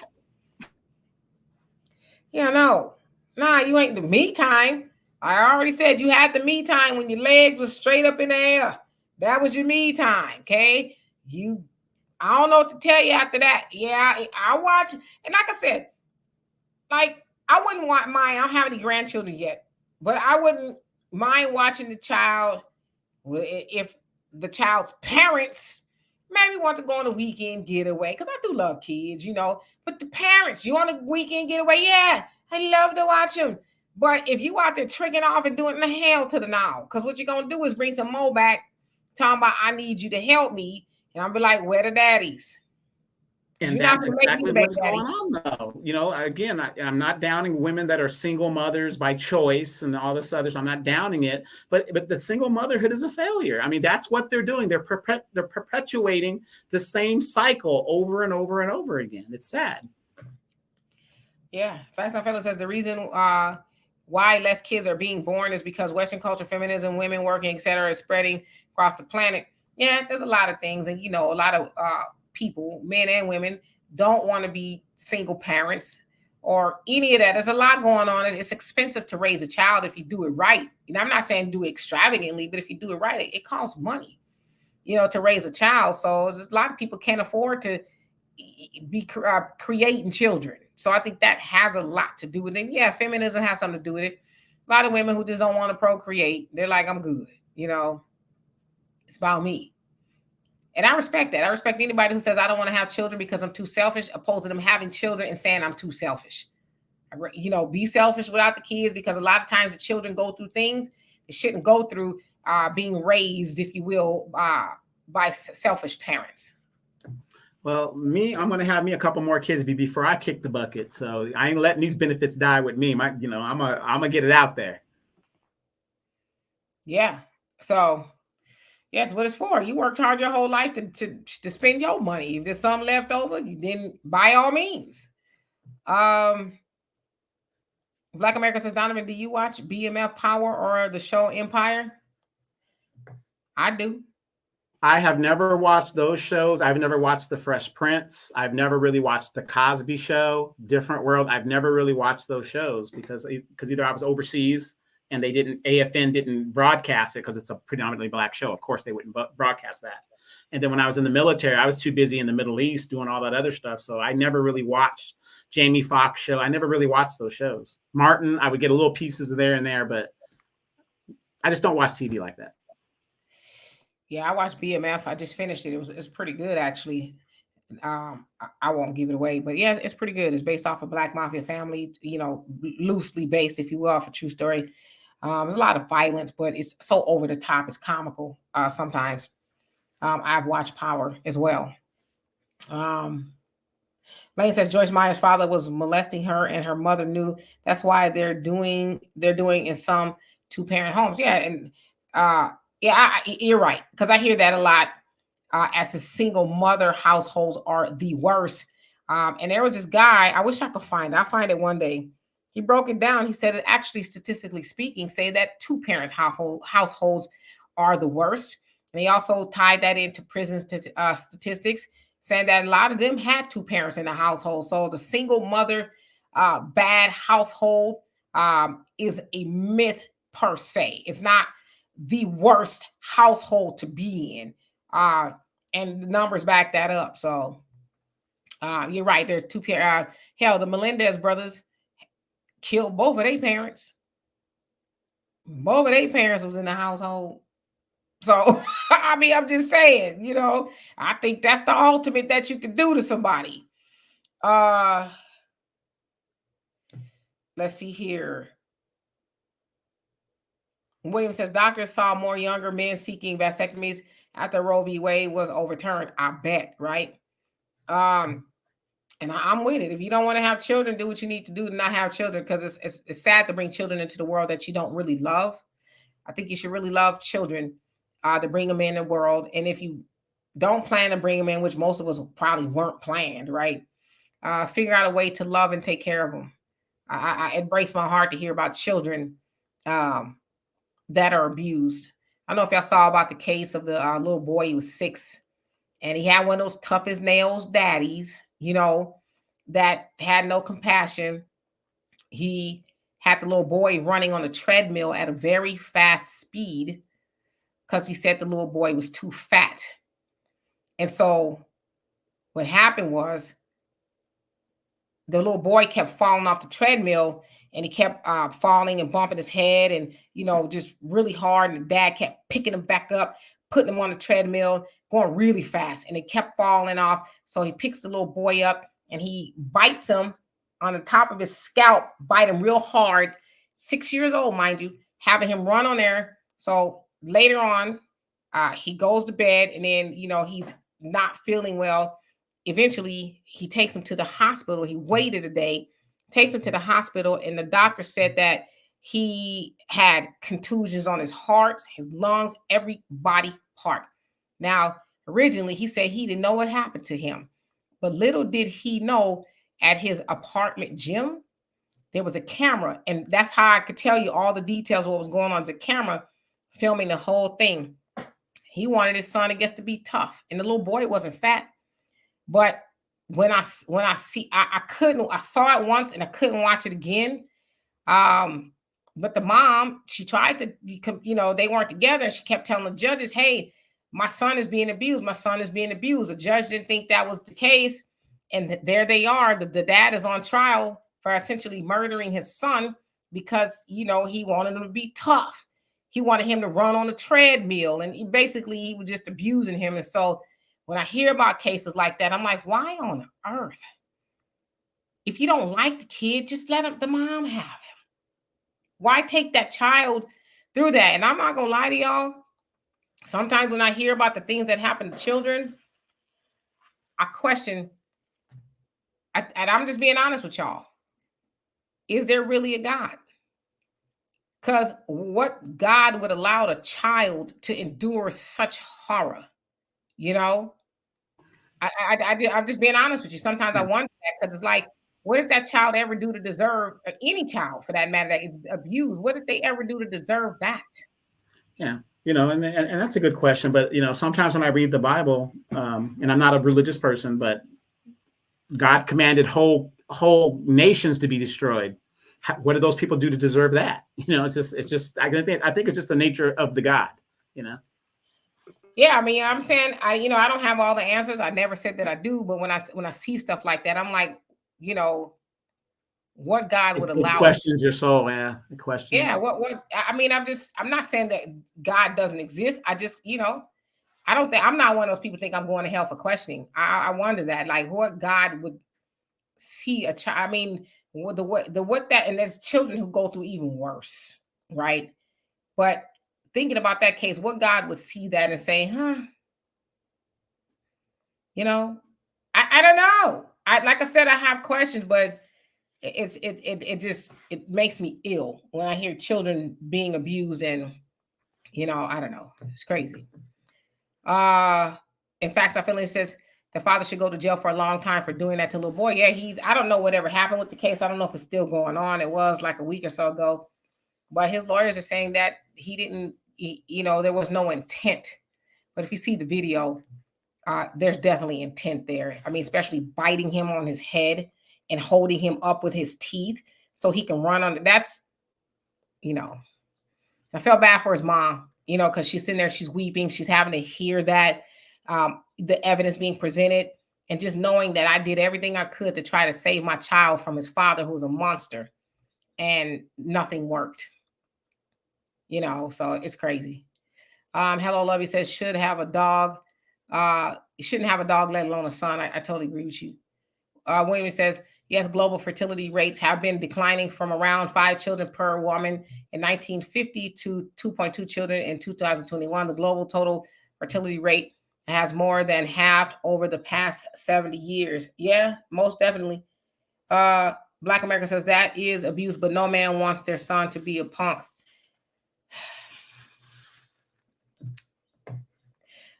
S1: Yeah, no, nah, you ain't the me time. I already said you had the me time when your legs were straight up in the air. That was your me time, okay? I don't know what to tell you after that. Yeah, I watch, and like I said, like I wouldn't mind. I don't have any grandchildren yet, but I wouldn't mind watching the child if the child's parents maybe want to go on a weekend getaway, because I do love kids, But the parents, you want a weekend getaway? Yeah, I love to watch them. But if you out there tricking off and doing the hell to the now, because what you're gonna do is bring some more back, talking about I need you to help me, and I'll be like, where the daddies?
S2: And that's exactly what's going on, though. Again, I'm not downing women that are single mothers by choice and all this other. So I'm not downing it, but the single motherhood is a failure. I mean, that's what they're doing. They're perpetuating the same cycle over and over and over again. It's sad.
S1: Yeah, Fast and Fellas says the reason why less kids are being born is because Western culture, feminism, women working, etc., is spreading across the planet. Yeah, there's a lot of things, and a lot of people, men and women, don't want to be single parents or any of that. There's a lot going on, and it's expensive to raise a child if you do it right. I'm not saying do it extravagantly, but if you do it right, it costs money, to raise a child. So a lot of people can't afford to be creating children. So I think that has a lot to do with it. Yeah, feminism has something to do with it. A lot of women who just don't want to procreate, they're like, I'm good. It's about me. And I respect that. I respect anybody who says, I don't want to have children because I'm too selfish, opposed to them having children and saying I'm too selfish. Be selfish without the kids, because a lot of times the children go through things they shouldn't go through, being raised, if you will, by selfish parents.
S2: Well, I'm going to have me a couple more kids before I kick the bucket. So I ain't letting these benefits die with me. I'm going to get it out there.
S1: Yeah. So yes, what it's for. You worked hard your whole life to spend your money. If there's some left over, then by all means. Black America says, Donovan, do you watch BMF Power or the show Empire? I do.
S2: I have never watched those shows. I've never watched The Fresh Prince. I've never really watched The Cosby Show, Different World. I've never really watched those shows because either I was overseas and AFN didn't broadcast it because it's a predominantly Black show. Of course, they wouldn't broadcast that. And then when I was in the military, I was too busy in the Middle East doing all that other stuff. So I never really watched Jamie Foxx show. I never really watched those shows. Martin, I would get a little pieces there and there, but I just don't watch TV like that.
S1: Yeah, I watched BMF. I just finished it. It was pretty good, actually. I won't give it away, but yeah, it's pretty good. It's based off a black mafia family, loosely based, if you will, off a true story. There's a lot of violence, but it's so over the top. It's comical sometimes. I've watched Power as well. Lane says Joyce Meyer's father was molesting her, and her mother knew. That's why they're doing in some two-parent homes. Yeah, and yeah, you're right, because I hear that a lot. As a single mother, households are the worst. And there was this guy. I wish I could find it. I'll find it one day. He broke it down. He said that actually, statistically speaking, say that two parents households are the worst. And he also tied that into prison statistics, saying that a lot of them had two parents in the household. So the single mother, bad household is a myth per se. It's not the worst household to be in. And the numbers back that up. So you're right. There's two parents. Hell, the Melendez brothers killed both of their parents. Both of their parents was in the household. So, I mean, I'm just saying, I think that's the ultimate that you can do to somebody. Let's see here. William says, doctors saw more younger men seeking vasectomies after Roe v. Wade was overturned. I bet, right? And I'm with it. If you don't want to have children, do what you need to do to not have children, because it's sad to bring children into the world that you don't really love. I think you should really love children to bring them in the world. And if you don't plan to bring them in, which most of us probably weren't planned, right? Figure out a way to love and take care of them. It breaks my heart to hear about children that are abused. I don't know if y'all saw about the case of the little boy. He was 6, and he had one of those tough as nails daddies, that had no compassion. He had the little boy running on a treadmill at a very fast speed because he said the little boy was too fat. And so what happened was the little boy kept falling off the treadmill, and he kept falling and bumping his head and, just really hard. And the dad kept picking him back up, putting him on the treadmill, going really fast. And it kept falling off. So he picks the little boy up and he bites him on the top of his scalp, bite him real hard. 6 years old, mind you, having him run on there. So later on, he goes to bed, and then, he's not feeling well. Eventually, he takes him to the hospital. He waited a day, takes him to the hospital, and the doctor said that he had contusions on his heart, his lungs, every body part. Now, originally, he said he didn't know what happened to him, but little did he know, at his apartment gym, there was a camera, and that's how I could tell you all the details of what was going on. The camera filming the whole thing. He wanted his son, I guess, to be tough, and the little boy wasn't fat. But when I saw it once and I couldn't watch it again. But the mom, she tried to, they weren't together, and she kept telling the judges, hey, my son is being abused. My son is being abused. The judge didn't think that was the case. And there they are. The dad is on trial for essentially murdering his son because, he wanted him to be tough. He wanted him to run on a treadmill, and he was just abusing him. And so when I hear about cases like that, I'm like, why on earth? If you don't like the kid, just let the mom have him. Why take that child through that? And I'm not going to lie to y'all. Sometimes when I hear about the things that happen to children, I question, and I'm just being honest with y'all. Is there really a God? Because what God would allow a child to endure such horror? I'm just being honest with you. Sometimes I wonder that, because it's like, what did that child ever do to deserve, any child for that matter, that is abused? What did they ever do to deserve that?
S2: Yeah. And that's a good question. But, sometimes when I read the Bible, and I'm not a religious person, but God commanded whole nations to be destroyed. What did those people do to deserve that? It's just, I think it's just the nature of the God,
S1: Yeah, I mean, I'm saying, I don't have all the answers. I never said that I do, but when I see stuff like that, I'm like, what God would allow.
S2: It questions your soul, yeah. It questions.
S1: Yeah, what? I mean, I'm not saying that God doesn't exist. I just, I'm not one of those people think I'm going to hell for questioning. I wonder that, like, what God would see a child. I mean, what that, and there's children who go through even worse, right? But thinking about that case, what God would see that and say, huh? You know, I don't know. Like I said, I have questions, but it makes me ill when I hear children being abused, and I don't know. It's crazy. Uh in fact, I feel it says the father should go to jail for a long time for doing that to little boy. Yeah, I don't know whatever happened with the case. I don't know if it's still going on. It was like a week or so ago. But his lawyers are saying that he didn't, there was no intent. But if you see the video, there's definitely intent there. I mean, especially biting him on his head and holding him up with his teeth so he can run on. That's, I felt bad for his mom, because she's sitting there, she's weeping, she's having to hear that, the evidence being presented, and just knowing that I did everything I could to try to save my child from his father, who's a monster, and nothing worked. So it's crazy. Hello, Lovey says should have a dog. You shouldn't have a dog, let alone a son. I totally agree with you. William says, yes, global fertility rates have been declining from around 5 children per woman in 1950 to 2.2 children in 2021. The global total fertility rate has more than halved over the past 70 years. Yeah, most definitely. Black America says that is abuse, but no man wants their son to be a punk.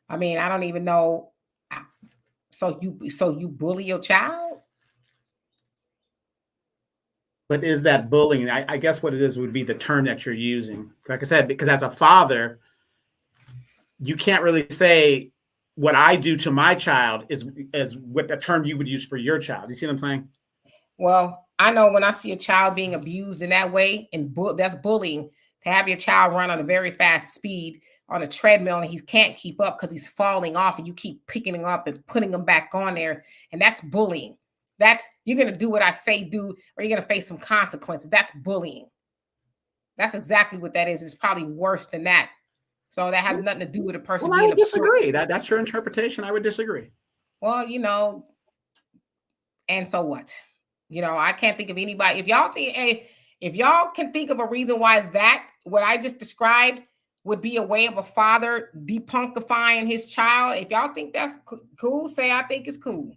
S1: I mean, I don't even know. So you bully your child?
S2: But is that bullying? I guess what it is would be the term that you're using. Like I said, because as a father, you can't really say what I do to my child is what the term you would use for your child. You see what I'm saying?
S1: Well, I know when I see a child being abused in that way, and that's bullying, to have your child run on a very fast speed on a treadmill and he can't keep up because he's falling off, and you keep picking him up and putting him back on there, and that's bullying. That's, you're going to do what I say do, or you're going to face some consequences. That's bullying. That's exactly what that is. It's probably worse than that. So that has nothing to do with a person.
S2: Well, I would disagree. That's your interpretation. I would disagree.
S1: Well, and so what? I can't think of anybody. If y'all can think of a reason why what I just described would be a way of a father depunkifying his child, if y'all think that's cool, say I think it's cool.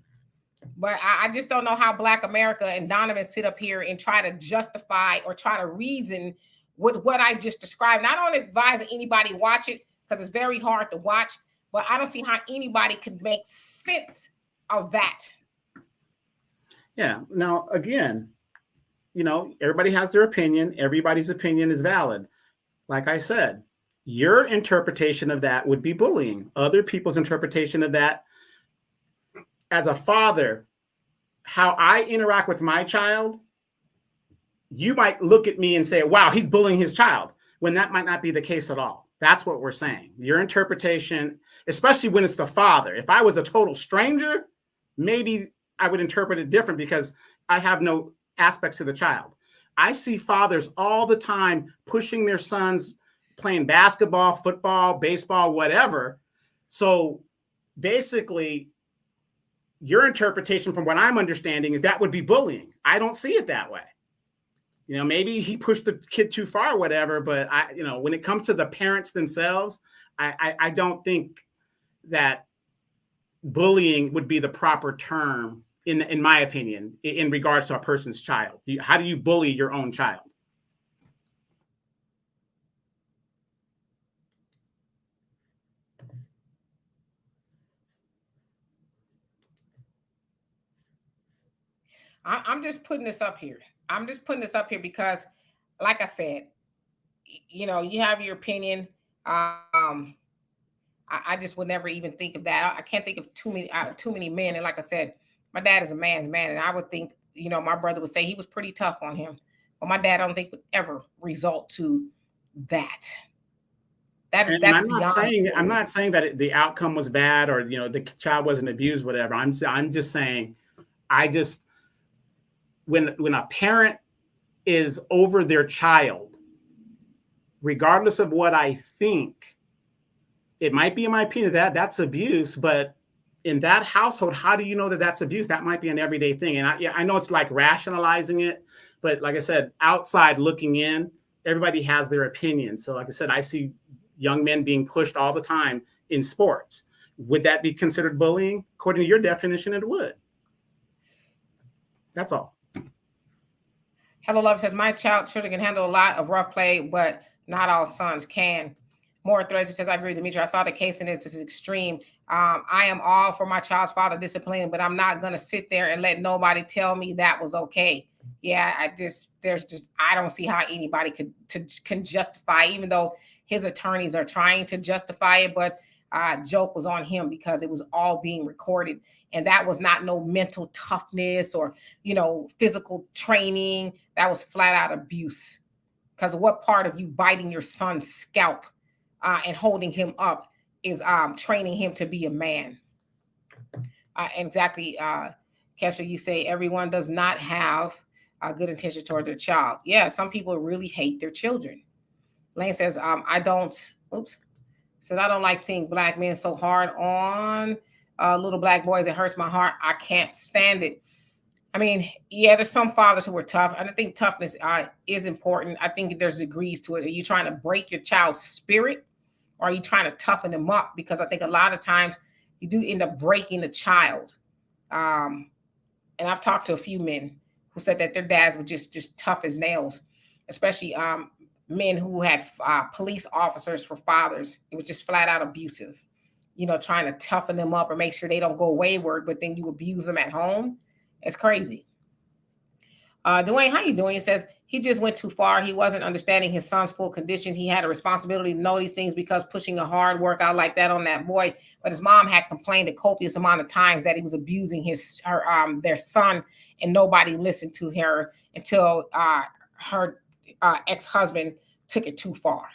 S1: But I just don't know how Black America and Donovan sit up here and try to justify or try to reason with what I just described. And I don't advise anybody watch it because it's very hard to watch, but I don't see how anybody could make sense of that.
S2: Yeah. Now, again, everybody has their opinion. Everybody's opinion is valid. Like I said, your interpretation of that would be bullying. Other people's interpretation of that, as a father, how I interact with my child, you might look at me and say, wow, he's bullying his child, when that might not be the case at all. That's what we're saying. Your interpretation, especially when it's the father. If I was a total stranger, maybe I would interpret it different because I have no aspects to the child. I see fathers all the time pushing their sons playing basketball, football, baseball, whatever. So basically, your interpretation from what I'm understanding is that would be bullying. I don't see it that way. Maybe he pushed the kid too far or whatever, but when it comes to the parents themselves, I don't think that bullying would be the proper term in my opinion, in regards to a person's child. How do you bully your own child?
S1: I'm just putting this up here. I'm just putting this up here because, like I said, you have your opinion. I just would never even think of that. I can't think of too many men. And like I said, my dad is a man's man, and I would think, my brother would say he was pretty tough on him, but my dad I don't think would ever result to that. That's
S2: I'm
S1: beyond.
S2: I'm not saying that the outcome was bad or the child wasn't abused, whatever. I'm just saying, when a parent is over their child, regardless of what I think, it might be, in my opinion, that that's abuse, but in that household, how do you know that that's abuse? That might be an everyday thing. And I know it's like rationalizing it, but like I said, outside looking in, everybody has their opinion. So like I said, I see young men being pushed all the time in sports. Would that be considered bullying? According to your definition, it would. That's all.
S1: Hello Love says, my children can handle a lot of rough play, but not all sons can. More Threads says, I agree with Demetri. I saw the case and it's extreme. I am all for my child's father disciplining, but I'm not going to sit there and let nobody tell me that was okay. Yeah, I don't see how anybody can justify, even though his attorneys are trying to justify it, but joke was on him because it was all being recorded. And that was not no mental toughness or, physical training. That was flat out abuse. Because what part of you biting your son's scalp and holding him up is training him to be a man? Exactly. Kesha, you say everyone does not have a good intention toward their child. Yeah, some people really hate their children. Lane says, I don't like seeing black men so hard on little black boys. It hurts my heart. I can't stand it. I mean, yeah, there's some fathers who are tough. And I think toughness is important. I think there's degrees to it. Are you trying to break your child's spirit, or are you trying to toughen them up? Because I think a lot of times you do end up breaking the child. And I've talked to a few men who said that their dads were just tough as nails, especially men who had police officers for fathers. It was just flat out abusive, trying to toughen them up or make sure they don't go wayward, but then you abuse them at home. It's crazy. Dwayne, how you doing? He says he just went too far. He wasn't understanding his son's full condition. He had a responsibility to know these things because pushing a hard workout like that on that boy. But his mom had complained a copious amount of times that he was abusing their son, and nobody listened to her until her ex-husband took it too far.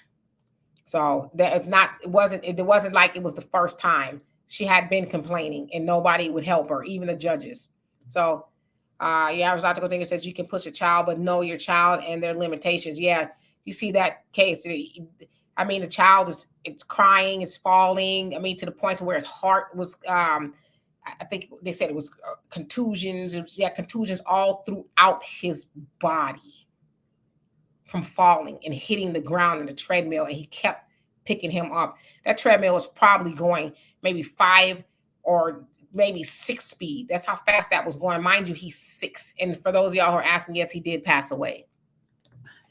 S1: So it wasn't like it was the first time. She had been complaining and nobody would help her, even the judges. So I was Dr. Godinga says you can push a child, but know your child and their limitations. Yeah, you see that case. I mean, the child it's crying, it's falling. I mean, to the point to where his heart was I think they said it was contusions. Contusions all throughout his body from falling and hitting the ground in the treadmill, and he kept picking him up. That treadmill was probably going maybe 5 or maybe 6 speed. That's how fast that was going. Mind you, he's 6. And for those of y'all who are asking, yes, he did pass away.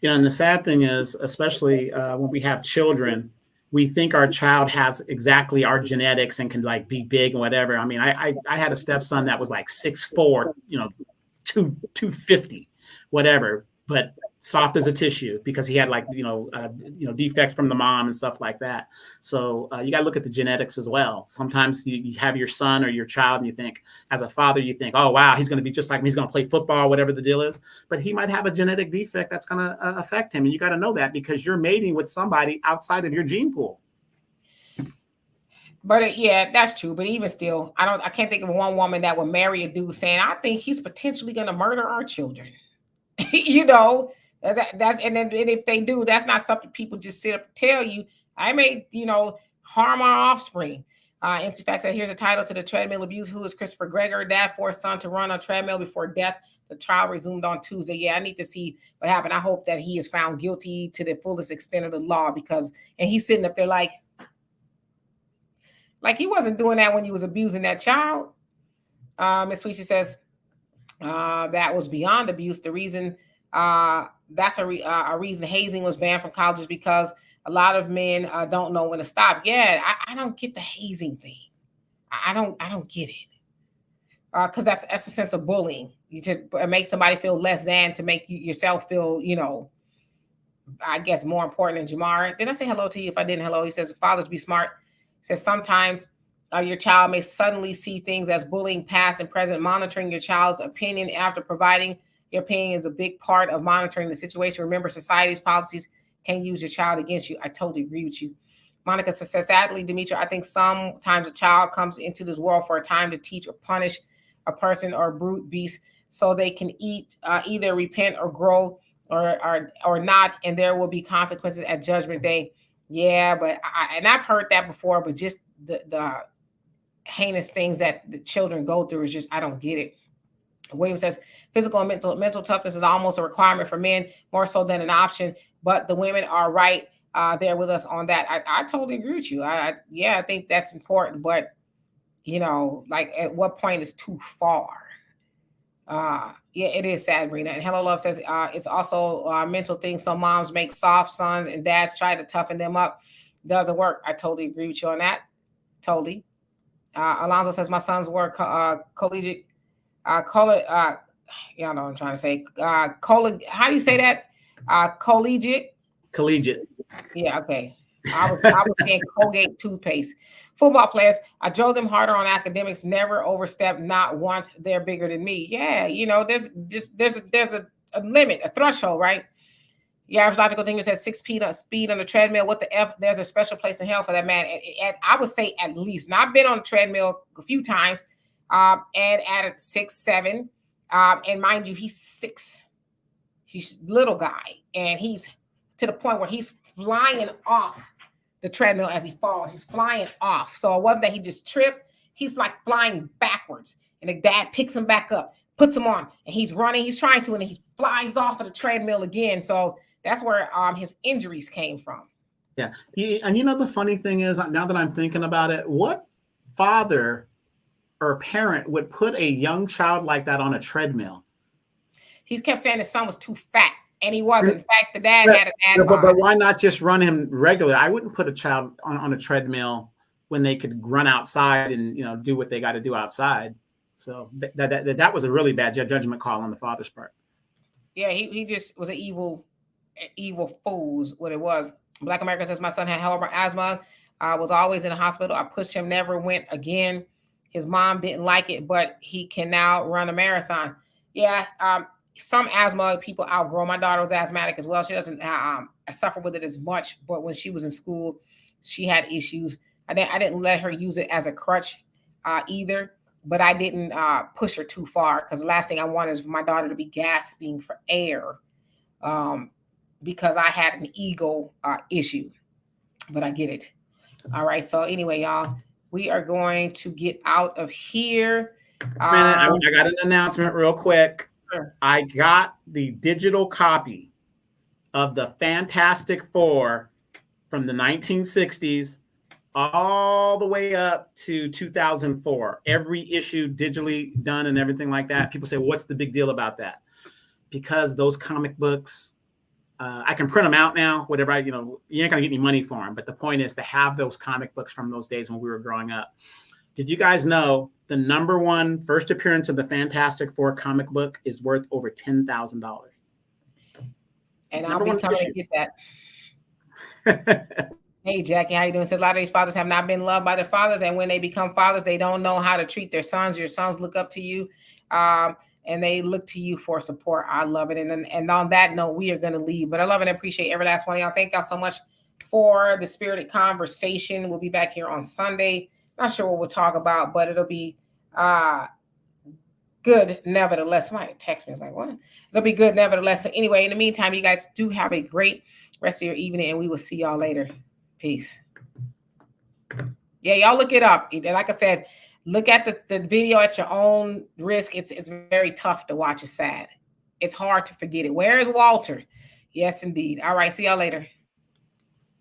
S2: And the sad thing is, especially when we have children, we think our child has exactly our genetics and can like be big and whatever. I mean, I had a stepson that was like 6'4", 250, whatever, but soft as a tissue because he had like, defects from the mom and stuff like that. So you got to look at the genetics as well. Sometimes you have your son or your child and you think, as a father, you think, oh, wow, he's going to be just like me. He's going to play football, whatever the deal is. But he might have a genetic defect that's going to affect him. And you got to know that because you're mating with somebody outside of your gene pool.
S1: But yeah, that's true. But even still, I can't think of one woman that would marry a dude saying, I think he's potentially going to murder our children. And then if they do, that's not something people just sit up and tell you. I may, harm our offspring. NC Fact said, here's a title to the treadmill abuse. Who is Christopher Greger? Dad forced son to run on treadmill before death. The trial resumed on Tuesday. Yeah, I need to see what happened. I hope that he is found guilty to the fullest extent of the law and he's sitting up there like he wasn't doing that when he was abusing that child. Ms. Sweetie says, that was beyond abuse. The reason that's a reason hazing was banned from colleges because a lot of men don't know when to stop. Yeah, I don't get the hazing thing. I don't get it because that's a sense of bullying. To make somebody feel less than, to make yourself feel, I guess more important than Jamar. Did I say hello to you? If I didn't, hello. He says, fathers be smart. He says sometimes your child may suddenly see things as bullying past and present. Monitoring your child's opinion after providing your opinion is a big part of monitoring the situation. Remember, society's policies can use your child against you. I totally agree with you. Monica says, sadly, Demetri, I think sometimes a child comes into this world for a time to teach or punish a person or a brute beast so they can either repent or grow or not, and there will be consequences at Judgment Day. Yeah, but I've heard that before, but just the heinous things that the children go through is just, I don't get it. William says physical and mental toughness is almost a requirement for men, more so than an option. But the women are right there with us on that. I totally agree with you. I think that's important. But like at what point is too far? Yeah, it is sad, Rena. And Hello Love says it's also a mental thing. Some moms make soft sons and dads try to toughen them up. Doesn't work. I totally agree with you on that. Totally. Alonzo says my sons were collegiate. Y'all know what I'm trying to say. How do you say that? Collegiate.
S2: Collegiate.
S1: Yeah, okay. I was saying Colgate toothpaste. Football players, I drove them harder on academics, never overstepped, not once. They're bigger than me. Yeah, there's a limit, a threshold, right? Your average logical thinker says 6 feet on speed on the treadmill. What the F? There's a special place in hell for that man. I would say at least. Now, I've been on the treadmill a few times, and at a 6'7", and mind you, he's 6. He's a little guy, and he's to the point where he's flying off the treadmill as he falls. He's flying off. So it wasn't that he just tripped. He's like flying backwards, and the dad picks him back up, puts him on, and he's running. He's trying to, and he flies off of the treadmill again. So that's where his injuries came from.
S2: Yeah. And the funny thing is, now that I'm thinking about it, what father or parent would put a young child like that on a treadmill?
S1: He kept saying his son was too fat, and he wasn't. In fact, the dad had an ad.
S2: But why not just run him regular? I wouldn't put a child on a treadmill when they could run outside and do what they got to do outside. So that was a really bad judgment call on the father's part.
S1: Yeah, he just was an evil fool is what it was. Black America says my son had horrible asthma, was always in the hospital. I pushed him, never went again. His mom didn't like it, but he can now run a marathon. Yeah, some asthma people outgrow. My daughter was asthmatic as well. She doesn't suffer with it as much, but when she was in school, she had issues. I didn't let her use it as a crutch either, but I didn't push her too far because the last thing I wanted is for my daughter to be gasping for air because I had an ego issue, but I get it. All right. So anyway, y'all, we are going to get out of here.
S2: I got an announcement real quick.
S1: Sure.
S2: I got the digital copy of the Fantastic Four from the 1960s all the way up to 2004. Every issue digitally done and everything like that. People say, what's the big deal about that? Because those comic books, I can print them out now, whatever. You ain't gonna get any money for them. But the point is to have those comic books from those days when we were growing up. Did you guys know the #1 first appearance of the Fantastic Four comic book is worth over $10,000?
S1: And I'll be coming to get that. Hey, Jackie, how you doing? Says a lot of these fathers have not been loved by their fathers, and when they become fathers, they don't know how to treat their sons. Your sons look up to you, and they look to you for support. I love it. And on that note, we are going to leave. But I love and appreciate every last one of y'all. Thank y'all so much for the spirited conversation. We'll be back here on Sunday. Not sure what we'll talk about, but it'll be good nevertheless. Somebody text me like, what? It'll be good nevertheless. So anyway, in the meantime, you guys do have a great rest of your evening, and we will see y'all later. Peace. Yeah, y'all look it up. Like I said, look at the video at your own risk. It's very tough to watch. It's sad. It's hard to forget it. Where is Walter? Yes, indeed. All right. See y'all later.